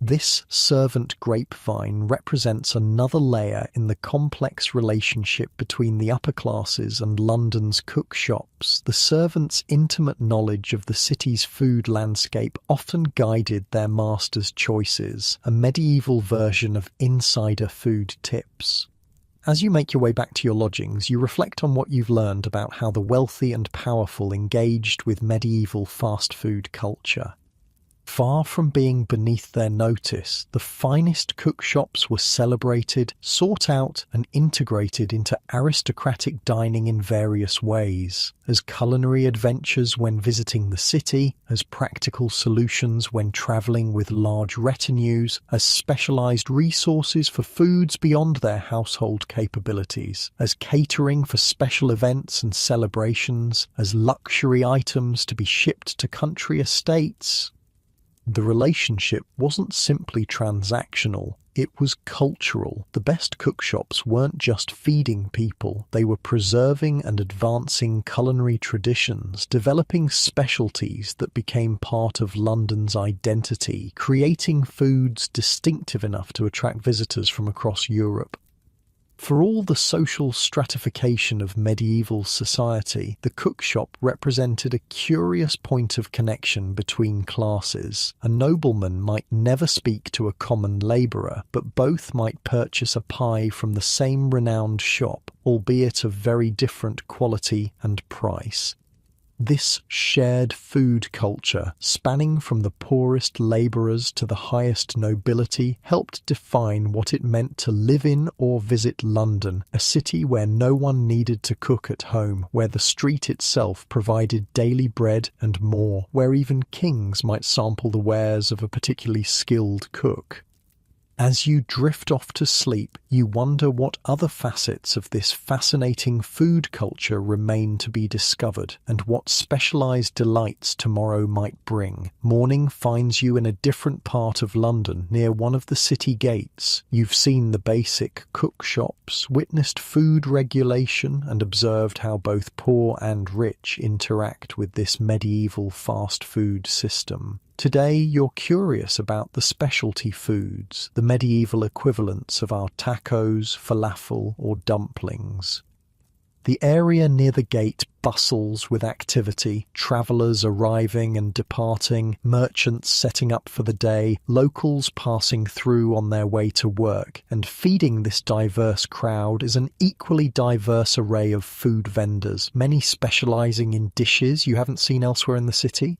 This servant grapevine represents another layer in the complex relationship between the upper classes and London's cook shops. The servants' intimate knowledge of the city's food landscape often guided their masters' choices, a medieval version of insider food tips. As you make your way back to your lodgings, you reflect on what you've learned about how the wealthy and powerful engaged with medieval fast food culture. Far from being beneath their notice, the finest cookshops were celebrated, sought out and integrated into aristocratic dining in various ways, as culinary adventures when visiting the city, as practical solutions when travelling with large retinues, as specialised resources for foods beyond their household capabilities, as catering for special events and celebrations, as luxury items to be shipped to country estates. The relationship wasn't simply transactional, it was cultural. The best cookshops weren't just feeding people, they were preserving and advancing culinary traditions, developing specialties that became part of London's identity, creating foods distinctive enough to attract visitors from across Europe. For all the social stratification of medieval society, the cookshop represented a curious point of connection between classes. A nobleman might never speak to a common labourer, but both might purchase a pie from the same renowned shop, albeit of very different quality and price. This shared food culture, spanning from the poorest labourers to the highest nobility, helped define what it meant to live in or visit London, a city where no one needed to cook at home, where the street itself provided daily bread and more, where even kings might sample the wares of a particularly skilled cook. As you drift off to sleep, you wonder what other facets of this fascinating food culture remain to be discovered and what specialized delights tomorrow might bring. Morning finds you in a different part of London, near one of the city gates. You've seen the basic cook shops, witnessed food regulation, and observed how both poor and rich interact with this medieval fast food system. Today, you're curious about the specialty foods, the medieval equivalents of our tacos, falafel, or dumplings. The area near the gate bustles with activity, travellers arriving and departing, merchants setting up for the day, locals passing through on their way to work, and feeding this diverse crowd is an equally diverse array of food vendors, many specialising in dishes you haven't seen elsewhere in the city.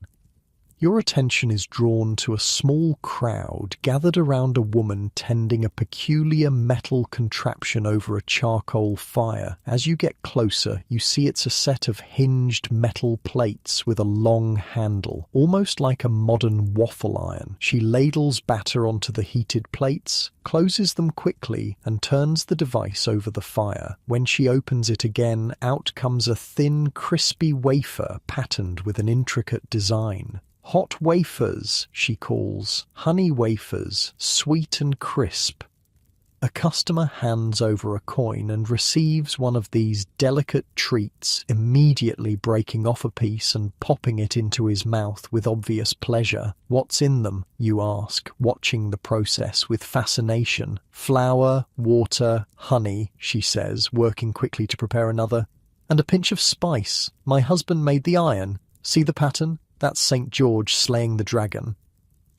Your attention is drawn to a small crowd gathered around a woman tending a peculiar metal contraption over a charcoal fire. As you get closer, you see it's a set of hinged metal plates with a long handle, almost like a modern waffle iron. She ladles batter onto the heated plates, closes them quickly, and turns the device over the fire. When she opens it again, out comes a thin, crispy wafer patterned with an intricate design. Hot wafers, she calls, honey wafers, sweet and crisp. A customer hands over a coin and receives one of these delicate treats, immediately breaking off a piece and popping it into his mouth with obvious pleasure. What's in them, you ask, watching the process with fascination. Flour, water, honey, she says, working quickly to prepare another. And a pinch of spice. My husband made the iron. See the pattern? That's St. George slaying the dragon.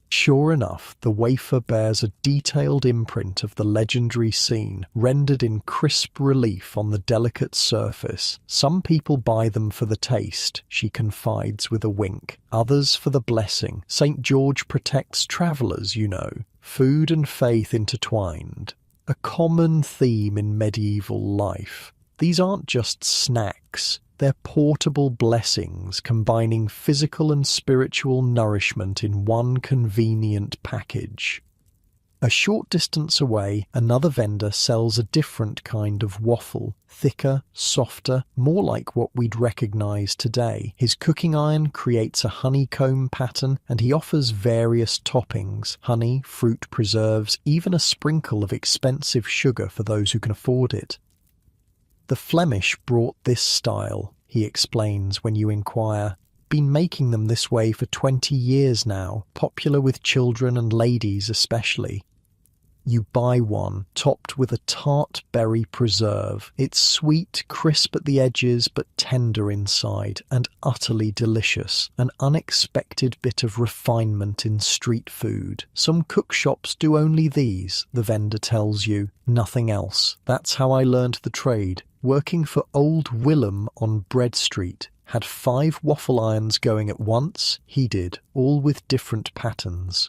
Sure enough, the wafer bears a detailed imprint of the legendary scene, rendered in crisp relief on the delicate surface. Some people buy them for the taste, she confides with a wink. Others for the blessing. St. George protects travellers, you know. Food and faith intertwined. A common theme in medieval life. These aren't just snacks. They're portable blessings combining physical and spiritual nourishment in one convenient package. A short distance away, another vendor sells a different kind of waffle, thicker, softer, more like what we'd recognize today. His cooking iron creates a honeycomb pattern, and he offers various toppings, honey, fruit preserves, even a sprinkle of expensive sugar for those who can afford it. The Flemish brought this style, he explains when you inquire. Been making them this way for 20 years now, popular with children and ladies especially. You buy one, topped with a tart berry preserve. It's sweet, crisp at the edges, but tender inside, and utterly delicious. An unexpected bit of refinement in street food. Some cook shops do only these, the vendor tells you. Nothing else. That's how I learned the trade. Working for Old Willem on Bread Street. Had 5 waffle irons going at once, he did, all with different patterns.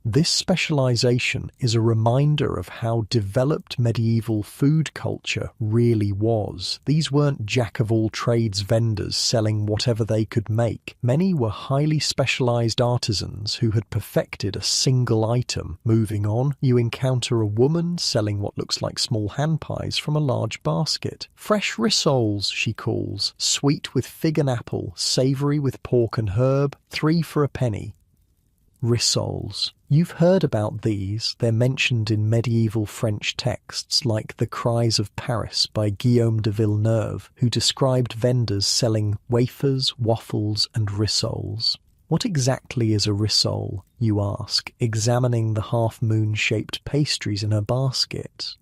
This specialization is a reminder of how developed medieval food culture really was. These weren't jack-of-all-trades vendors selling whatever they could make. Many were highly specialized artisans who had perfected a single item. Moving on, you encounter a woman selling what looks like small hand pies from a large basket. Fresh rissoles, she calls, sweet with fig and apple, savory with pork and herb, 3 for a penny. Rissoles. You've heard about these. They're mentioned in medieval French texts like The Cries of Paris by Guillaume de Villeneuve, who described vendors selling wafers, waffles, and rissoles. What exactly is a rissole, you ask, examining the half-moon-shaped pastries in her basket.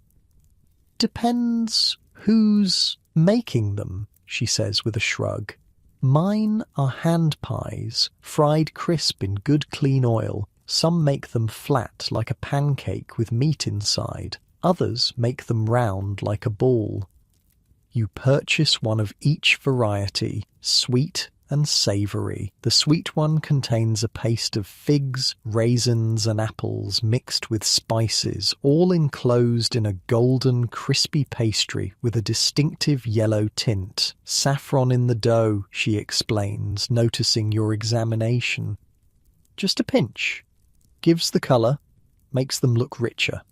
Depends who's making them, she says with a shrug. Mine are hand pies, fried crisp in good clean oil. Some make them flat like a pancake with meat inside. Others make them round like a ball. You purchase one of each variety, sweet and savoury. The sweet one contains a paste of figs, raisins and apples mixed with spices, all enclosed in a golden, crispy pastry with a distinctive yellow tint. Saffron in the dough, she explains, noticing your examination. Just a pinch. Gives the colour. makes them look richer.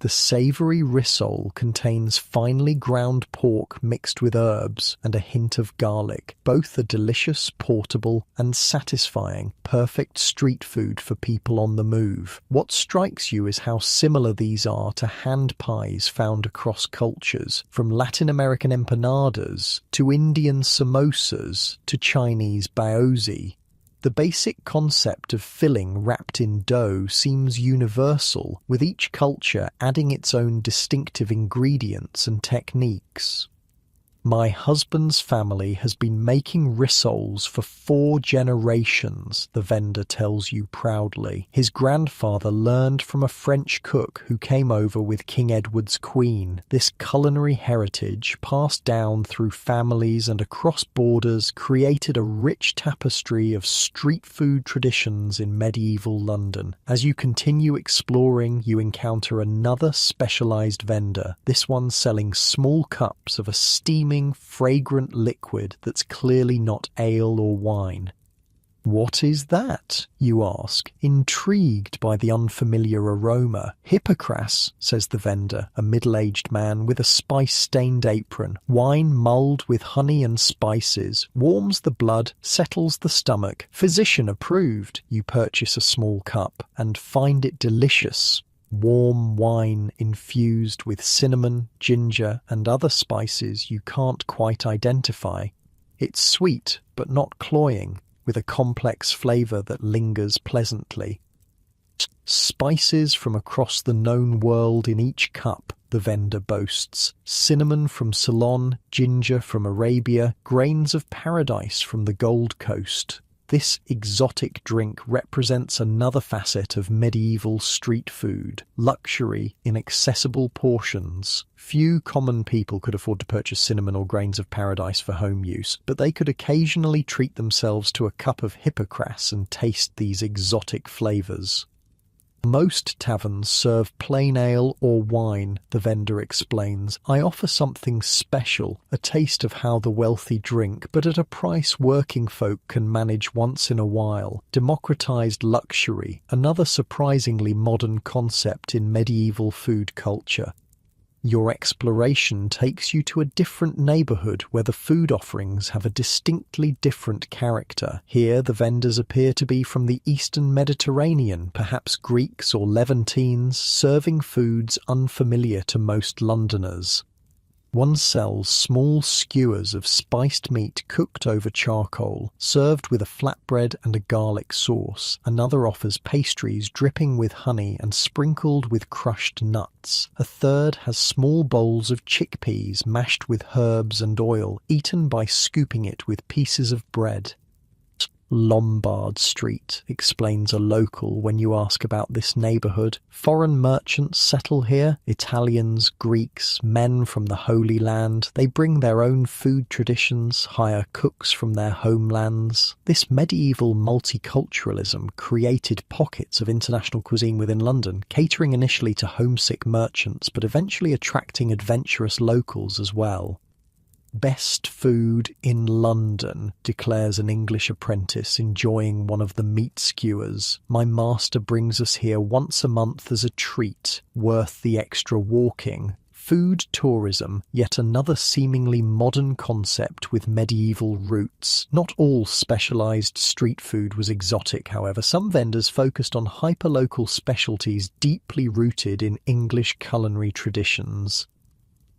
The savoury rissole contains finely ground pork mixed with herbs and a hint of garlic. Both are delicious, portable and satisfying, perfect street food for people on the move. What strikes you is how similar these are to hand pies found across cultures, from Latin American empanadas to Indian samosas to Chinese baozi. The basic concept of filling wrapped in dough seems universal, with each culture adding its own distinctive ingredients and techniques. My husband's family has been making rissoles for 4 generations, the vendor tells you proudly. His grandfather learned from a French cook who came over with King Edward's queen. This culinary heritage, passed down through families and across borders, created a rich tapestry of street food traditions in medieval London. As you continue exploring, you encounter another specialised vendor, this one selling small cups of a steaming, fragrant liquid that's clearly not ale or wine. What is that? You ask, intrigued by the unfamiliar aroma. Hippocras, says the vendor, a middle-aged man with a spice-stained apron. Wine mulled with honey and spices, warms the blood, settles the stomach. Physician approved. You purchase a small cup and find it delicious. Warm wine infused with cinnamon, ginger and other spices you can't quite identify. It's sweet but not cloying, with a complex flavour that lingers pleasantly. Spices from across the known world in each cup, the vendor boasts. Cinnamon from Ceylon, ginger from Arabia, grains of paradise from the Gold Coast. This exotic drink represents another facet of medieval street food, luxury in accessible portions. Few common people could afford to purchase cinnamon or grains of paradise for home use, but they could occasionally treat themselves to a cup of hippocras and taste these exotic flavours. Most taverns serve plain ale or wine, the vendor explains. I offer something special, a taste of how the wealthy drink, but at a price working folk can manage once in a while. Democratized luxury, another surprisingly modern concept in medieval food culture. Your exploration takes you to a different neighbourhood where the food offerings have a distinctly different character. Here the vendors appear to be from the Eastern Mediterranean, perhaps Greeks or Levantines, serving foods unfamiliar to most Londoners. One sells small skewers of spiced meat cooked over charcoal, served with a flatbread and a garlic sauce. Another offers pastries dripping with honey and sprinkled with crushed nuts. A third has small bowls of chickpeas mashed with herbs and oil, eaten by scooping it with pieces of bread. Lombard Street, explains a local when you ask about this neighbourhood. Foreign merchants settle here, Italians, Greeks, men from the Holy Land. They bring their own food traditions, hire cooks from their homelands. This medieval multiculturalism created pockets of international cuisine within London, catering initially to homesick merchants, but eventually attracting adventurous locals as well. Best food in London, declares an English apprentice enjoying one of the meat skewers. My master brings us here once a month as a treat, worth the extra walking. Food tourism, yet another seemingly modern concept with medieval roots. Not all specialised street food was exotic, however. Some vendors focused on hyperlocal specialties deeply rooted in English culinary traditions.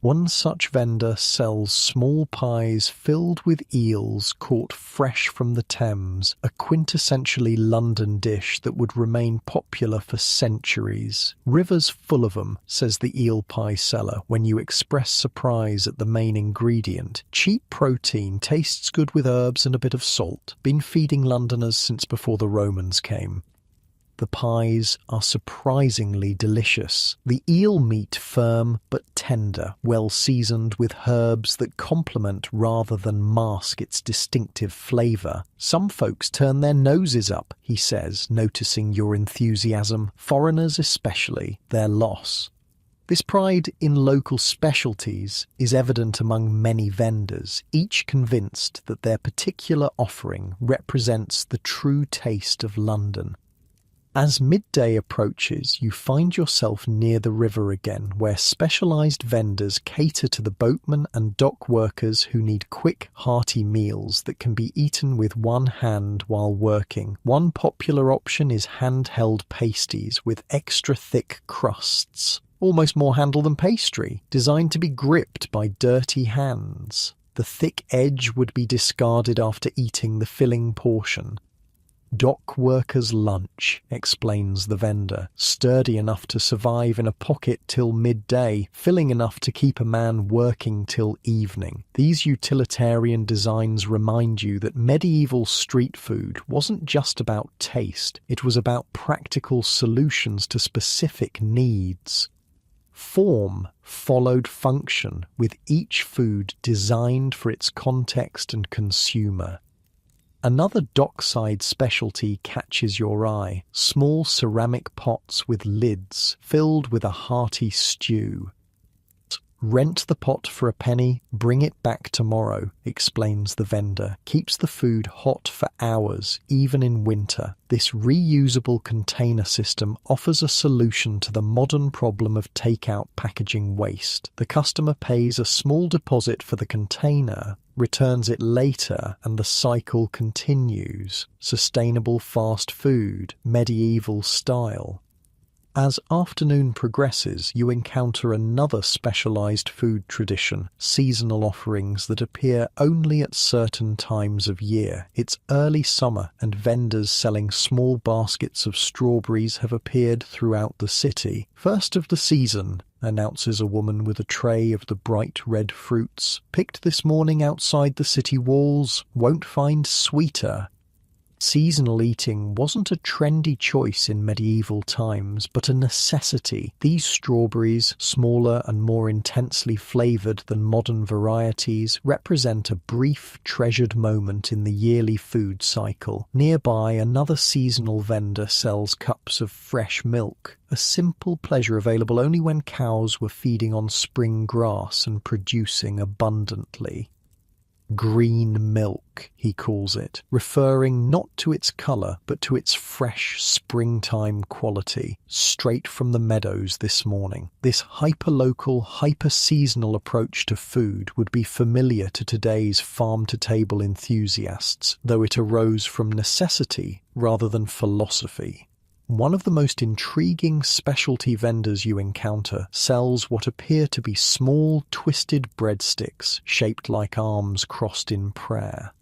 One such vendor sells small pies filled with eels caught fresh from the Thames, a quintessentially London dish that would remain popular for centuries. Rivers full of them, says the eel pie seller when you express surprise at the main ingredient. Cheap protein, tastes good with herbs and a bit of salt. Been feeding Londoners since before the Romans came. The pies are surprisingly delicious. The eel meat firm but tender, well seasoned with herbs that complement rather than mask its distinctive flavour. Some folks turn their noses up, he says, noticing your enthusiasm. Foreigners especially, their loss. This pride in local specialties is evident among many vendors, each convinced that their particular offering represents the true taste of London. As midday approaches, you find yourself near the river again, where specialized vendors cater to the boatmen and dock workers who need quick, hearty meals that can be eaten with one hand while working. One popular option is handheld pasties with extra thick crusts, almost more handle than pastry, designed to be gripped by dirty hands. The thick edge would be discarded after eating the filling portion. Dock workers' lunch, explains the vendor, sturdy enough to survive in a pocket till midday, filling enough to keep a man working till evening. These utilitarian designs remind you that medieval street food wasn't just about taste, it was about practical solutions to specific needs. Form followed function, with each food designed for its context and consumer. Another dockside specialty catches your eye: small ceramic pots with lids filled with a hearty stew. Rent the pot for a penny, bring it back tomorrow, explains the vendor. Keeps the food hot for hours, even in winter. This reusable container system offers a solution to the modern problem of takeout packaging waste. The customer pays a small deposit for the container, returns it later, and the cycle continues. Sustainable fast food, medieval style. As afternoon progresses, you encounter another specialized food tradition, seasonal offerings that appear only at certain times of year. It's early summer, and vendors selling small baskets of strawberries have appeared throughout the city. First of the season, announces a woman with a tray of the bright red fruits. Picked this morning outside the city walls, won't find sweeter. Seasonal eating wasn't a trendy choice in medieval times, but a necessity. These strawberries, smaller and more intensely flavoured than modern varieties, represent a brief, treasured moment in the yearly food cycle. Nearby, another seasonal vendor sells cups of fresh milk, a simple pleasure available only when cows were feeding on spring grass and producing abundantly. Green milk, he calls it, referring not to its colour but to its fresh springtime quality, straight from the meadows this morning. This hyper-local, hyper-seasonal approach to food would be familiar to today's farm-to-table enthusiasts, though it arose from necessity rather than philosophy. One of the most intriguing specialty vendors you encounter sells what appear to be small, twisted breadsticks shaped like arms crossed in prayer.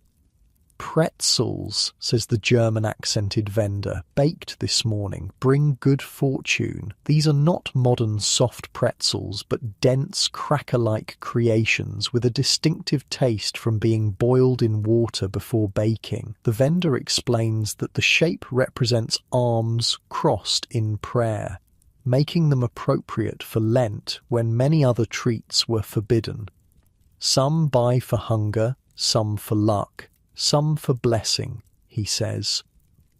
Pretzels, says the German-accented vendor, baked this morning, bring good fortune. These are not modern soft pretzels, but dense, cracker-like creations with a distinctive taste from being boiled in water before baking. The vendor explains that the shape represents arms crossed in prayer, making them appropriate for Lent when many other treats were forbidden. Some buy for hunger, some for luck, some for blessing, he says.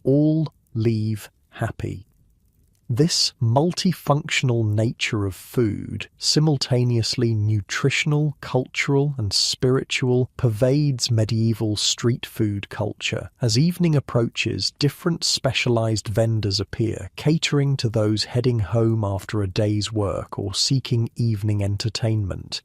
All leave happy. This multifunctional nature of food, simultaneously nutritional, cultural, and spiritual, pervades medieval street food culture. As evening approaches, different specialized vendors appear, catering to those heading home after a day's work or seeking evening entertainment.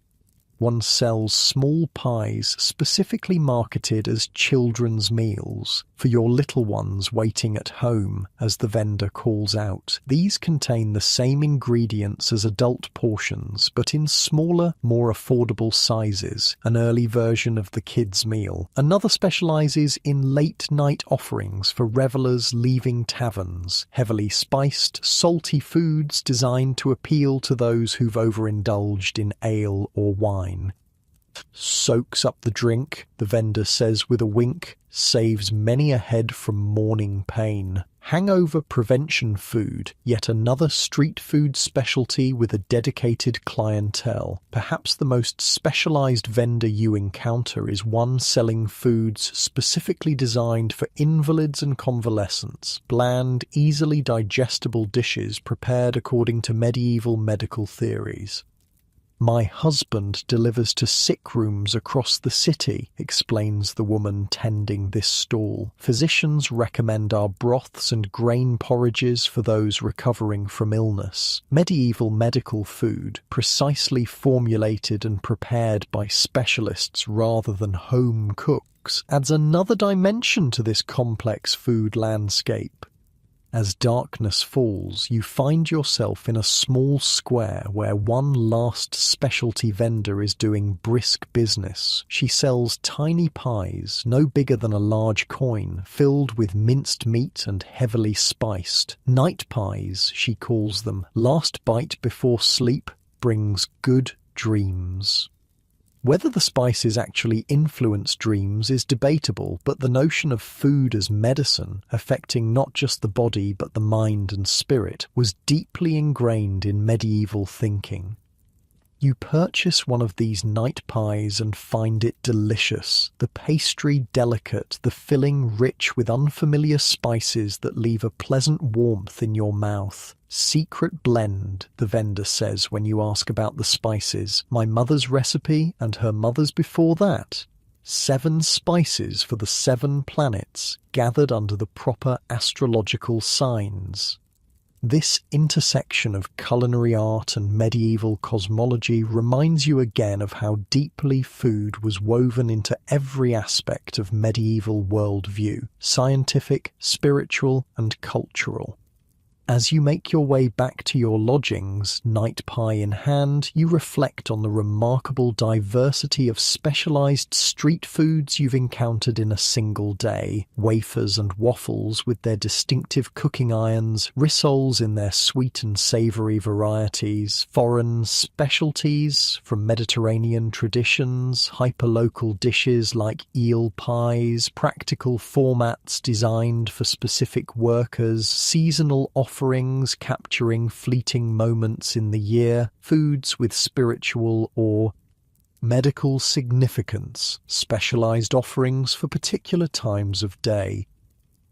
One sells small pies specifically marketed as children's meals, for your little ones waiting at home, as the vendor calls out. These contain the same ingredients as adult portions, but in smaller, more affordable sizes, an early version of the kids' meal. Another specializes in late-night offerings for revelers leaving taverns, heavily spiced, salty foods designed to appeal to those who've overindulged in ale or wine. Soaks up the drink, the vendor says with a wink, saves many a head from morning pain. Hangover prevention food, yet another street food specialty with a dedicated clientele. Perhaps the most specialized vendor you encounter is one selling foods specifically designed for invalids and convalescents, bland, easily digestible dishes prepared according to medieval medical theories. "My husband delivers to sick rooms across the city," explains the woman tending this stall. "Physicians recommend our broths and grain porridges for those recovering from illness." Medieval medical food, precisely formulated and prepared by specialists rather than home cooks, adds another dimension to this complex food landscape. As darkness falls, you find yourself in a small square where one last specialty vendor is doing brisk business. She sells tiny pies, no bigger than a large coin, filled with minced meat and heavily spiced. Night pies, she calls them. Last bite before sleep brings good dreams. Whether the spices actually influence dreams is debatable, but the notion of food as medicine, affecting not just the body but the mind and spirit, was deeply ingrained in medieval thinking. You purchase one of these night pies and find it delicious, the pastry delicate, the filling rich with unfamiliar spices that leave a pleasant warmth in your mouth. "Secret blend," the vendor says when you ask about the spices. "My mother's recipe and her mother's before that. 7 spices for the 7 planets, gathered under the proper astrological signs." This intersection of culinary art and medieval cosmology reminds you again of how deeply food was woven into every aspect of medieval worldview, scientific, spiritual, and cultural. As you make your way back to your lodgings, night pie in hand, you reflect on the remarkable diversity of specialized street foods you've encountered in a single day. Wafers and waffles with their distinctive cooking irons, rissoles in their sweet and savory varieties, foreign specialties from Mediterranean traditions, hyperlocal dishes like eel pies, practical formats designed for specific workers, seasonal offerings capturing fleeting moments in the year, foods with spiritual or medical significance, specialized offerings for particular times of day.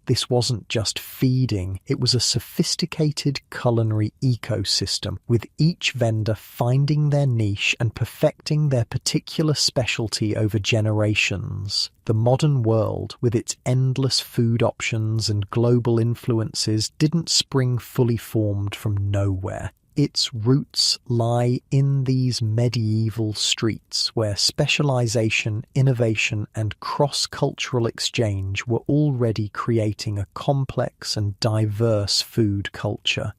This wasn't just feeding, it was a sophisticated culinary ecosystem, with each vendor finding their niche and perfecting their particular specialty over generations. The modern world, with its endless food options and global influences, didn't spring fully formed from nowhere. Its roots lie in these medieval streets where specialization, innovation, and cross-cultural exchange were already creating a complex and diverse food culture.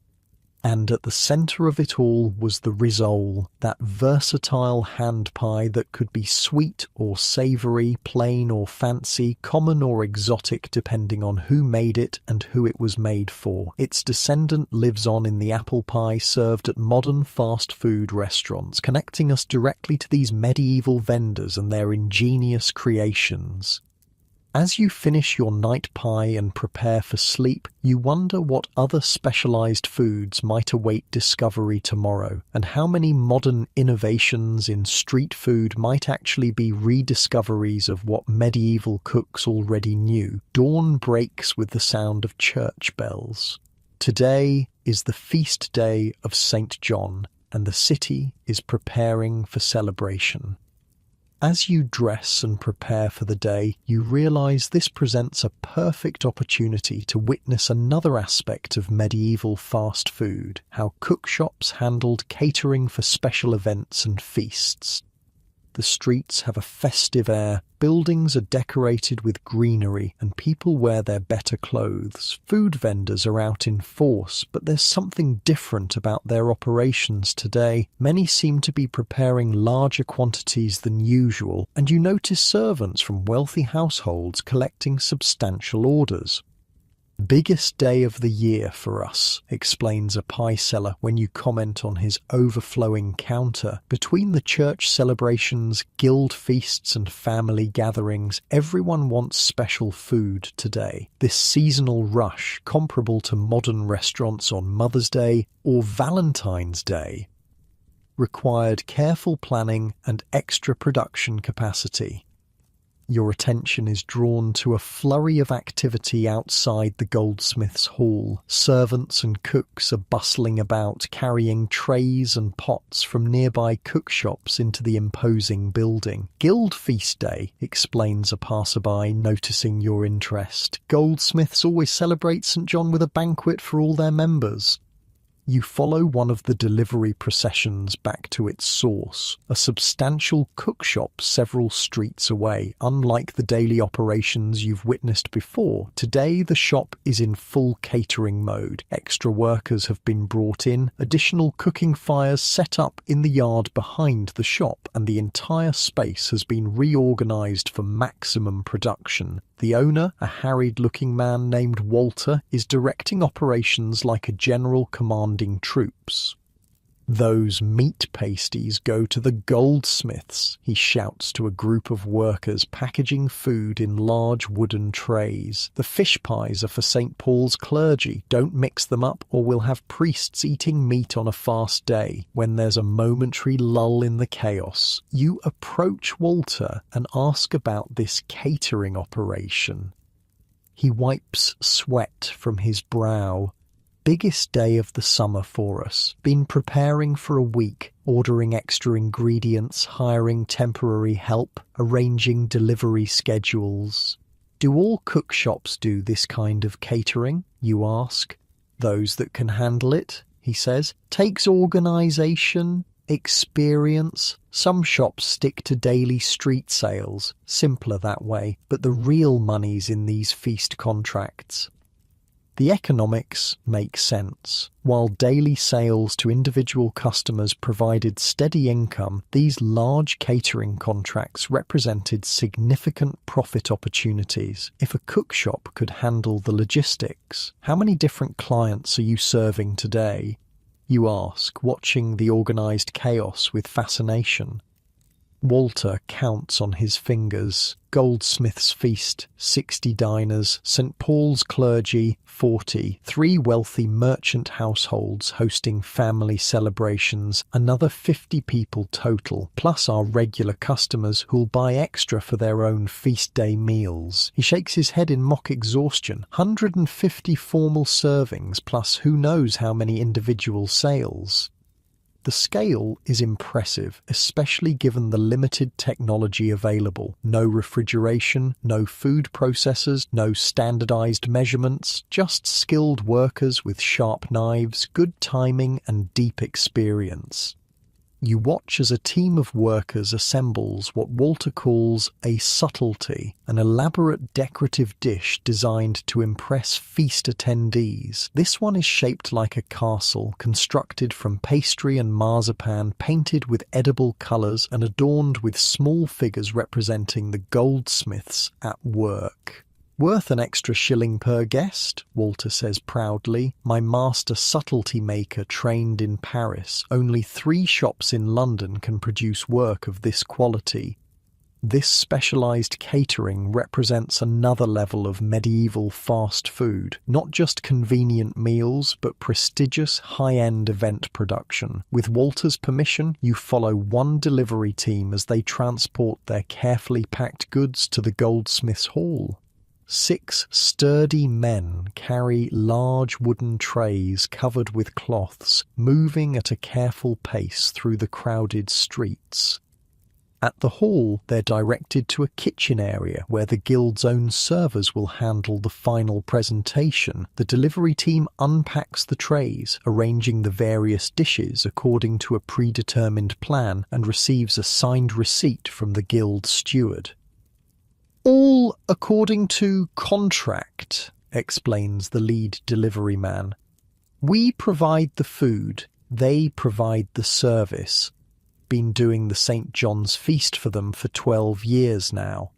And at the center of it all was the risole, that versatile hand pie that could be sweet or savory, plain or fancy, common or exotic depending on who made it and who it was made for. Its descendant lives on in the apple pie served at modern fast food restaurants, connecting us directly to these medieval vendors and their ingenious creations. As you finish your night pie and prepare for sleep, you wonder what other specialized foods might await discovery tomorrow, and how many modern innovations in street food might actually be rediscoveries of what medieval cooks already knew. Dawn breaks with the sound of church bells. Today is the feast day of St. John, and the city is preparing for celebration. As you dress and prepare for the day, you realize this presents a perfect opportunity to witness another aspect of medieval fast food, how cookshops handled catering for special events and feasts. The streets have a festive air, buildings are decorated with greenery, and people wear their better clothes. Food vendors are out in force, but there's something different about their operations today. Many seem to be preparing larger quantities than usual, and you notice servants from wealthy households collecting substantial orders. "Biggest day of the year for us," explains a pie seller when you comment on his overflowing counter. Between the church celebrations, guild feasts and family gatherings, everyone wants special food today. This seasonal rush, comparable to modern restaurants on Mother's Day or Valentine's Day, required careful planning and extra production capacity. Your attention is drawn to a flurry of activity outside the goldsmith's hall. Servants and cooks are bustling about, carrying trays and pots from nearby cookshops into the imposing building. "Guild Feast Day," explains a passerby, noticing your interest. "Goldsmiths always celebrate St. John with a banquet for all their members." You follow one of the delivery processions back to its source, a substantial cookshop several streets away. Unlike the daily operations you've witnessed before, today the shop is in full catering mode. Extra workers have been brought in, additional cooking fires set up in the yard behind the shop, and the entire space has been reorganized for maximum production. The owner, a harried-looking man named Walter, is directing operations like a general commanding troops. "Those meat pasties go to the goldsmiths," he shouts to a group of workers packaging food in large wooden trays. "The fish pies are for St. Paul's clergy. Don't mix them up or we'll have priests eating meat on a fast day." When there's a momentary lull in the chaos, you approach Walter and ask about this catering operation. He wipes sweat from his brow. "Biggest day of the summer for us. Been preparing for a week, ordering extra ingredients, hiring temporary help, arranging delivery schedules." "Do all cookshops do this kind of catering?" you ask. "Those that can handle it," he says. "Takes organisation, experience. Some shops stick to daily street sales, simpler that way, but the real money's in these feast contracts." The economics make sense. While daily sales to individual customers provided steady income, these large catering contracts represented significant profit opportunities. If a cookshop could handle the logistics, how many different clients are you serving today? You ask, watching the organized chaos with fascination. Walter counts on his fingers. Goldsmith's Feast, 60 diners. St. Paul's Clergy, 40. 3 wealthy merchant households hosting family celebrations. Another 50 people total, plus our regular customers who'll buy extra for their own feast day meals. He shakes his head in mock exhaustion. 150 formal servings, plus who knows how many individual sales. The scale is impressive, especially given the limited technology available. No refrigeration, no food processors, no standardized measurements, just skilled workers with sharp knives, good timing, and deep experience. You watch as a team of workers assembles what Walter calls a subtlety, an elaborate decorative dish designed to impress feast attendees. This one is shaped like a castle, constructed from pastry and marzipan, painted with edible colours and adorned with small figures representing the goldsmiths at work. "Worth an extra shilling per guest," Walter says proudly. "My master subtlety maker trained in Paris. Only 3 shops in London can produce work of this quality." This specialised catering represents another level of medieval fast food, not just convenient meals, but prestigious high-end event production. With Walter's permission, you follow one delivery team as they transport their carefully packed goods to the goldsmith's hall. 6 sturdy men carry large wooden trays covered with cloths, moving at a careful pace through the crowded streets. At the hall, they're directed to a kitchen area where the guild's own servers will handle the final presentation. The delivery team unpacks the trays, arranging the various dishes according to a predetermined plan, and receives a signed receipt from the guild steward. "All according to contract," explains the lead delivery man. "We provide the food, they provide the service. Been doing the St. John's Feast for them for 12 years now."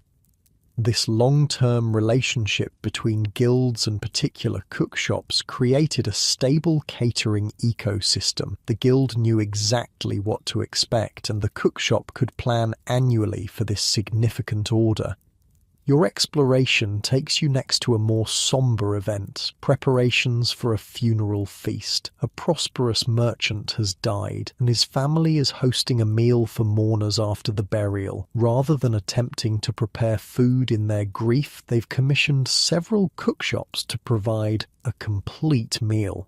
This long-term relationship between guilds and particular cookshops created a stable catering ecosystem. The guild knew exactly what to expect, and the cookshop could plan annually for this significant order. Your exploration takes you next to a more somber event, preparations for a funeral feast. A prosperous merchant has died, and his family is hosting a meal for mourners after the burial. Rather than attempting to prepare food in their grief, they've commissioned several cookshops to provide a complete meal.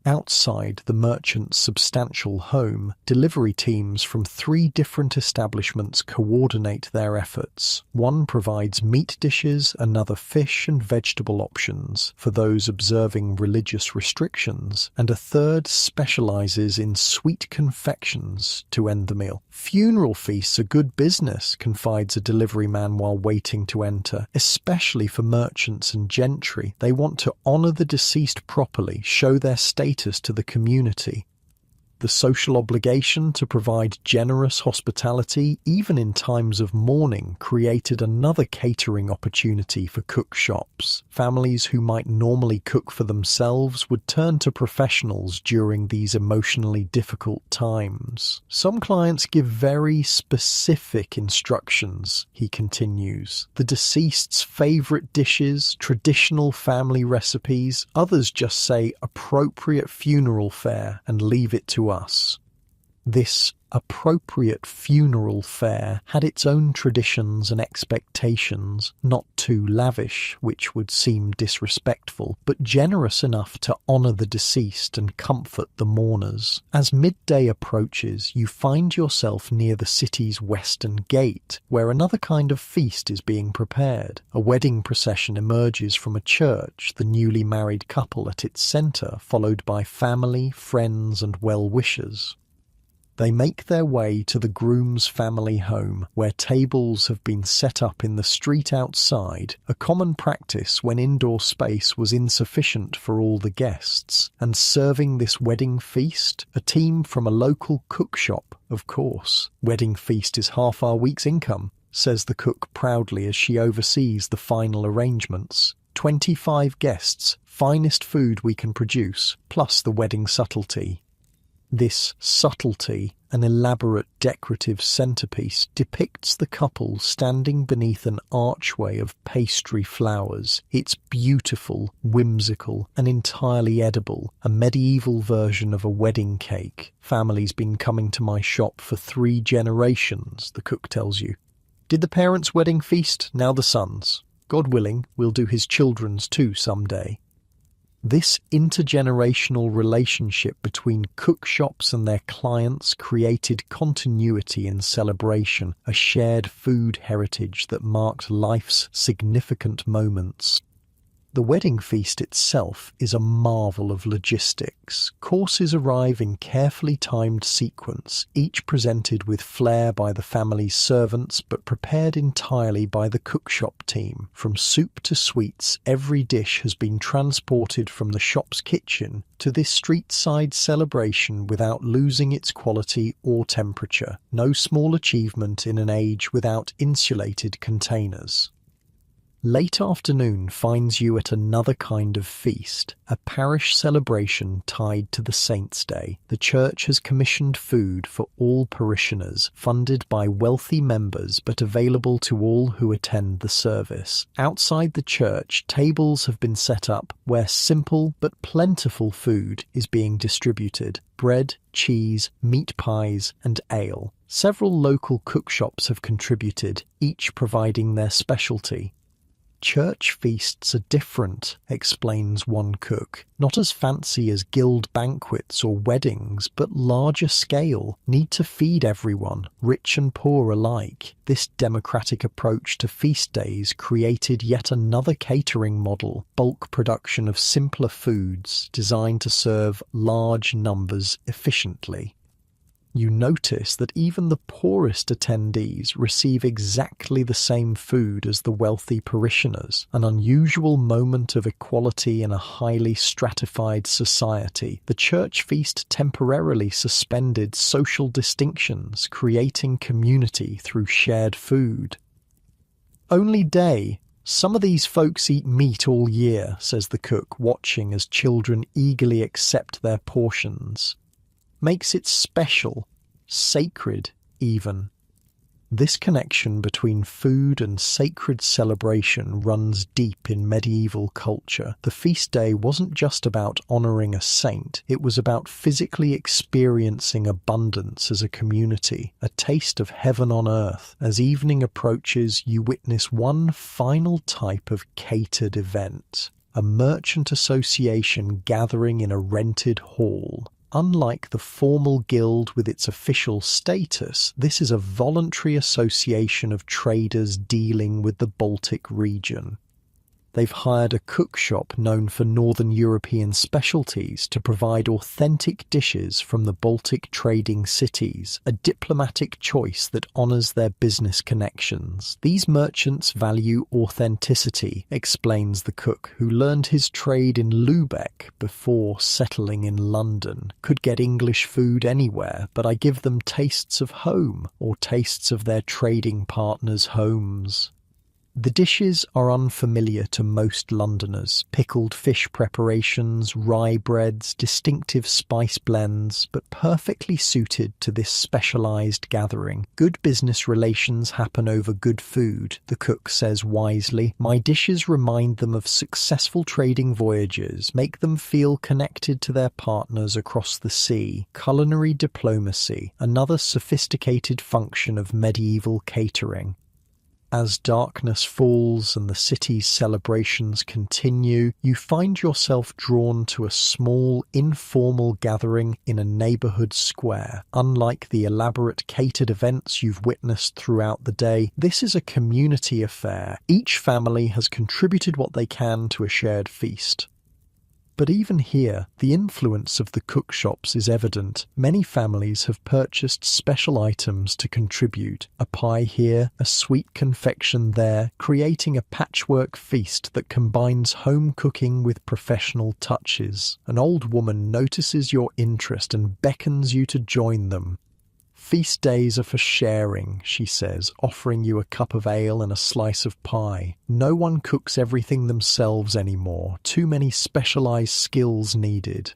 Outside the merchant's substantial home, delivery teams from 3 different establishments coordinate their efforts. One provides meat dishes, another fish and vegetable options for those observing religious restrictions, and a third specializes in sweet confections to end the meal. Funeral feasts are good business, confides a delivery man while waiting to enter, especially for merchants and gentry. They want to honor the deceased properly, show their status to the community. The social obligation to provide generous hospitality, even in times of mourning, created another catering opportunity for cook shops. Families who might normally cook for themselves would turn to professionals during these emotionally difficult times. Some clients give very specific instructions, he continues. The deceased's favorite dishes, traditional family recipes. Others just say appropriate funeral fare and leave it to us. This appropriate funeral fare had its own traditions and expectations, not too lavish, which would seem disrespectful, but generous enough to honour the deceased and comfort the mourners. As midday approaches, you find yourself near the city's western gate, where another kind of feast is being prepared. A wedding procession emerges from a church, the newly married couple at its centre, followed by family, friends and well-wishers. They make their way to the groom's family home, where tables have been set up in the street outside, a common practice when indoor space was insufficient for all the guests. And serving this wedding feast, a team from a local cook shop, of course. Wedding feast is half our week's income, says the cook proudly as she oversees the final arrangements. 25 guests, finest food we can produce, plus the wedding subtlety. This subtlety, an elaborate decorative centerpiece, depicts the couple standing beneath an archway of pastry flowers. It's beautiful, whimsical, and entirely edible, a medieval version of a wedding cake. Family's been coming to my shop for 3 generations, the cook tells you. Did the parents' wedding feast, now the son's. God willing, we'll do his children's too someday. This intergenerational relationship between cook shops and their clients created continuity in celebration, a shared food heritage that marked life's significant moments. The wedding feast itself is a marvel of logistics. Courses arrive in carefully timed sequence, each presented with flair by the family's servants but prepared entirely by the cookshop team. From soup to sweets, every dish has been transported from the shop's kitchen to this street-side celebration without losing its quality or temperature. No small achievement in an age without insulated containers. Late afternoon finds you at another kind of feast, a parish celebration tied to the Saints' Day. The church has commissioned food for all parishioners, funded by wealthy members but available to all who attend the service. Outside the church, tables have been set up where simple but plentiful food is being distributed. Bread, cheese, meat pies, and ale. Several local cookshops have contributed, each providing their specialty. Church feasts are different, explains one cook. Not as fancy as guild banquets or weddings, but larger scale, need to feed everyone, rich and poor alike. This democratic approach to feast days created yet another catering model, bulk production of simpler foods designed to serve large numbers efficiently. You notice that even the poorest attendees receive exactly the same food as the wealthy parishioners, an unusual moment of equality in a highly stratified society. The church feast temporarily suspended social distinctions, creating community through shared food. Only day. Some of these folks eat meat all year, says the cook, watching as children eagerly accept their portions. Makes it special, sacred even. This connection between food and sacred celebration runs deep in medieval culture. The feast day wasn't just about honoring a saint, it was about physically experiencing abundance as a community, a taste of heaven on earth. As evening approaches, you witness one final type of catered event, a merchant association gathering in a rented hall. Unlike the formal guild with its official status, this is a voluntary association of traders dealing with the Baltic region. They've hired a cook shop known for Northern European specialties to provide authentic dishes from the Baltic trading cities, a diplomatic choice that honours their business connections. These merchants value authenticity, explains the cook, who learned his trade in Lübeck before settling in London. Could get English food anywhere, but I give them tastes of home, or tastes of their trading partners' homes. The dishes are unfamiliar to most Londoners: pickled fish preparations, rye breads, distinctive spice blends, but perfectly suited to this specialised gathering. Good business relations happen over good food, the cook says wisely. My dishes remind them of successful trading voyages, make them feel connected to their partners across the sea. Culinary diplomacy, another sophisticated function of medieval catering. As darkness falls and the city's celebrations continue, you find yourself drawn to a small, informal gathering in a neighbourhood square. Unlike the elaborate catered events you've witnessed throughout the day, this is a community affair. Each family has contributed what they can to a shared feast. But even here, the influence of the cook shops is evident. Many families have purchased special items to contribute. A pie here, a sweet confection there, creating a patchwork feast that combines home cooking with professional touches. An old woman notices your interest and beckons you to join them. Feast days are for sharing, she says, offering you a cup of ale and a slice of pie. No one cooks everything themselves anymore, too many specialised skills needed.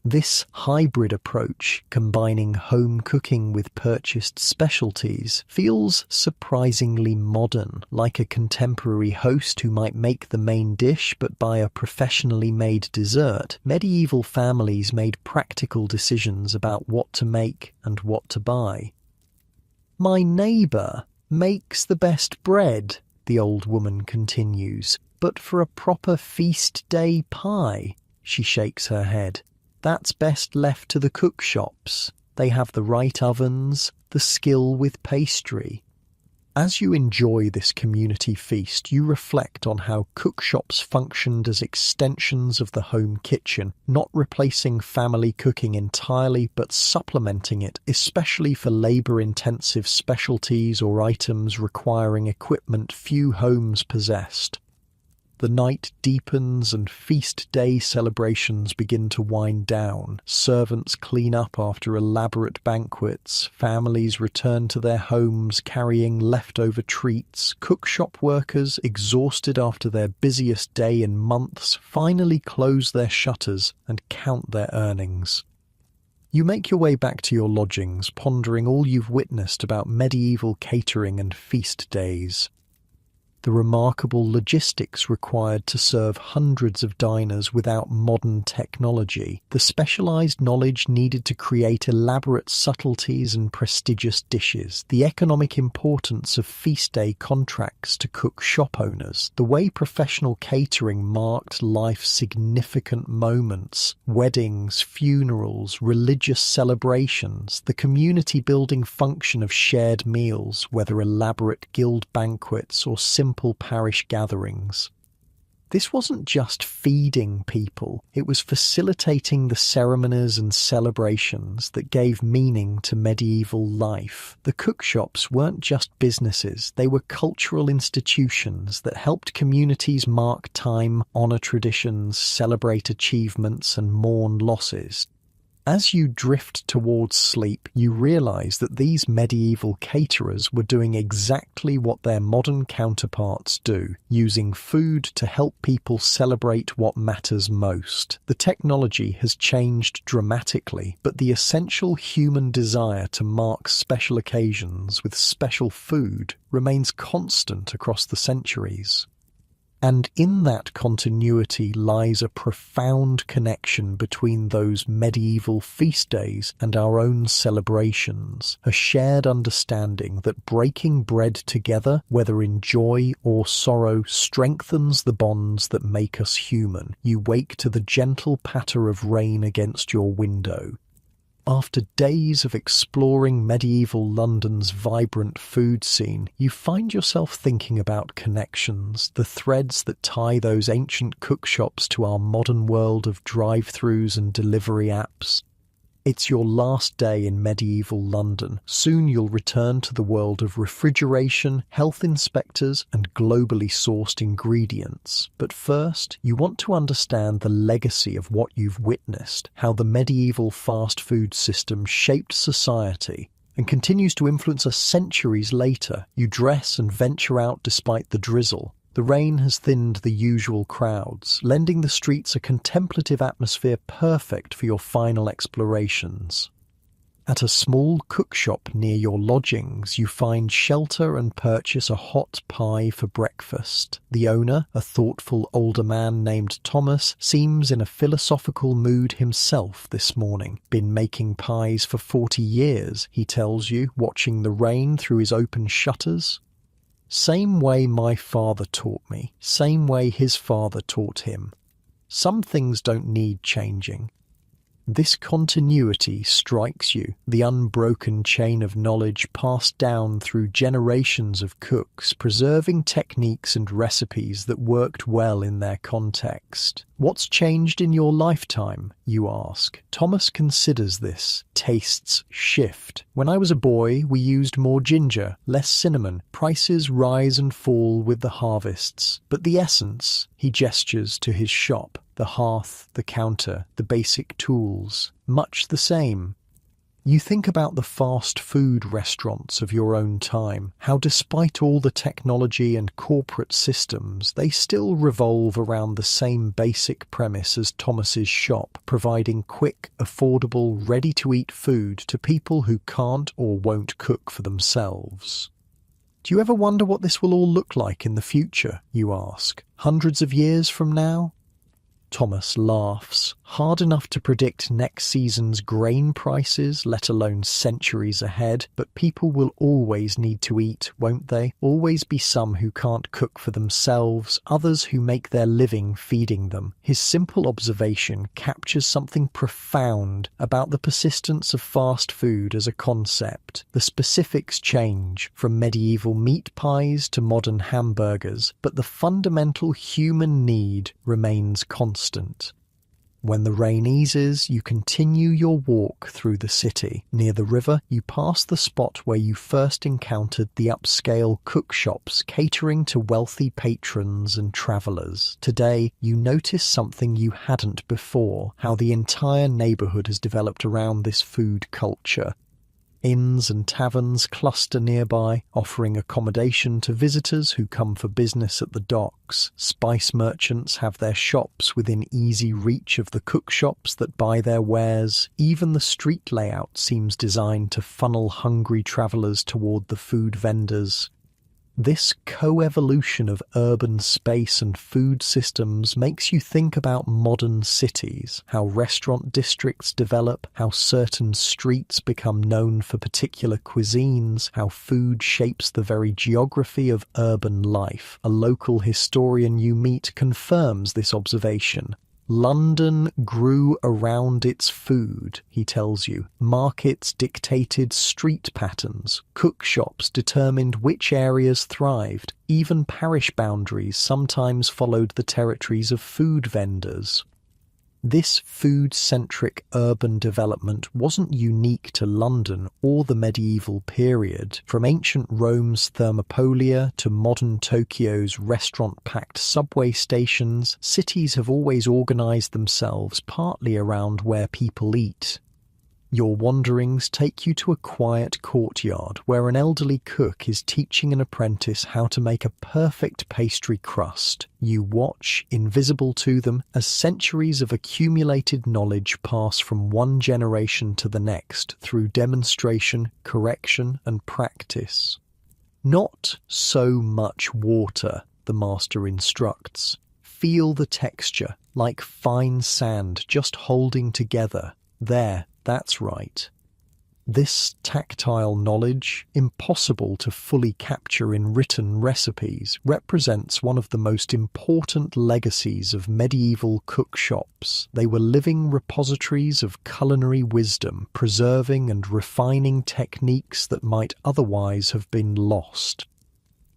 This hybrid approach, combining home cooking with purchased specialties, feels surprisingly modern, like a contemporary host who might make the main dish but buy a professionally made dessert. Medieval families made practical decisions about what to make and what to buy. "My neighbour makes the best bread," the old woman continues, "but for a proper feast day pie," she shakes her head, "that's best left to the cook shops. They have the right ovens, the skill with pastry." As you enjoy this community feast, you reflect on how cook shops functioned as extensions of the home kitchen, not replacing family cooking entirely, but supplementing it, especially for labour-intensive specialties or items requiring equipment few homes possessed. The night deepens and feast day celebrations begin to wind down. Servants clean up after elaborate banquets. Families return to their homes carrying leftover treats. Cookshop workers, exhausted after their busiest day in months, finally close their shutters and count their earnings. You make your way back to your lodgings, pondering all you've witnessed about medieval catering and feast days. The remarkable logistics required to serve hundreds of diners without modern technology, the specialised knowledge needed to create elaborate subtleties and prestigious dishes, the economic importance of feast day contracts to cook shop owners, the way professional catering marked life's significant moments, weddings, funerals, religious celebrations, the community-building function of shared meals, whether elaborate guild banquets or simple parish gatherings. This wasn't just feeding people, it was facilitating the ceremonies and celebrations that gave meaning to medieval life. The cookshops weren't just businesses, they were cultural institutions that helped communities mark time, honour traditions, celebrate achievements and mourn losses. As you drift towards sleep, you realize that these medieval caterers were doing exactly what their modern counterparts do, using food to help people celebrate what matters most. The technology has changed dramatically, but the essential human desire to mark special occasions with special food remains constant across the centuries. And in that continuity lies a profound connection between those medieval feast days and our own celebrations, a shared understanding that breaking bread together, whether in joy or sorrow, strengthens the bonds that make us human. You wake to the gentle patter of rain against your window. After days of exploring medieval London's vibrant food scene, you find yourself thinking about connections, the threads that tie those ancient cookshops to our modern world of drive-thrus and delivery apps. It's your last day in medieval London. Soon you'll return to the world of refrigeration, health inspectors, and globally sourced ingredients. But first, you want to understand the legacy of what you've witnessed, how the medieval fast food system shaped society and continues to influence us centuries later. You dress and venture out despite the drizzle. The rain has thinned the usual crowds, lending the streets a contemplative atmosphere perfect for your final explorations. At a small cookshop near your lodgings, you find shelter and purchase a hot pie for breakfast. The owner, a thoughtful older man named Thomas, seems in a philosophical mood himself this morning. Been making pies for 40 years, he tells you, watching the rain through his open shutters. Same way my father taught me, same way his father taught him. Some things don't need changing. This continuity strikes you, the unbroken chain of knowledge passed down through generations of cooks, preserving techniques and recipes that worked well in their context. What's changed in your lifetime, you ask? Thomas considers this. Tastes shift. When I was a boy, we used more ginger, less cinnamon. Prices rise and fall with the harvests. But the essence, he gestures to his shop. The hearth, the counter, the basic tools, much the same. You think about the fast food restaurants of your own time, how despite all the technology and corporate systems, they still revolve around the same basic premise as Thomas's shop, providing quick, affordable, ready-to-eat food to people who can't or won't cook for themselves. Do you ever wonder what this will all look like in the future, you ask? Hundreds of years from now? Thomas laughs. Hard enough to predict next season's grain prices, let alone centuries ahead, but people will always need to eat, won't they? Always be some who can't cook for themselves, others who make their living feeding them. His simple observation captures something profound about the persistence of fast food as a concept. The specifics change, from medieval meat pies to modern hamburgers, but the fundamental human need remains constant. When the rain eases, you continue your walk through the city. Near the river, you pass the spot where you first encountered the upscale cookshops catering to wealthy patrons and travellers. Today, you notice something you hadn't before, how the entire neighbourhood has developed around this food culture. Inns and taverns cluster nearby, offering accommodation to visitors who come for business at the docks. Spice merchants have their shops within easy reach of the cookshops that buy their wares. Even the street layout seems designed to funnel hungry travellers toward the food vendors. This co-evolution of urban space and food systems makes you think about modern cities, how restaurant districts develop, how certain streets become known for particular cuisines, how food shapes the very geography of urban life. A local historian you meet confirms this observation. London grew around its food, he tells you. Markets dictated street patterns. Cookshops determined which areas thrived. Even parish boundaries sometimes followed the territories of food vendors. This food-centric urban development wasn't unique to London or the medieval period. From ancient Rome's Thermopolia to modern Tokyo's restaurant-packed subway stations, cities have always organized themselves partly around where people eat. Your wanderings take you to a quiet courtyard where an elderly cook is teaching an apprentice how to make a perfect pastry crust. You watch, invisible to them, as centuries of accumulated knowledge pass from one generation to the next through demonstration, correction, and practice. Not so much water, the master instructs. Feel the texture, like fine sand just holding together. There. That's right. This tactile knowledge, impossible to fully capture in written recipes, represents one of the most important legacies of medieval cookshops. They were living repositories of culinary wisdom, preserving and refining techniques that might otherwise have been lost.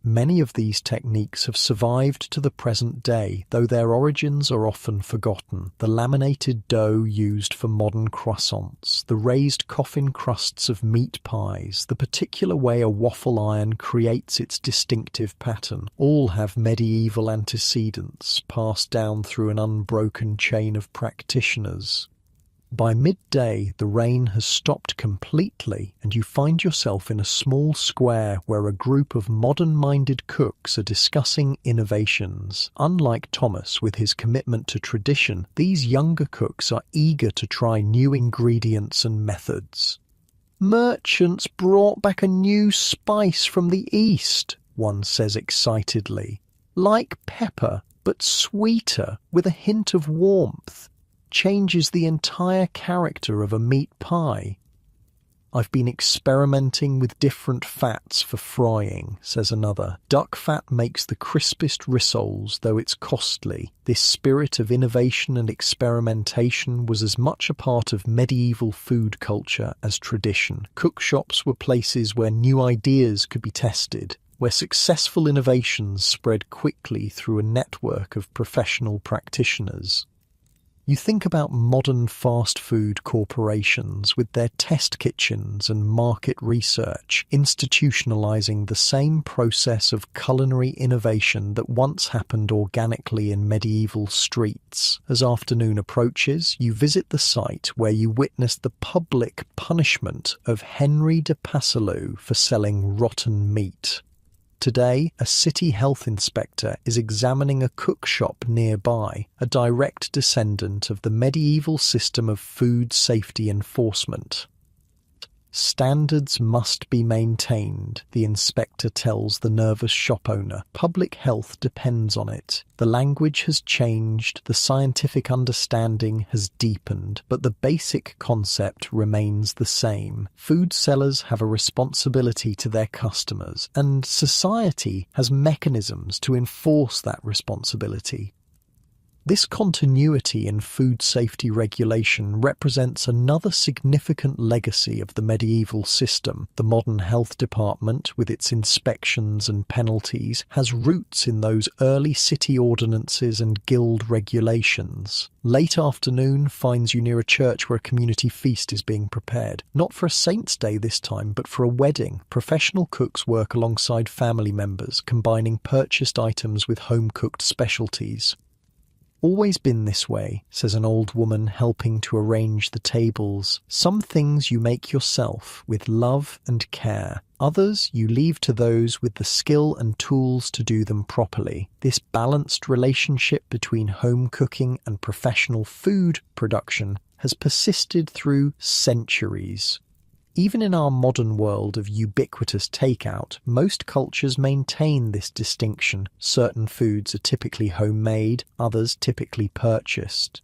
Many of these techniques have survived to the present day, though their origins are often forgotten. The laminated dough used for modern croissants, the raised coffin crusts of meat pies, the particular way a waffle iron creates its distinctive pattern, all have medieval antecedents passed down through an unbroken chain of practitioners. By midday, the rain has stopped completely, and you find yourself in a small square where a group of modern-minded cooks are discussing innovations. Unlike Thomas with his commitment to tradition, these younger cooks are eager to try new ingredients and methods. "Merchants brought back a new spice from the East," one says excitedly. "Like pepper, but sweeter, with a hint of warmth. Changes the entire character of a meat pie." "I've been experimenting with different fats for frying," says another. "Duck fat makes the crispest rissoles, though it's costly." This spirit of innovation and experimentation was as much a part of medieval food culture as tradition. Cookshops were places where new ideas could be tested, where successful innovations spread quickly through a network of professional practitioners. You think about modern fast food corporations with their test kitchens and market research, institutionalizing the same process of culinary innovation that once happened organically in medieval streets. As afternoon approaches, you visit the site where you witness the public punishment of Henry de Passalou for selling rotten meat. Today, a city health inspector is examining a cookshop nearby, a direct descendant of the medieval system of food safety enforcement. "Standards must be maintained," the inspector tells the nervous shop owner. "Public health depends on it. The language has changed, the scientific understanding has deepened, but the basic concept remains the same. Food sellers have a responsibility to their customers, and society has mechanisms to enforce that responsibility." This continuity in food safety regulation represents another significant legacy of the medieval system. The modern health department, with its inspections and penalties, has roots in those early city ordinances and guild regulations. Late afternoon finds you near a church where a community feast is being prepared. Not for a saint's day this time, but for a wedding. Professional cooks work alongside family members, combining purchased items with home-cooked specialties. "Always been this way," says an old woman helping to arrange the tables. "Some things you make yourself, with love and care. Others you leave to those with the skill and tools to do them properly." This balanced relationship between home cooking and professional food production has persisted through centuries. Even in our modern world of ubiquitous takeout, most cultures maintain this distinction. Certain foods are typically homemade, others typically purchased.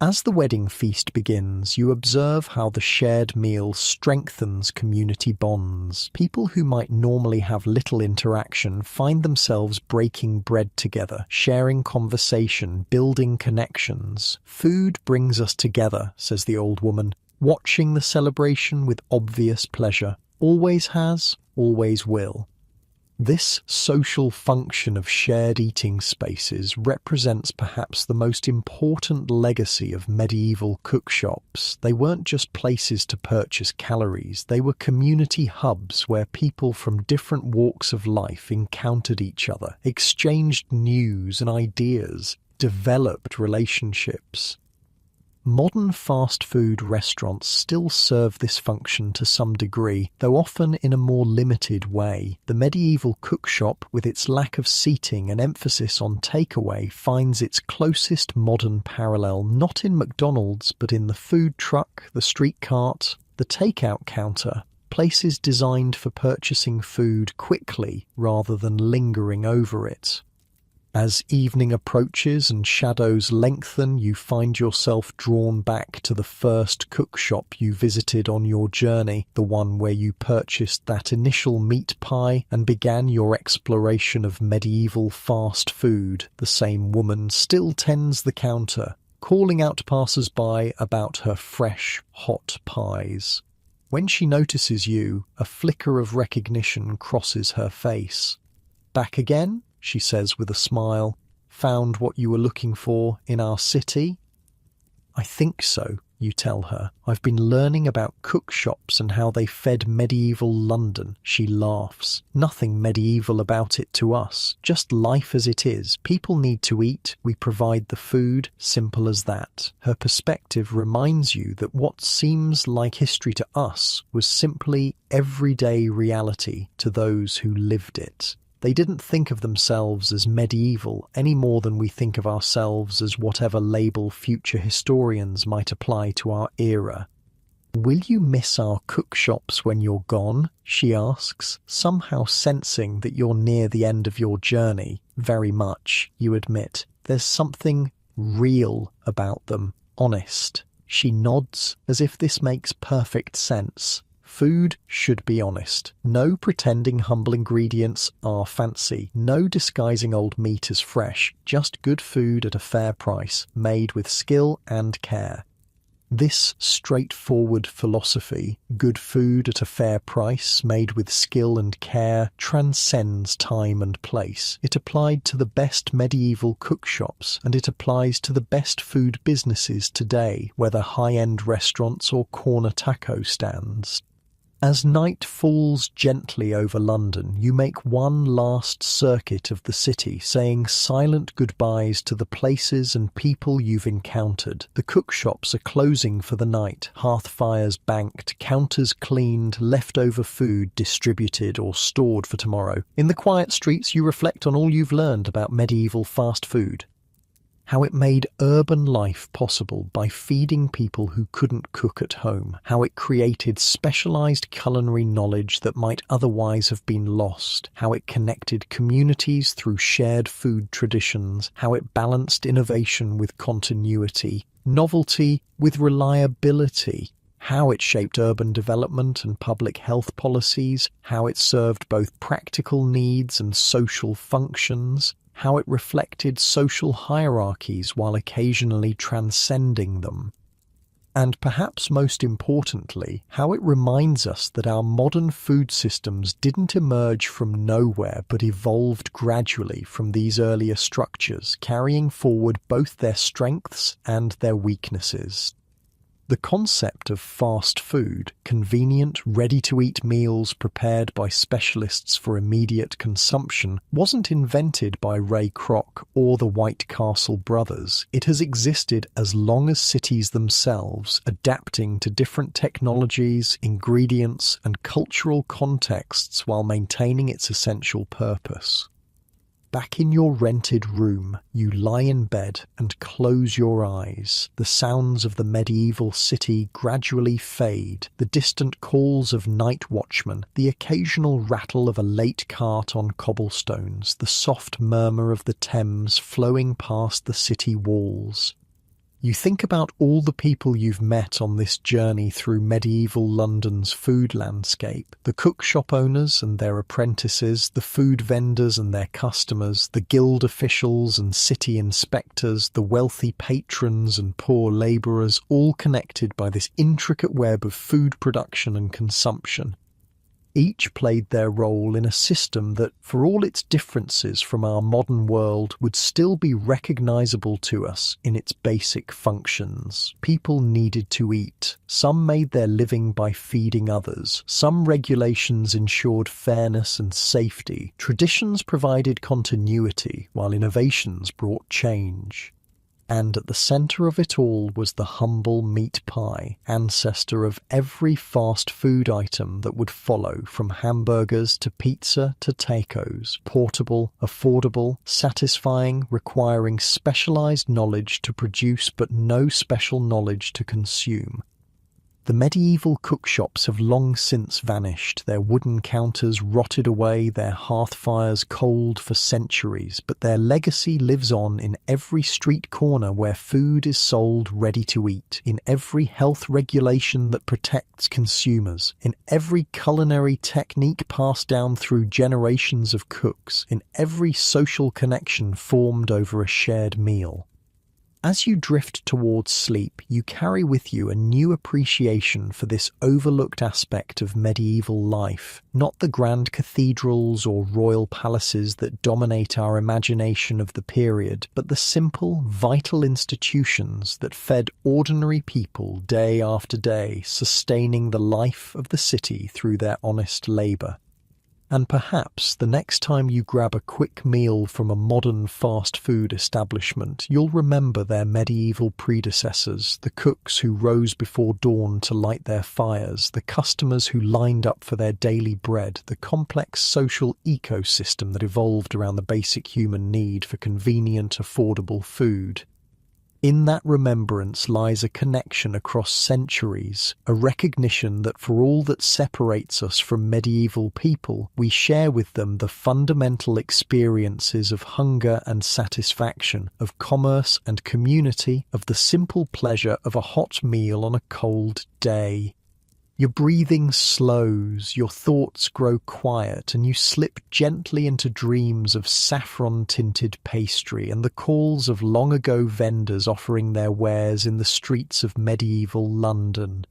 As the wedding feast begins, you observe how the shared meal strengthens community bonds. People who might normally have little interaction find themselves breaking bread together, sharing conversation, building connections. "Food brings us together," says the old woman, watching the celebration with obvious pleasure. "Always has, always will." This social function of shared eating spaces represents perhaps the most important legacy of medieval cookshops. They weren't just places to purchase calories, they were community hubs where people from different walks of life encountered each other, exchanged news and ideas, developed relationships. Modern fast food restaurants still serve this function to some degree, though often in a more limited way. The medieval cookshop, with its lack of seating and emphasis on takeaway, finds its closest modern parallel not in McDonald's but in the food truck, the street cart, the takeout counter, places designed for purchasing food quickly rather than lingering over it. As evening approaches and shadows lengthen, you find yourself drawn back to the first cookshop you visited on your journey, the one where you purchased that initial meat pie and began your exploration of medieval fast food. The same woman still tends the counter, calling out passers-by about her fresh, hot pies. When she notices you, a flicker of recognition crosses her face. "Back again?" she says with a smile. "Found what you were looking for in our city?" "I think so," you tell her. "I've been learning about cookshops and how they fed medieval London." She laughs. "Nothing medieval about it to us, just life as it is. People need to eat, we provide the food, simple as that." Her perspective reminds you that what seems like history to us was simply everyday reality to those who lived it. They didn't think of themselves as medieval any more than we think of ourselves as whatever label future historians might apply to our era. "Will you miss our cookshops when you're gone?" she asks, somehow sensing that you're near the end of your journey. "Very much," you admit. "There's something real about them, honest." She nods, as if this makes perfect sense. Food should be honest. No pretending humble ingredients are fancy. No disguising old meat as fresh. Just good food at a fair price, made with skill and care. This straightforward philosophy, good food at a fair price, made with skill and care, transcends time and place. It applied to the best medieval cookshops, and it applies to the best food businesses today, whether high-end restaurants or corner taco stands. As night falls gently over London, you make one last circuit of the city, saying silent goodbyes to the places and people you've encountered. The cookshops are closing for the night, hearth fires banked, counters cleaned, leftover food distributed or stored for tomorrow. In the quiet streets, you reflect on all you've learned about medieval fast food. How it made urban life possible by feeding people who couldn't cook at home. How it created specialized culinary knowledge that might otherwise have been lost. How it connected communities through shared food traditions. How it balanced innovation with continuity, novelty with reliability. How it shaped urban development and public health policies. How it served both practical needs and social functions. How it reflected social hierarchies while occasionally transcending them. And perhaps most importantly, how it reminds us that our modern food systems didn't emerge from nowhere but evolved gradually from these earlier structures, carrying forward both their strengths and their weaknesses. The concept of fast food, convenient, ready-to-eat meals prepared by specialists for immediate consumption, wasn't invented by Ray Kroc or the White Castle brothers. It has existed as long as cities themselves, adapting to different technologies, ingredients, and cultural contexts while maintaining its essential purpose. Back in your rented room, you lie in bed and close your eyes. The sounds of the medieval city gradually fade, the distant calls of night watchmen, the occasional rattle of a late cart on cobblestones, the soft murmur of the Thames flowing past the city walls. You think about all the people you've met on this journey through medieval London's food landscape, the cookshop owners and their apprentices, the food vendors and their customers, the guild officials and city inspectors, the wealthy patrons and poor labourers, all connected by this intricate web of food production and consumption. Each played their role in a system that, for all its differences from our modern world, would still be recognisable to us in its basic functions. People needed to eat. Some made their living by feeding others. Some regulations ensured fairness and safety. Traditions provided continuity, while innovations brought change. And at the centre of it all was the humble meat pie, ancestor of every fast food item that would follow, from hamburgers to pizza to tacos, portable, affordable, satisfying, requiring specialised knowledge to produce but no special knowledge to consume. The medieval cookshops have long since vanished, their wooden counters rotted away, their hearth fires cold for centuries, but their legacy lives on in every street corner where food is sold ready to eat, in every health regulation that protects consumers, in every culinary technique passed down through generations of cooks, in every social connection formed over a shared meal. As you drift towards sleep, you carry with you a new appreciation for this overlooked aspect of medieval life, not the grand cathedrals or royal palaces that dominate our imagination of the period, but the simple, vital institutions that fed ordinary people day after day, sustaining the life of the city through their honest labour. And perhaps the next time you grab a quick meal from a modern fast food establishment, you'll remember their medieval predecessors, the cooks who rose before dawn to light their fires, the customers who lined up for their daily bread, the complex social ecosystem that evolved around the basic human need for convenient, affordable food. In that remembrance lies a connection across centuries, a recognition that for all that separates us from medieval people, we share with them the fundamental experiences of hunger and satisfaction, of commerce and community, of the simple pleasure of a hot meal on a cold day. Your breathing slows, your thoughts grow quiet, and you slip gently into dreams of saffron-tinted pastry and the calls of long-ago vendors offering their wares in the streets of medieval London.